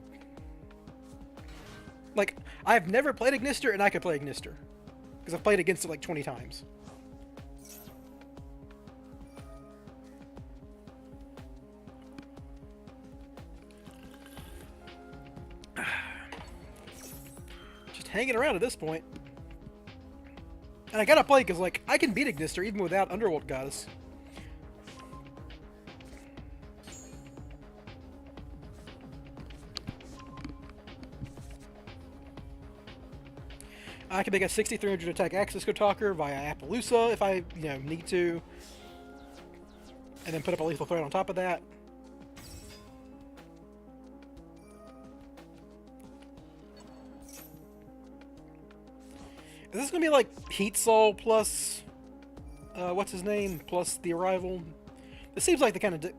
Like, I've never played Ignister, and I could play Ignister. Because I've played against it, like, 20 times. Hanging around at this point. And I gotta play because, like, I can beat Ignister even without Underworld Goddess. I can make a 6300 attack Axis Talker via Appaloosa if I, need to. And then put up a lethal threat on top of that. Is this going to be like Heat Soul plus, what's his name, plus the Arrival? This seems like the kind of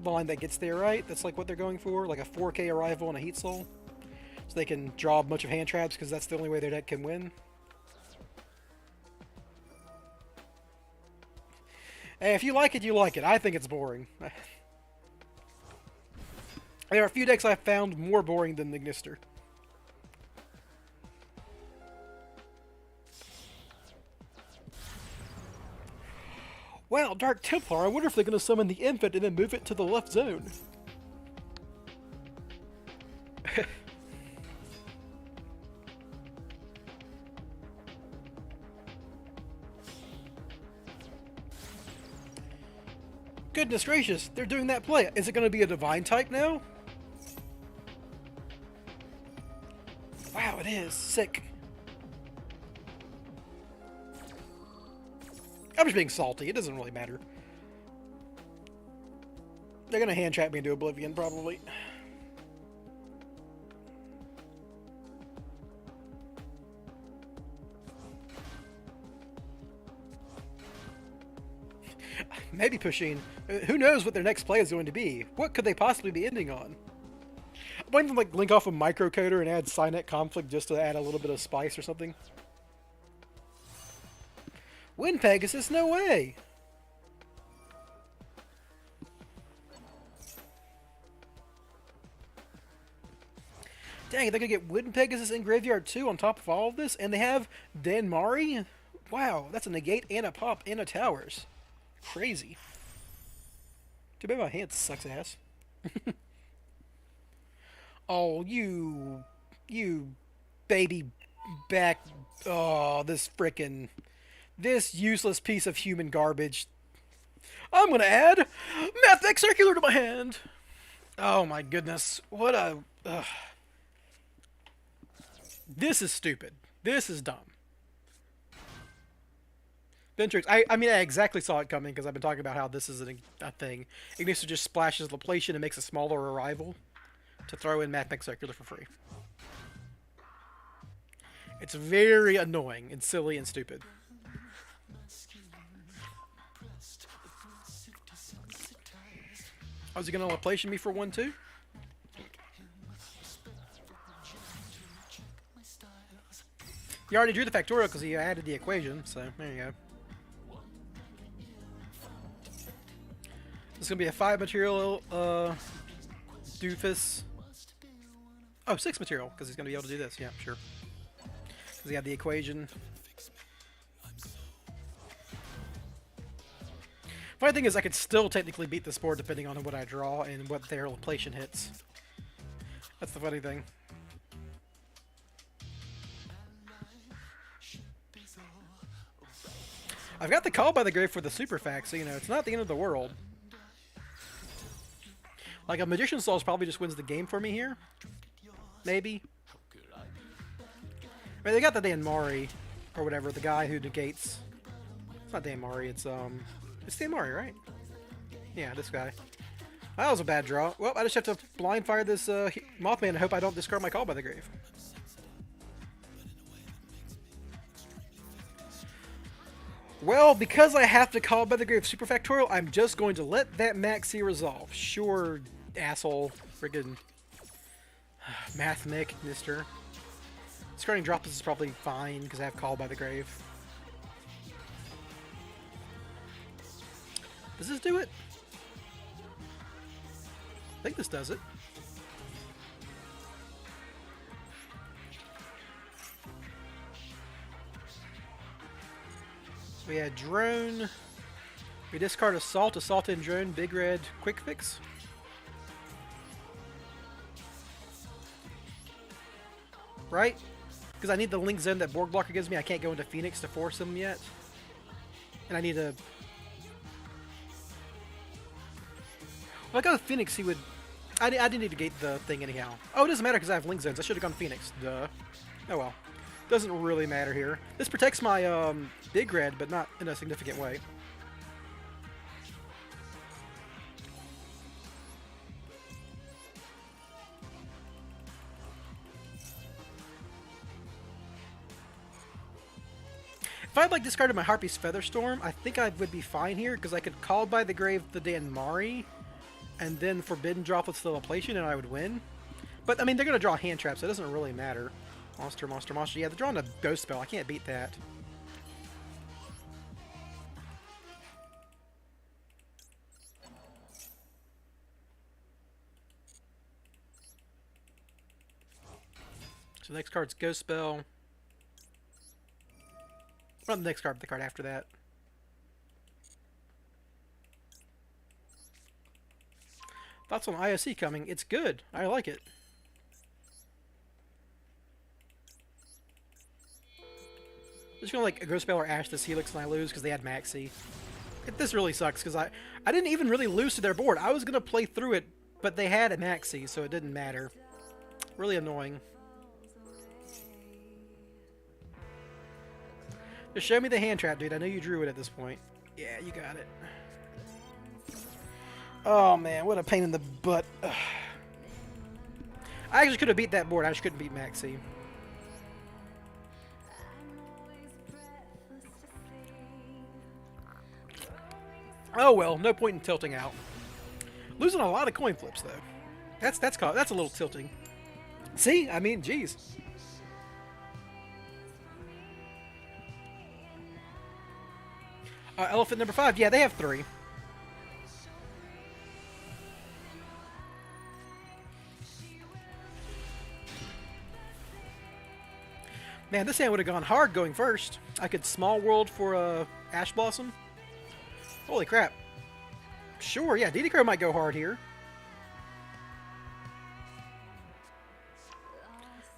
line that gets there, right? That's like what they're going for, like a 4K Arrival and a Heat Soul. So they can draw a bunch of hand traps because that's the only way their deck can win. Hey, if you like it, you like it. I think it's boring. There are a few decks I've found more boring than Ignister. Wow, Dark Templar, I wonder if they're going to summon the infant and then move it to the left zone. Goodness gracious, they're doing that play. Is it going to be a divine type now? Wow, it is. Sick. I'm just being salty. It doesn't really matter. They're going to hand trap me into oblivion, probably. Maybe pushing. Who knows what their next play is going to be? What could they possibly be ending on? I might even like link off a microcoder and add Signet Conflict just to add a little bit of spice or something. Wind Pegasus? No way! Dang, they're gonna get Wind Pegasus in Graveyard too on top of all of this? And they have Danmari? Wow, that's a negate and a pop and a towers. Crazy. Too bad my hand sucks ass. Oh, you baby back. Oh, this useless piece of human garbage. I'm gonna add Mathematic Circular to my hand. Oh my goodness. What a. This is stupid. This is dumb. Ventrix. I mean, I exactly saw it coming because I've been talking about how this is a thing. Ignister just splashes Laplacian and makes a smaller arrival to throw in Mathematic Circular for free. It's very annoying and silly and stupid. Oh, is he going to Laplacian me for 1 too? He already drew the factorial because he added the equation, so there you go. This is going to be a 5 material doofus. Oh, 6 material, because he's going to be able to do this. Yeah, sure. Because he had the equation. Funny thing is, I could still technically beat this board depending on what I draw and what their Laplacian hits. That's the funny thing. I've got the Call by the Grave for the super fact, so you know, it's not the end of the world. Like, a Magician's Souls probably just wins the game for me here. Maybe. I mean, they got the Danmari, or whatever, the guy who negates. It's not Danmari, it's Danmari, right? Yeah, this guy. That was a bad draw. Well, I just have to blind fire this Mothman and hope I don't discard my Call by the Grave. Well, because I have to Call by the Grave Super Factorial, I'm just going to let that Maxi resolve. Sure, asshole. Friggin' Mathemic, mister. Discarding drop this is probably fine because I have Call by the Grave. Does this do it? I think this does it. So we had Drone. We discard Assault, Assault and Drone, Big Red, Quick Fix. Right? Because I need the Link Zone that Borg Blocker gives me. I can't go into Phoenix to force him yet. And I need a... If I go with Phoenix, he would... I didn't need to gate the thing anyhow. Oh, it doesn't matter because I have Link Zones. I should have gone Phoenix. Duh. Oh well. Doesn't really matter here. This protects my Big Red, but not in a significant way. If I'd like discarded my Harpy's Featherstorm, I think I would be fine here because I could Call by the Grave the Danmari and then Forbidden Droplets the Laplacian and I would win. But I mean, they're going to draw hand traps, so it doesn't really matter. Monster, monster, monster. Yeah, they're drawing a Ghost Spell. I can't beat that. So the next card's Ghost Spell. Not the next card, but the card after that. Thoughts on IOC coming? It's good. I like it. Just gonna like go spell or Ash this Helix and I lose because they had Maxi. This really sucks because I didn't even really lose to their board. I was gonna play through it, but they had a Maxi, so it didn't matter. Really annoying. Just show me the hand trap, dude. I know you drew it at this point. Yeah, you got it. Oh man, what a pain in the butt. Ugh. I actually could have beat that board. I just couldn't beat Maxi. Oh well, no point in tilting out. Losing a lot of coin flips though. That's a little tilting. See, I mean, geez. Elephant number 5. Yeah, they have 3. Man, this hand would have gone hard going first. I could small world for Ash Blossom. Holy crap. Sure, yeah, DD Crow might go hard here.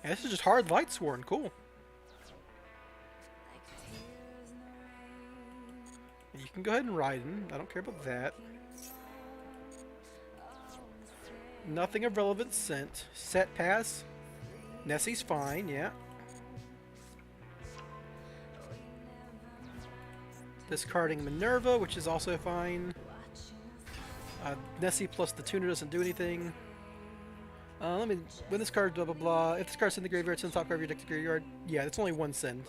Yeah, this is just hard Light Sworn. Cool. You can go ahead and ride him. I don't care about that. Nothing of relevance sent. Set pass. Nessie's fine, yeah. Discarding Minerva, which is also fine. Nessie plus the tuner doesn't do anything. Let me... When this card, blah blah blah. If this card's in the graveyard, send top card of your deck to the graveyard. Yeah, that's only 1 send.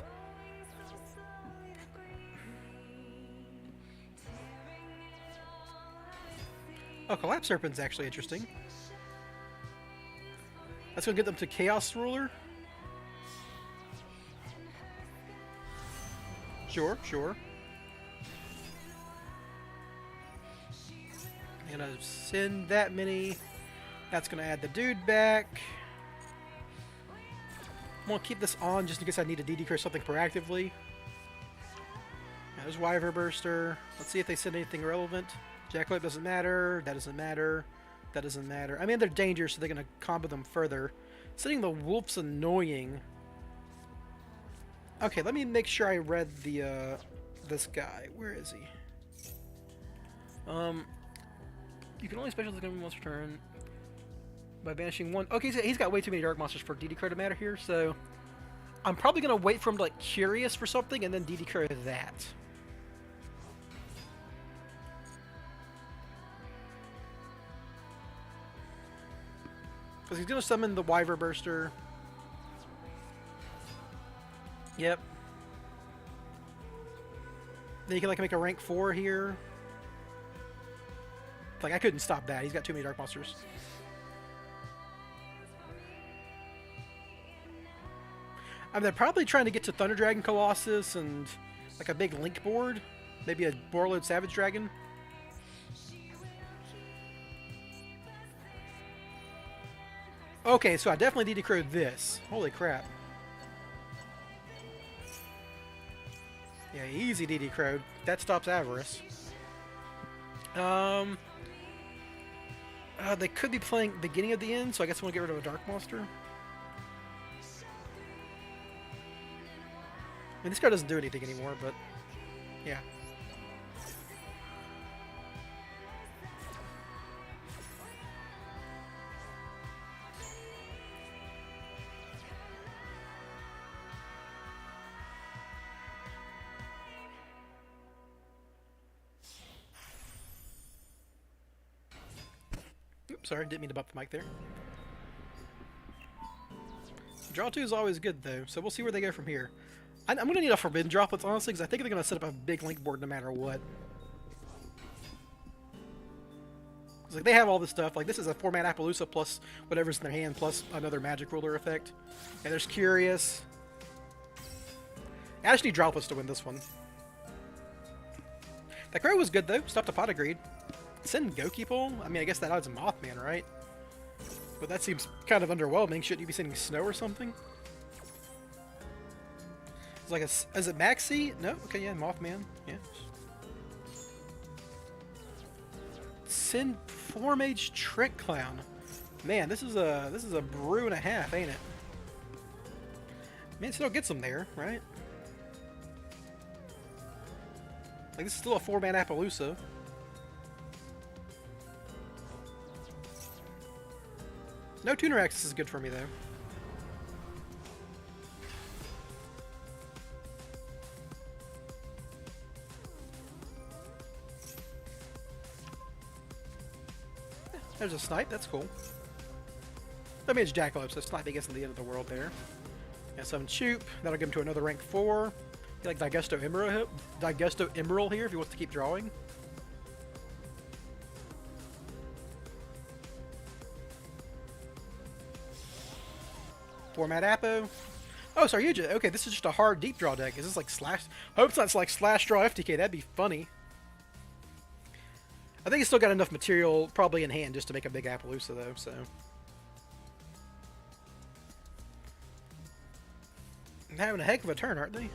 Oh, Collapse Serpent's actually interesting. That's gonna get them to Chaos Ruler. Sure, sure. I'm gonna send that many. That's gonna add the dude back. I'm gonna keep this on just in case I need to DD curse something proactively. Yeah, there's Wyver Burster. Let's see if they send anything relevant. Jackalope doesn't matter. That doesn't matter. That doesn't matter. I mean, they're dangerous, so they're gonna combo them further. Sending the Wolf's annoying. Okay, let me make sure I read the this guy. Where is he? You can only special the government monster turn by banishing 1. Okay, so he's got way too many dark monsters for DD Crow to matter here, so I'm probably gonna wait for him to like Curious for something and then DD Crow that. Because he's gonna summon the Wyver Burster. Yep. Then you can like make a rank 4 here. Like I couldn't stop that. He's got too many dark monsters. I mean, they're probably trying to get to Thunder Dragon Colossus and like a big Link board. Maybe a Borreload Savage Dragon. Okay, so I definitely DD Crow'd this. Holy crap. Yeah, easy DD Crow'd. That stops Avarice. They could be playing beginning of the end, so I guess we'll get rid of a dark monster. I mean, this card doesn't do anything anymore, but yeah. Oops, sorry, didn't mean to bump the mic there. Draw 2 is always good, though, so we'll see where they go from here. I'm going to need a Forbidden Droplets, honestly, because I think they're going to set up a big Link board no matter what. It's like they have all this stuff. Like, this is a 4-mana Appaloosa plus whatever's in their hand, plus another Magic Ruler effect. And there's Curious. I just need Droplets to win this one. That Crow was good, though. Stopped a Pot of Greed. Send Goki Pole? I mean, I guess that odds Mothman, right? But that seems kind of underwhelming. Shouldn't you be sending Snow or something? It's like a... Is it Maxi? No? Okay, yeah, Mothman. Yeah. send 4-mage Trick Clown. Man, this is a brew and a half, ain't it? Man, still gets them there, right? Like, this is still a 4-man Appaloosa. No tuner access is good for me, though. There's a snipe, that's cool. I mean, it's Jackalope, so sniping isn't the end of the world there. And some Choop, that'll get him to another rank 4. Like Digesto Emerald here if he wants to keep drawing. Format Apo. Oh, sorry, okay, this is just a hard deep draw deck. Is this like slash? Hope it's not like slash draw FTK. That'd be funny. I think he's still got enough material probably in hand just to make a big Appaloosa though, so. They're having a heck of a turn, aren't they?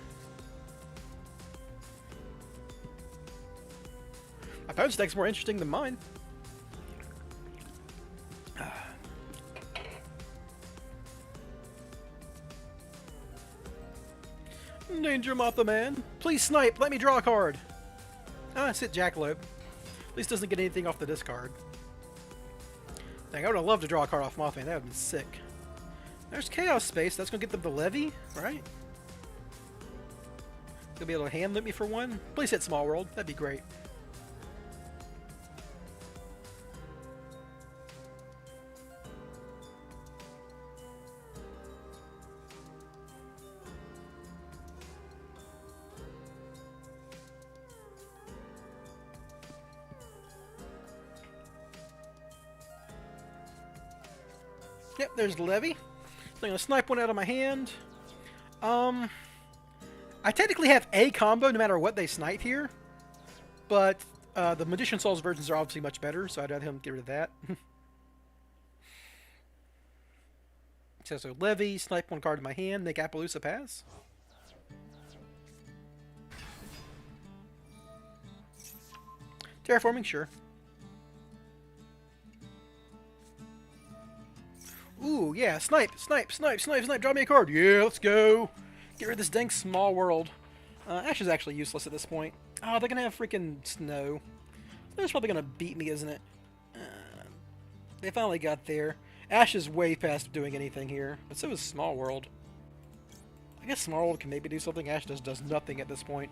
My opponent's deck's more interesting than mine. Danger Moth the Man. Please snipe. Let me draw a card. Ah, sit Jackalope. At least doesn't get anything off the discard. Dang, I would have loved to draw a card off Mothman. That would have been sick. There's Chaos Space. That's going to get them the Levy, right? Gonna be able to hand loot me for one. Please hit Small World. That'd be great. Yep, there's Levy. So I'm going to snipe one out of my hand. I technically have a combo no matter what they snipe here. But the Magician Souls versions are obviously much better, so I'd rather him get rid of that. So Levy, snipe one card in my hand, make Appaloosa pass. Terraforming, sure. Ooh, yeah, snipe, draw me a card. Yeah, let's go. Get rid of this dang Small World. Ash is actually useless at this point. Oh, they're going to have freaking Snow. That's probably going to beat me, isn't it? They finally got there. Ash is way past doing anything here, but so is Small World. I guess Small World can maybe do something. Ash does nothing at this point.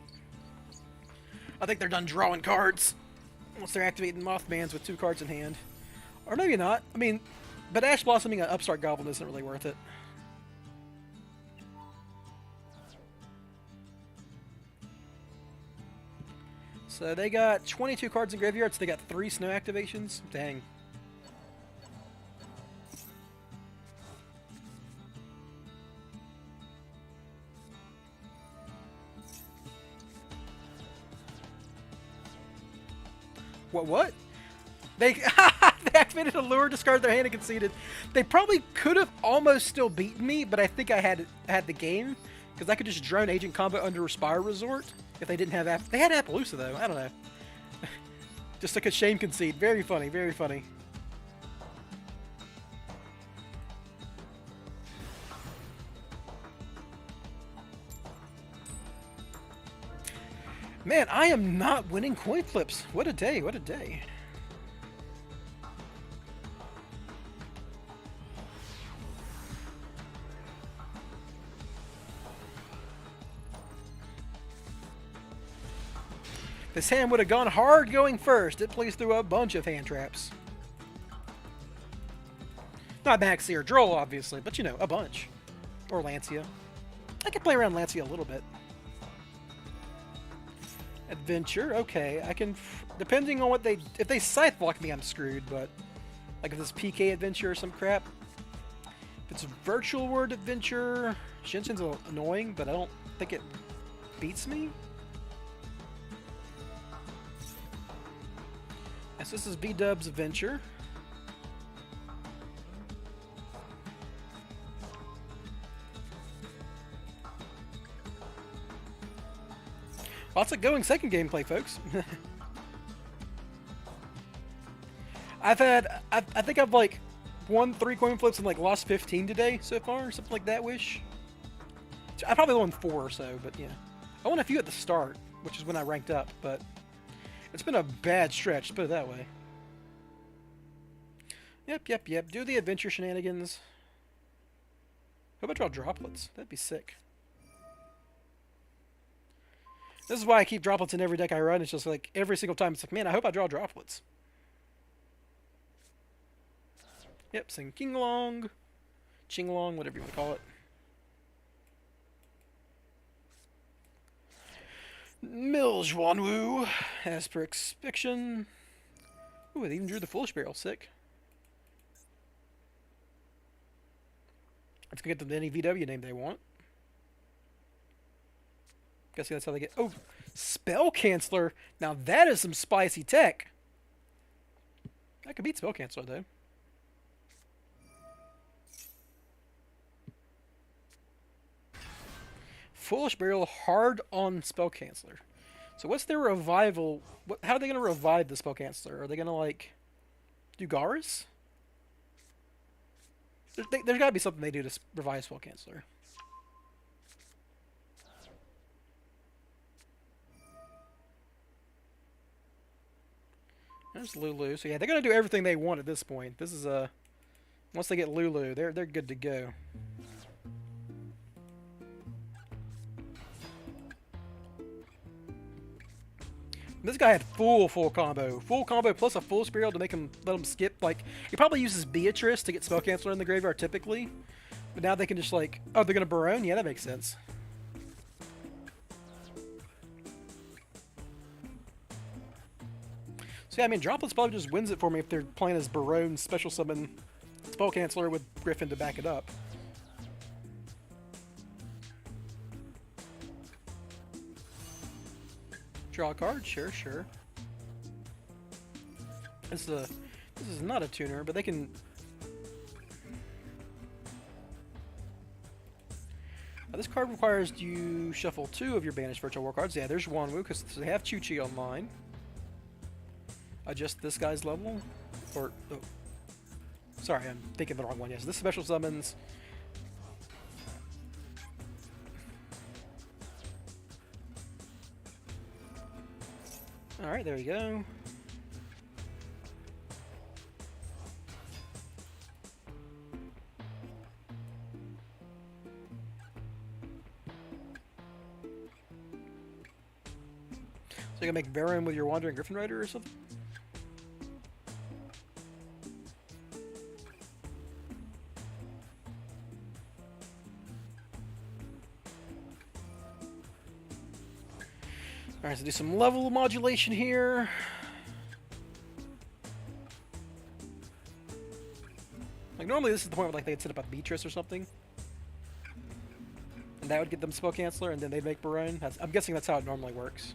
I think they're done drawing cards. Once they're activating Mothmans with 2 cards in hand. Or maybe not. I mean... But Ash Blossoming an Upstart Goblin isn't really worth it. So they got 22 cards in graveyards. So they got 3 snow activations. Dang. What? They they activated a lure, discarded their hand, and conceded. They probably could have almost still beaten me, but I think I had the game because I could just drone Agent Combo under Respire Resort if they didn't have they had Appaloosa though. I don't know. Just took a shame concede. Very funny. Very funny. Man, I am not winning coin flips. What a day. What a day. This hand would have gone hard going first. It plays through a bunch of hand traps. Not Maxi or Droll, obviously, but you know, a bunch. Or Lancia. I could play around Lancia a little bit. Adventure, okay. I can, depending on what they, if they Scythe block me, I'm screwed, but like if this PK Adventure or some crap. If it's Virtual Word Adventure, Shinshin's a little annoying, but I don't think it beats me. Yes, this is B-Dub's Adventure. Lots of going second gameplay, folks. I think I've like won 3 coin flips and like lost 15 today so far, something like that. Wish. I probably won 4 or so, but yeah. I won a few at the start, which is when I ranked up, but it's been a bad stretch, put it that way. Yep. Do the adventure shenanigans. How about draw droplets? That'd be sick. This is why I keep droplets in every deck I run. It's just like every single time it's like, man, I hope I draw droplets. Yep, sing King Long, Ching Long, whatever you want to call it. Mills Wanwu, as per expectation. Ooh, they even drew the Foolish Barrel, sick. Let's go get them any VW name they want. Guessing that's how they get. Oh, Spell Canceller. Now that is some spicy tech. I could beat Spell Canceller though. Foolish Burial hard on Spell Canceller. So what's their revival? How are they going to revive the Spell Canceller? Are they going to like do Garrus? There's got to be something they do to revive Spell Canceller. There's Lulu. So yeah, they're gonna do everything they want at this point. This is once they get Lulu, they're good to go. This guy had full combo plus a full Spirial to make him let him skip. Like he probably uses Beatrice to get Spell Canceller in the graveyard typically, but now they can just like, oh, they're gonna Barone. Yeah, that makes sense. So yeah, I mean, Droplets probably just wins it for me if they're playing as Barone special summon Spell Canceller with Griffin to back it up. Draw a card, sure. This is not a tuner, but they can. This card requires you shuffle 2 of your banished virtual war cards. Yeah, there's Wanwu because they have Chi online. Adjust this guy's level, or oh, sorry, I'm thinking the wrong one. Yes, this special summons. All right, there we go. So you can make Baron with your Wandering Griffin Rider or something? Alright, so do some level modulation here. Like normally this is the point where like they'd set up a Beatrice or something. And that would get them Spell Canceller and then they'd make Barone. I'm guessing that's how it normally works.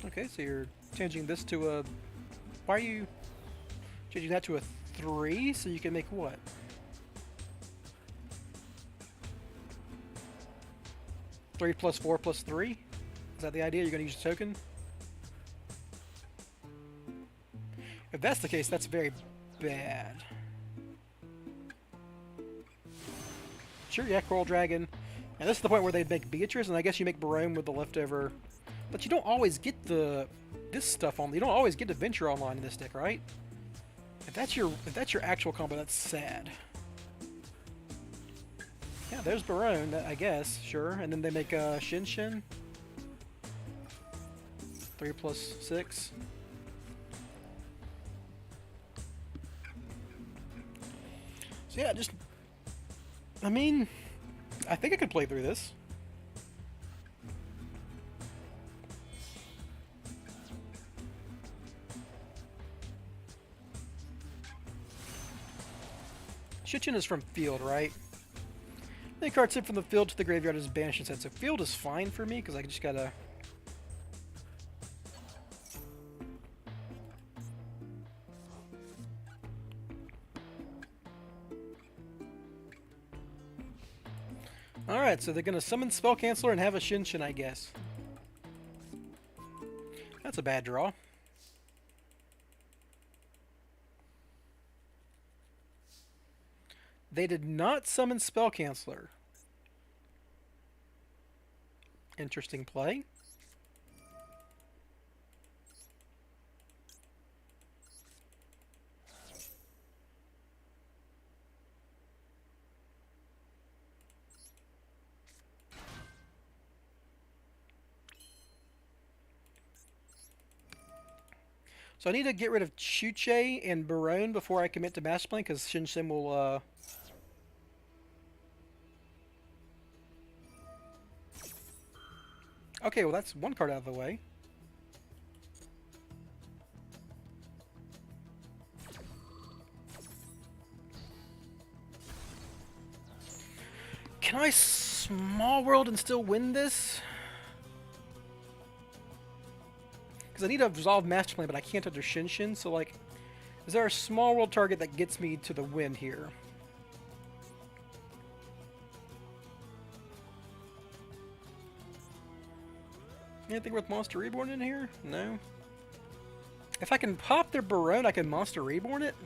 Okay, so you're changing this to a... Why are you changing that to a 3 so you can make what? Three plus 4 plus 3? Is that the idea? You're going to use a token? If that's the case, that's very bad. Sure, yeah, Coral Dragon. And this is the point where they'd make Beatrice, and I guess you make Barone with the leftover. But you don't always get this stuff on. You don't always get Adventure online in this deck, right? If that's your actual combo, that's sad. Yeah, there's Barone, I guess, sure. And then they make Shin Shin. 3 plus 6. So yeah, just... I mean, I think I could play through this. Shinchin is from field, right? The card sent from the field to the graveyard is banished instead. So field is fine for me because I just gotta. Alright, so they're gonna summon Spell Canceller and have a Shinshin, I guess. a bad draw. They did not summon Spell Canceller. Interesting play. So I need to get rid of Chuche and Barone before I commit to Master Plan, because Shinshin will, Okay, well that's one card out of the way. Can I Small World and still win this? Because I need to resolve Master Plan, but I can't under Shinshin, so like, is there a Small World target that gets me to the win here? Anything with Monster Reborn in here? No. If I can pop their Barone, I can Monster Reborn it?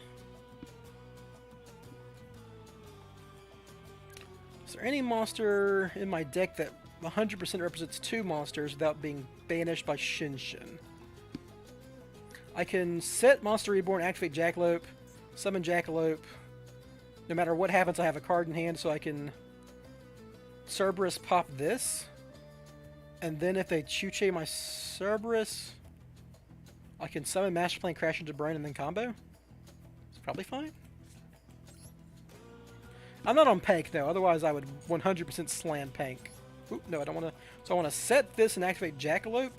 Is there any monster in my deck that 100% represents 2 monsters without being banished by Shinshin? I can set Monster Reborn, activate Jackalope, summon Jackalope. No matter what happens, I have a card in hand, so I can Cerberus pop this. And then if they Chuche my Cerberus, I can summon Master Plan, crash into Brain, and then combo. It's probably fine. I'm not on Pank, though. Otherwise, I would 100% slam Pank. Oop, no, I don't want to. So I want to set this and activate Jackalope.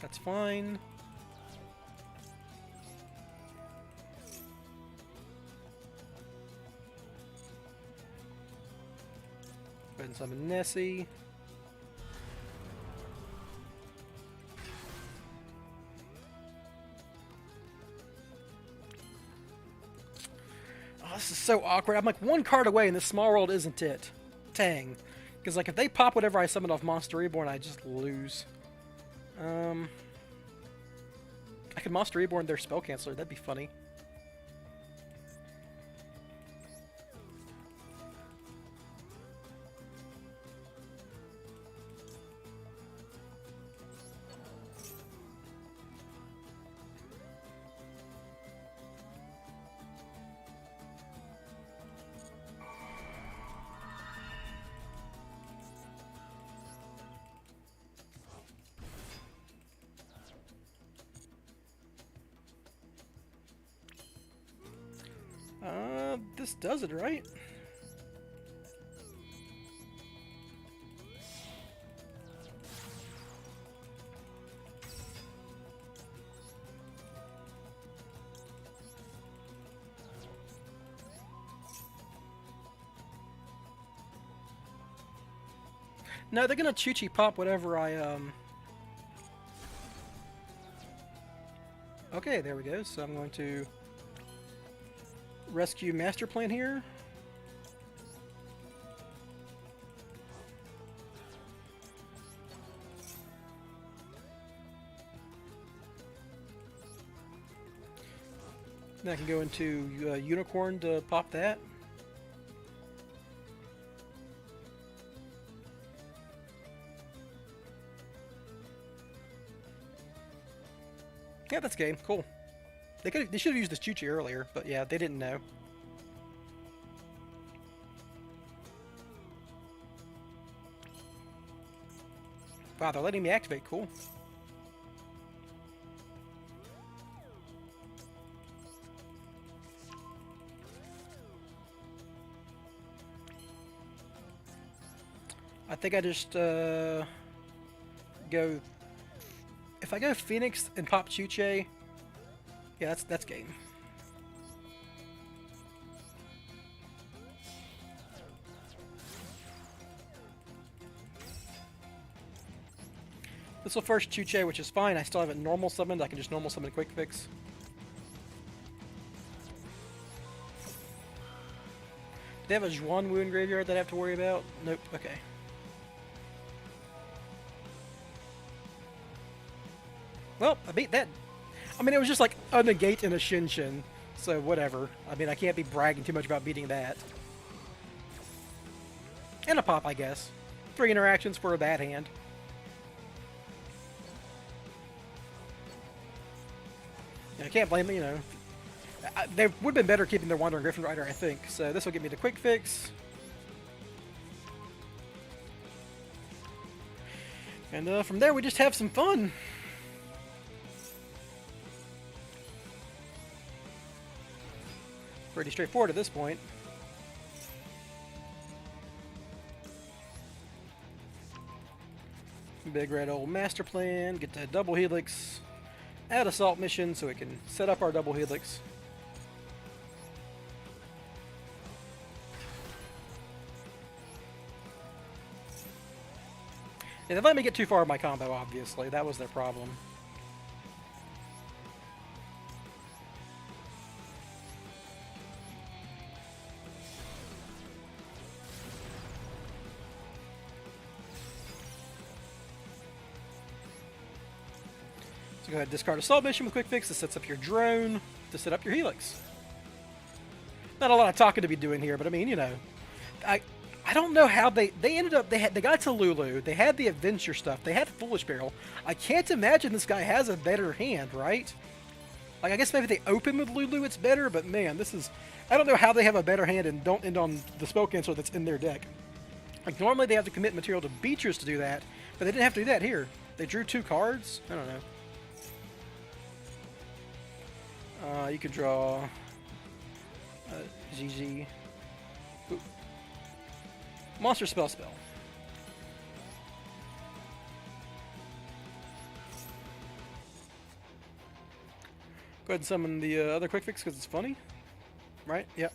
That's fine. Go ahead and summon Nessie. Oh, this is so awkward. I'm like one card away and this Small World isn't it. Tang. Because like if they pop whatever I summon off Monster Reborn, I just lose. I could Monster Reborn their Spell Canceller. That'd be funny. This does it, right? No, they're gonna Chuchi pop whatever I, Okay, there we go. So I'm going to rescue Master Plan here. Then I can go into Unicorn to pop that. Yeah, that's game. Cool. They should have used this Chuchi earlier, but yeah, they didn't know. Wow, they're letting me activate. Cool. I think I just go. If I go Phoenix and pop Chuche, yeah, that's game. This will first Chuche, which is fine. I still have it normal summoned. I can just normal summon Quick Fix. they have a Zhuan Wu in graveyard that I have to worry about? Nope. Okay. Well, I beat that. I mean, it was just like a negate and a Shin Shin, so whatever. I mean, I can't be bragging too much about beating that. And a pop, I guess. 3 interactions for a bad hand. I can't blame them, you know. They would have been better keeping their Wandering Griffin Rider, I think. So this will get me the quick fix. And from there, we just have some fun. Pretty straightforward at this point. Big red old master plan. Get that double helix. Add assault mission so we can set up our double helix. Yeah, they let me get too far in my combo, obviously. That was their problem. So go ahead and discard Assault Mission with Quick Fix. This sets up your drone to set up your Helix. Not a lot of talking to be doing here, but I mean, you know, I don't know how they ended up, they got to Lulu, they had the adventure stuff, they had Foolish Barrel. I can't imagine this guy has a better hand, right? Like, I guess maybe they open with Lulu, it's better, but man, this is, I don't know how they have a better hand and don't end on the spell cancel that's in their deck. Like, normally they have to commit material to Beatrice to do that, but they didn't have to do that here. They drew 2 cards? I don't know. You could draw GG. Ooh. Monster Spell. Go ahead and summon the other Quick Fix because it's funny. Right? Yep.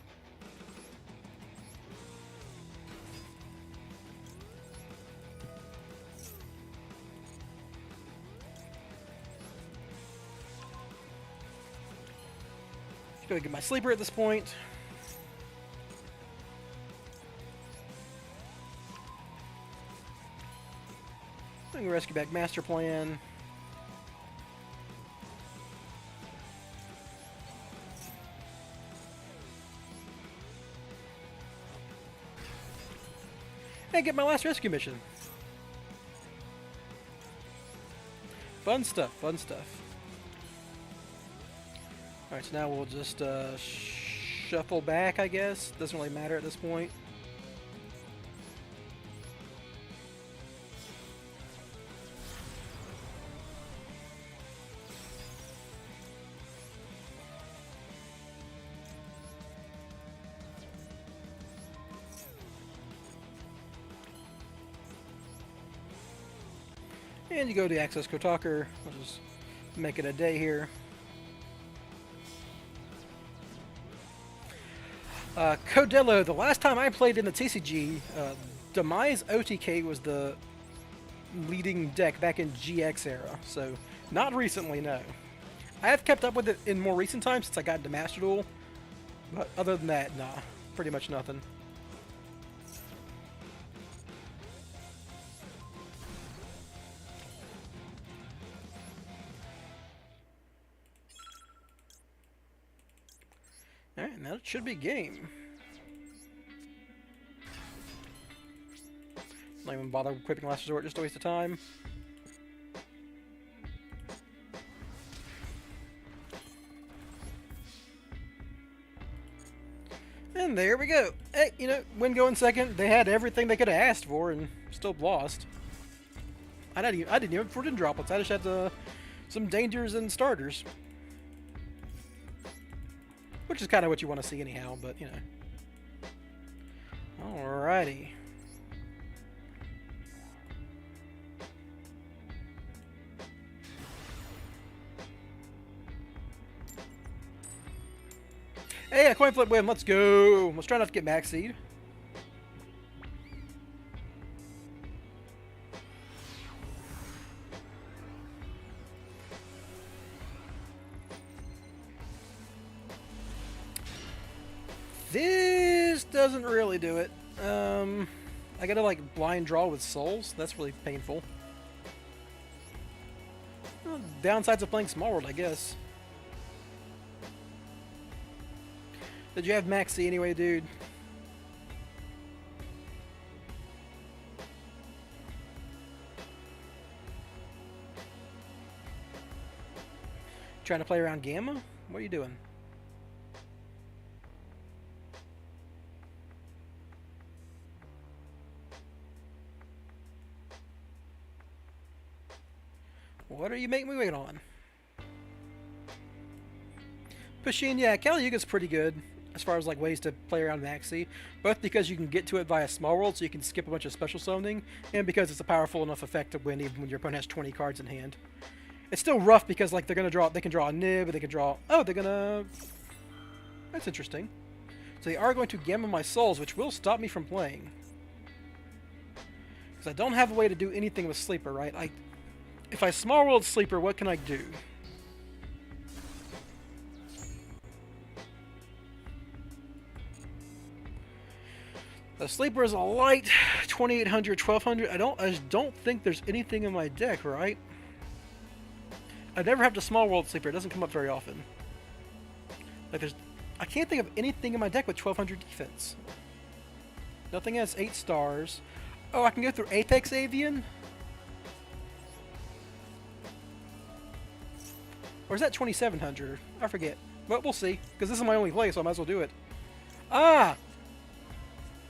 Go ahead and get my sleeper at this point. I'm gonna rescue back Master Plan. And get my last rescue mission. Fun stuff, fun stuff. Alright, so now we'll just shuffle back, I guess. Doesn't really matter at this point. And you go to Access Kotaker. We'll just make it a day here. Codello, the last time I played in the TCG, Demise OTK was the leading deck back in GX era, so not recently, no. I have kept up with it in more recent times since I got into Master Duel, but other than that, nah, pretty much nothing. Alright, now it should be game. Not even bother equipping Last Resort, just a waste of time. And there we go. Hey, you know, win going second. They had everything they could have asked for and still lost. I didn't even for droplets. I just had some dangers and starters. Which is kind of what you want to see anyhow, but, you know. Alrighty. Hey, a coin flip win. Let's go. Let's try not to get max seed. This doesn't really do it. I gotta like blind draw with souls. That's really painful. Well, downsides of playing Small World, I guess. Did you have Maxi anyway, dude? Trying to play around Gamma? What are you doing? What are you making me wait on? Pushing, yeah, Caliuga's pretty good as far as like ways to play around Maxi, both because you can get to it via Small World, so you can skip a bunch of special summoning, and because it's a powerful enough effect to win even when your opponent has 20 cards in hand. It's still rough because like they can draw a nib, they can draw. Oh, they're gonna. That's interesting. So they are going to Gamma my souls, which will stop me from playing. Because I don't have a way to do anything with Sleeper, right? If I Small World Sleeper, what can I do? The Sleeper is a light 2800, 1200. I just don't think there's anything in my deck, right? I never have to Small World Sleeper. It doesn't come up very often. Like I can't think of anything in my deck with 1200 defense. Nothing has 8 stars. Oh, I can go through Apex Avian? Or is that 2700? I forget. But we'll see. Because this is my only play, so I might as well do it. Ah!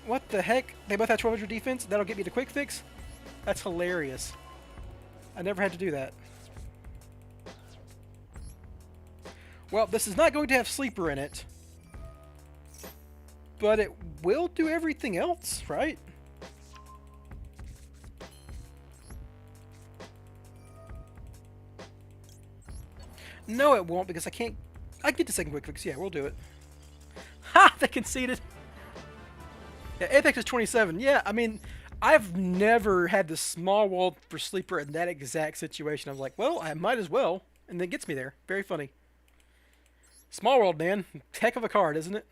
What the heck? They both have 1200 defense? That'll get me to quick fix? That's hilarious. I never had to do that. Well, this is not going to have Sleeper in it. But it will do everything else, right? No, it won't, because I can't... I get the second quick fix. Yeah, we'll do it. Ha! They conceded. Yeah, Apex is 27. Yeah, I mean, I've never had the Small World for Sleeper in that exact situation. I was like, well, I might as well. And it gets me there. Very funny. Small World, man. Heck of a card, isn't it?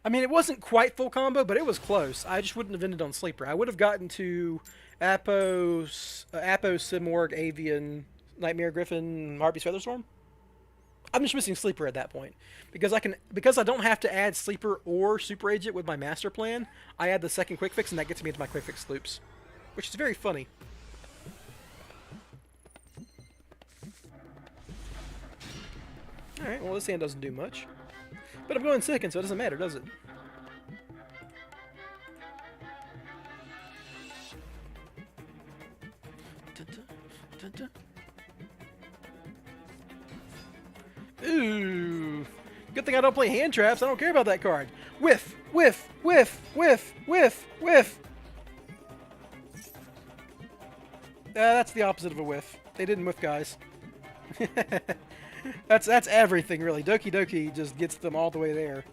I mean, it wasn't quite full combo, but it was close. I just wouldn't have ended on Sleeper. I would have gotten to Apo, Simorg, Avian, Nightmare Griffin, Harpy's Featherstorm. I'm just missing Sleeper at that point. Because I don't have to add Sleeper or Super Agent with my master plan, I add the second quick fix, and that gets me into my quick fix loops. Which is very funny. Alright, well this hand doesn't do much. But I'm going second, so it doesn't matter, does it? Ooh! Good thing I don't play hand traps. I don't care about that card. Whiff! Whiff! Whiff! Whiff! Whiff! Whiff! That's the opposite of a whiff. They didn't whiff, guys. That's everything, really. Doki Doki just gets them all the way there.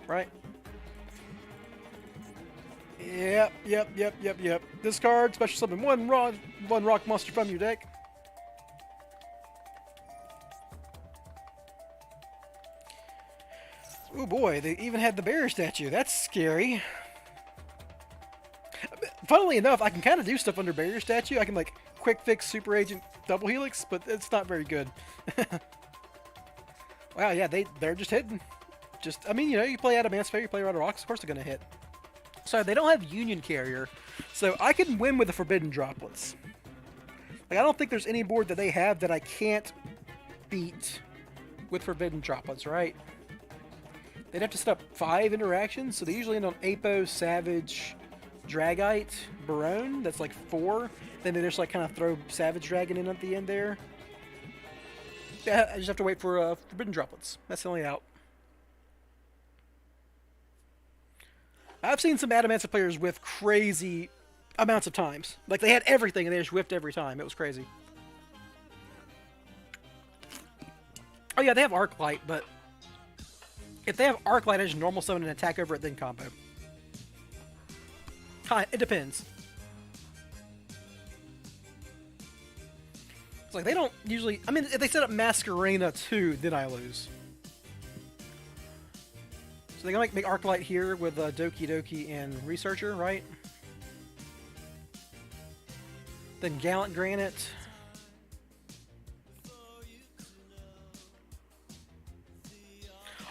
Right? Yep. Discard, special summon one rock monster from your deck. Oh boy, they even had the bear statue. That's scary. Funnily enough, I can kind of do stuff under barrier statue. I can like quick fix, super agent, double helix, but it's not very good. Wow, yeah, they're just hitting. I mean, you know, you play Adamant's Fair, you play Rider Rocks, of course they're gonna hit. So they don't have Union Carrier, so I can win with the Forbidden Droplets. Like, I don't think there's any board that they have that I can't beat with Forbidden Droplets, right? They'd have to set up 5 interactions, so they usually end on Apo, Savage, Dragite, Barone. That's like 4. Then they just like kind of throw Savage Dragon in at the end there. Yeah, I just have to wait for Forbidden Droplets. That's the only out. I've seen some Adamantic players whiff crazy amounts of times. Like, they had everything and they just whiffed every time. It was crazy. Oh yeah, they have Arc Light, but if they have Arc Light, I just normal summon and attack over it, then combo. It depends. It's like, they don't usually... I mean, if they set up Masquerena too, then I lose. So they're gonna make Arclight here with Doki Doki and Researcher, right? Then Gallant Granite.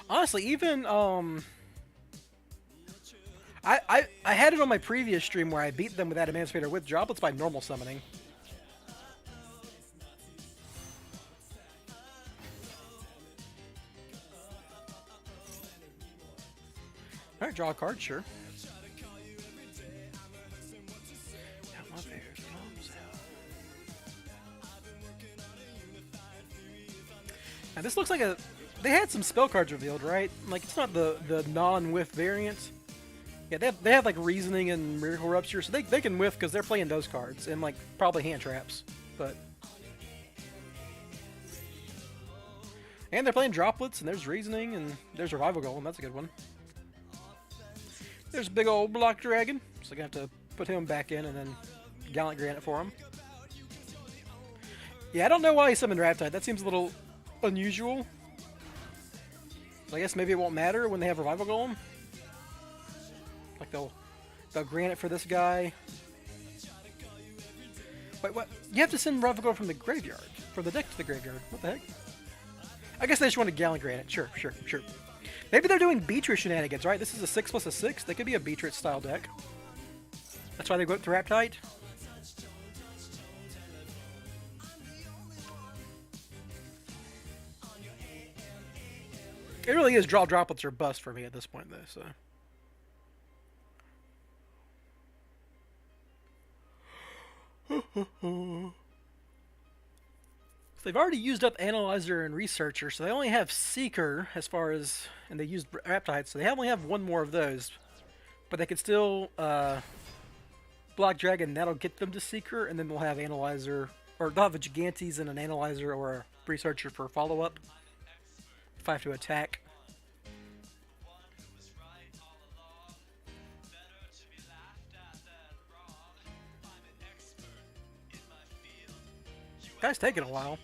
Honestly, even I had it on my previous stream where I beat them with that Emancipator with droplets by normal summoning. Alright, draw a card, sure. Now this looks like a... They had some spell cards revealed, right? Like, it's not the non-whiff variant. Yeah, they have like Reasoning and Miracle Rupture, so they can whiff because they're playing those cards. And, like, probably hand traps. But... And they're playing droplets, and there's Reasoning, and there's Revival Golem. That's a good one. There's big old Block Dragon, so I have to put him back in and then Gallant Granite for him. Yeah, I don't know why he summoned Riptide. That seems a little unusual. So I guess maybe it won't matter when they have Revival Golem. Like they'll grant it for this guy. Wait, what? You have to send Revival Golem from the graveyard. From the deck to the graveyard. What the heck? I guess they just want to Gallant Granite. Sure. Maybe they're doing Beatrice shenanigans, right? This is a 6 plus a 6. They could be a Beatrice style deck. That's why they go to Riptide. It really is draw droplets or bust for me at this point, though. So they've already used up Analyzer and Researcher, so they only have Seeker as far as, and they used Riptide, so they only have one more of those. But they could still Block Dragon, that'll get them to Seeker, and then they'll have Analyzer, or they'll have a Gigantes and an Analyzer or a Researcher for follow-up. If I have to attack. Guy's taking a while.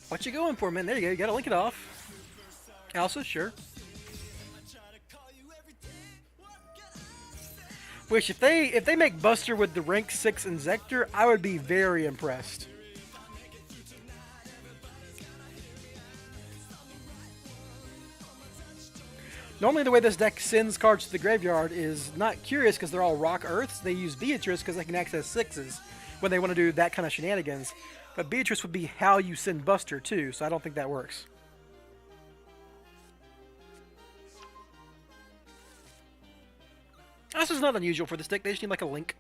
What you going for, man? There you go. You gotta link it off. Elsa, sure. Which, if they make Buster with the rank 6 Inzektor, I would be very impressed. Normally the way this deck sends cards to the graveyard is not Curious because they're all Rock Earths. They use Beatrice because they can access 6s when they want to do that kind of shenanigans. But Beatrice would be how you send Buster too, so I don't think that works. This is not unusual for this deck. They just need like a link.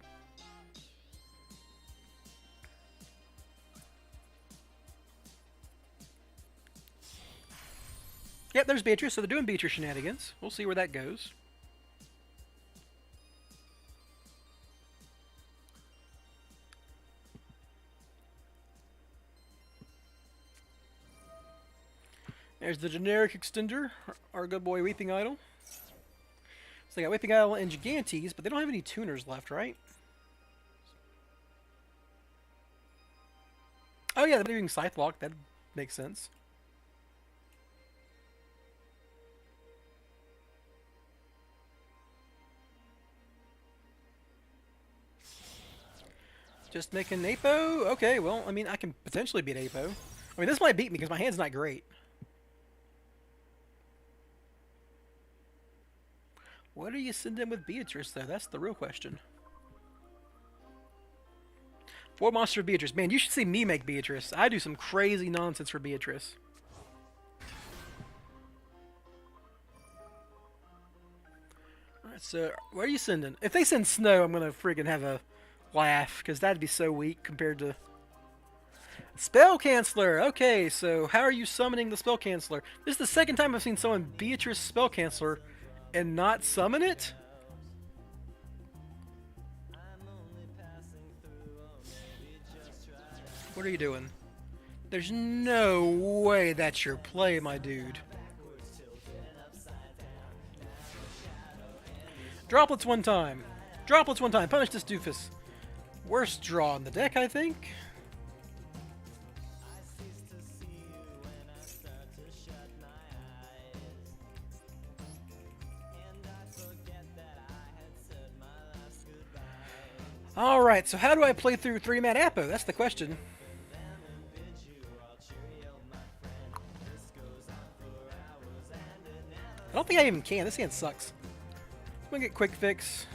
Yep, there's Beatrice, so they're doing Beatrice shenanigans. We'll see where that goes. There's the generic extender, our good boy Weeping Idol. So they got Weeping Idol and Gigantes, but they don't have any tuners left, right? Oh yeah, they're doing Scythe Lock, that makes sense. Just making Apo? Okay, well, I mean, I can potentially beat Apo. I mean, this might beat me because my hand's not great. What are you sending with Beatrice, though? That's the real question. 4 monster Beatrice. Man, you should see me make Beatrice. I do some crazy nonsense for Beatrice. Alright, so, what are you sending? If they send Snow, I'm gonna friggin' have a laugh, because that'd be so weak compared to... Spell Canceller! Okay, so how are you summoning the Spell Canceller? This is the second time I've seen someone Beatrice Spell Canceller and not summon it? What are you doing? There's no way that's your play, my dude. Droplets one time. Droplets one time. Punish this doofus. Worst draw in the deck, I think. Alright, so how do I play through 3-man Apo? That's the question. I don't think I even can. This hand sucks. I'm gonna get quick fix.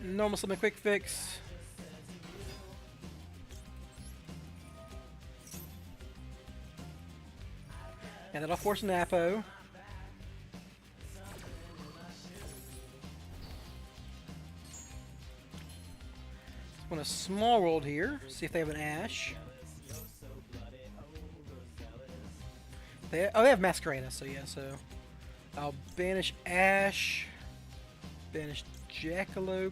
Normal summon quick fix. And then I'll force an Apo. I'm gonna small world here, see if they have an Ash. They have Masquerena, so yeah, so I'll banish Ash, banish Jackalope.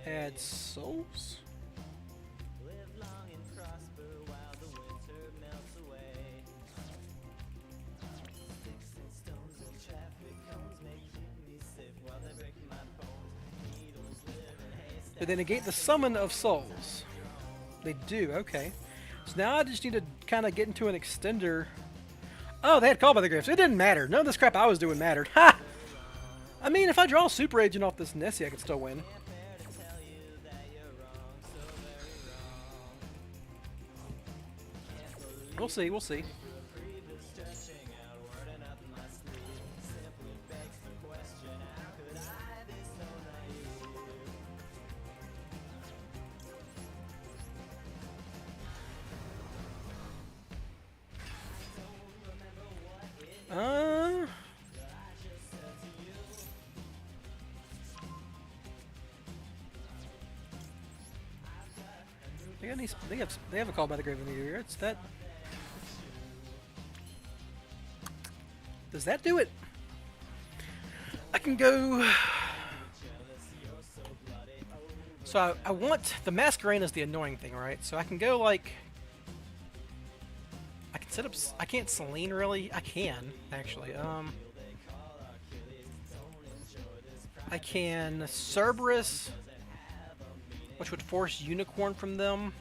Add souls. Do they negate the summon of souls? They do, okay. So now I just need to kind of get into an extender. Oh, they had Call by the Grave, so it didn't matter. None of this crap I was doing mattered. Ha! I mean, if I draw Super Agent off this Nessie, I could still win. We'll see, we'll see. They have a Call by the Grave in the year. It's that. Does that do it? I can go. So I want the Masquerade is the annoying thing, right? So I can go like. I can set up. I can't Celine really. I can actually. I can Cerberus, which would force Unicorn from them.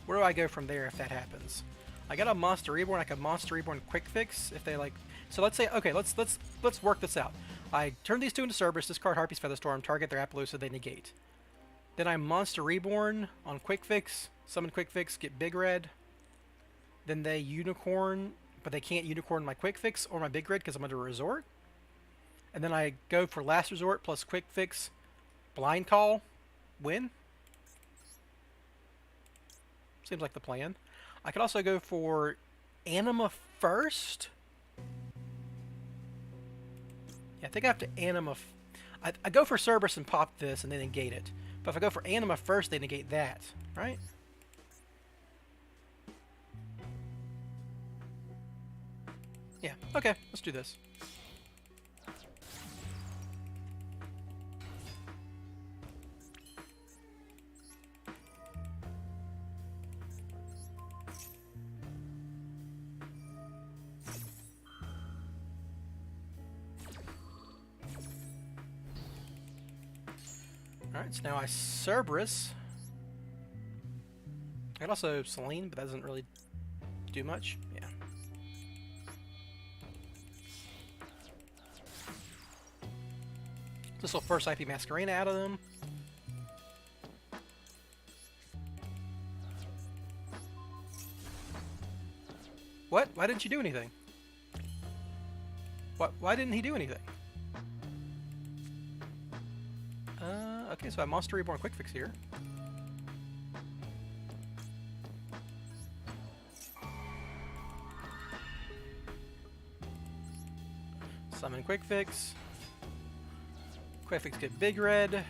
Where do I go from there if that happens? I got a Monster Reborn. I can Monster Reborn Quick Fix if they like. So let's say, okay, let's work this out. I turn these two into Cerberus, discard Harpy's Featherstorm, target their Appaloosa, they negate. Then I Monster Reborn on Quick Fix, summon Quick Fix, get Big Red. Then they Unicorn, but they can't Unicorn my Quick Fix or my Big Red because I'm under a Resort. And then I go for Last Resort plus Quick Fix, Blind Call, win. Seems like the plan. I could also go for Anima first. Yeah, I think I have to Anima. I go for Cerberus and pop this and then negate it. But if I go for Anima first, they negate that, right? Yeah, okay, let's do this. Alright, so now I Cerberus. I could also Celine, but that doesn't really do much. Yeah. This will first IP Masquerena out of them. What? Why didn't you do anything? What? Why didn't he do anything? Okay, so I Monster Reborn Quick Fix here. Summon Quick Fix. Quick Fix get Big Red.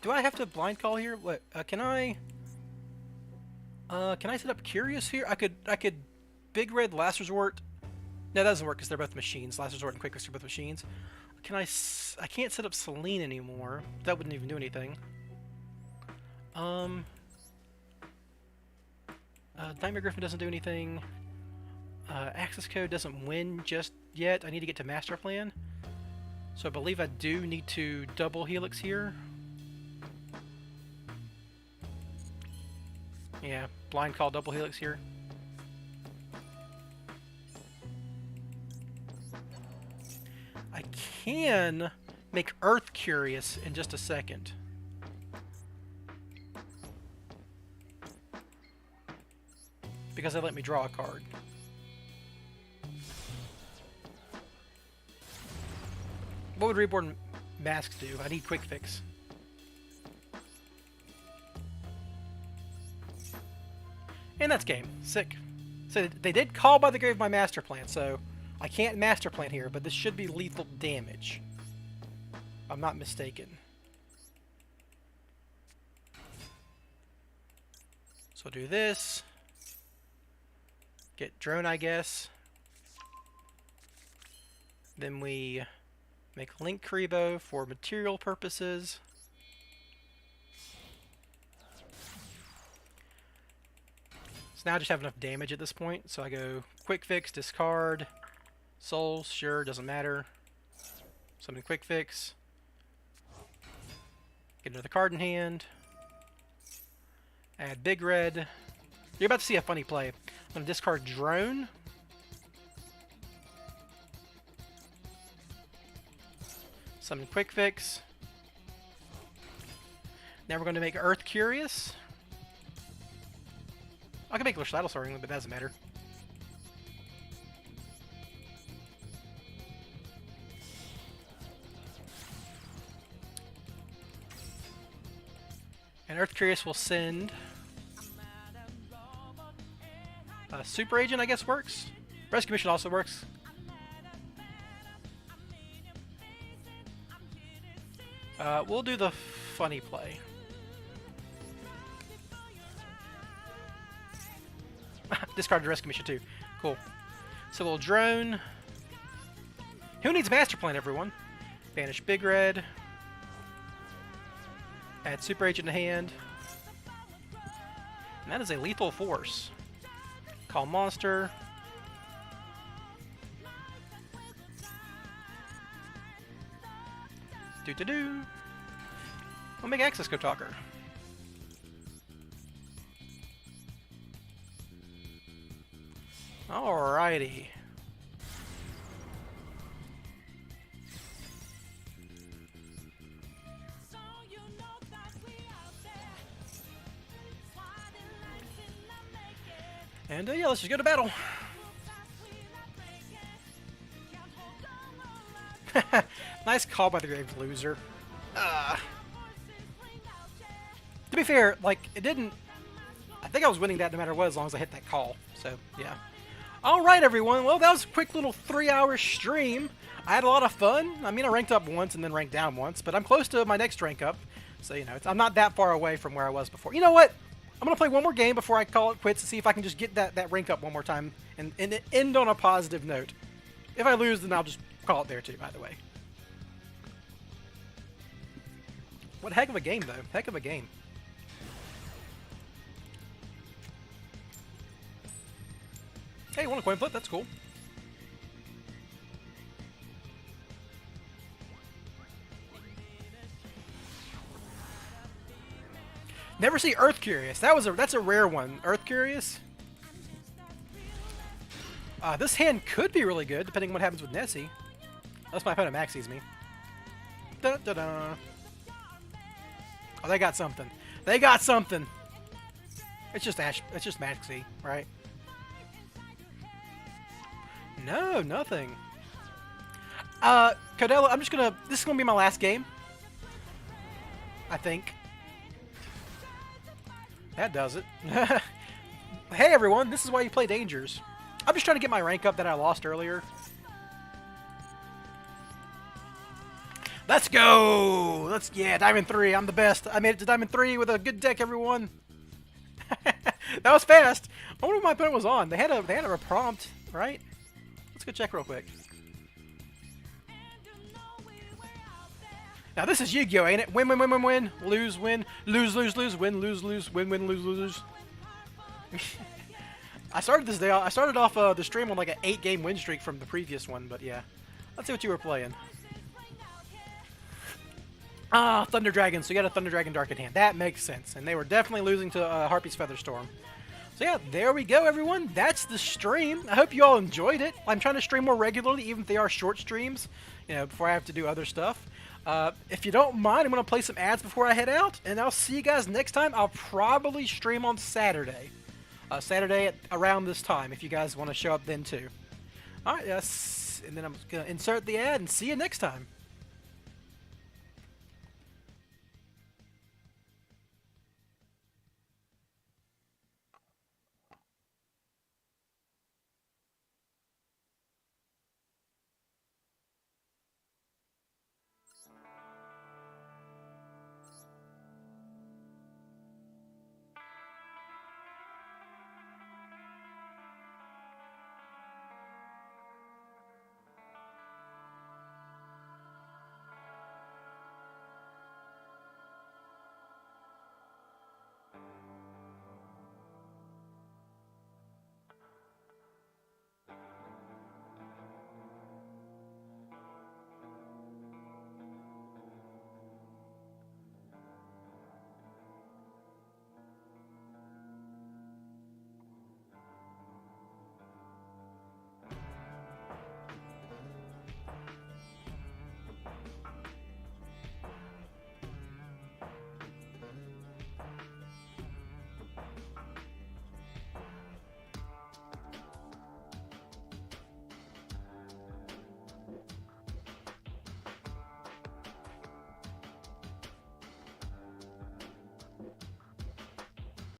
Do I have to Blind Call here? What? Can I set up Curious here? I could Big Red Last Resort. No, that doesn't work because they're both machines. Last Resort and Quick Fix are both machines. Can I can't set up Selene anymore. That wouldn't even do anything. Nightmare Griffin doesn't do anything. Access code doesn't win just yet. I need to get to master plan. So I believe I do need to double helix here. Yeah, blind call double helix here. I can make Earth curious in just a second. Because they let me draw a card. What would Reborn Masks do? I need quick fix. And that's game. Sick. So they did call by the grave my master plan, so I can't master plan here, but this should be lethal damage. If I'm not mistaken. So I'll do this. Get drone, I guess. Then we make Link Karibo for material purposes. So now I just have enough damage at this point. So I go quick fix, discard, souls, sure, doesn't matter. Summon quick fix. Get another card in hand. Add big red. You're about to see a funny play. I'm going to discard drone. Summon quick fix. Now we're going to make Earth curious. I can make recital starting, but that doesn't matter. And Earth curious will send Super Agent, I guess, works. Rescue Mission also works. We'll do the funny play. Discard the Rescue Mission too. Cool. So we'll drone. Who needs Master Plan, everyone? Banish Big Red. Add Super Agent to hand. And that is a lethal force. Call monster. Do. We'll make Access Code Talker. Alrighty. And yeah, let's just go to battle. Nice call by the Grave Loser. To be fair, like, it didn't... I think I was winning that no matter what, as long as I hit that call. So, yeah. Alright, everyone. Well, that was a quick little 3-hour stream. I had a lot of fun. I mean, I ranked up once and then ranked down once, but I'm close to my next rank up. So, you know, I'm not that far away from where I was before. You know what? I'm going to play one more game before I call it quits to see if I can just get that rank up one more time and end on a positive note. If I lose, then I'll just call it there too, by the way. What a heck of a game, though. Heck of a game. Hey, you want a coin flip? That's cool. Never see Earth Curious. That's a rare one. Earth Curious. This hand could be really good, depending on what happens with Nessie. Unless my opponent maxes me. Da-da-da. Oh, they got something. They got something. It's just It's just Maxie, right? No, nothing. Codella, I'm just gonna... This is gonna be my last game. I think. That does it. Hey, everyone. This is why you play Dangers. I'm just trying to get my rank up that I lost earlier. Let's go! Yeah, Diamond 3. I'm the best. I made it to Diamond 3 with a good deck, everyone. That was fast. I wonder what my opponent was on. They had a prompt, right? Let's go check real quick. Now this is Yu-Gi-Oh, ain't it? Win, win, win, win, win. Lose, win. Lose, lose, lose. Win, lose, lose. Win, win, lose, lose. I started off the stream on like an 8-game win streak from the previous one, but yeah. Let's see what you were playing. Ah, Thunder Dragon. So you got a Thunder Dragon Dark in hand. That makes sense. And they were definitely losing to Harpy's Featherstorm. So yeah, there we go, everyone. That's the stream. I hope you all enjoyed it. I'm trying to stream more regularly, even if they are short streams, you know, before I have to do other stuff. If you don't mind, I'm going to play some ads before I head out, and I'll see you guys next time. I'll probably stream on Saturday. Saturday at around this time, if you guys want to show up then too. Alright, yes, and then I'm going to insert the ad and see you next time.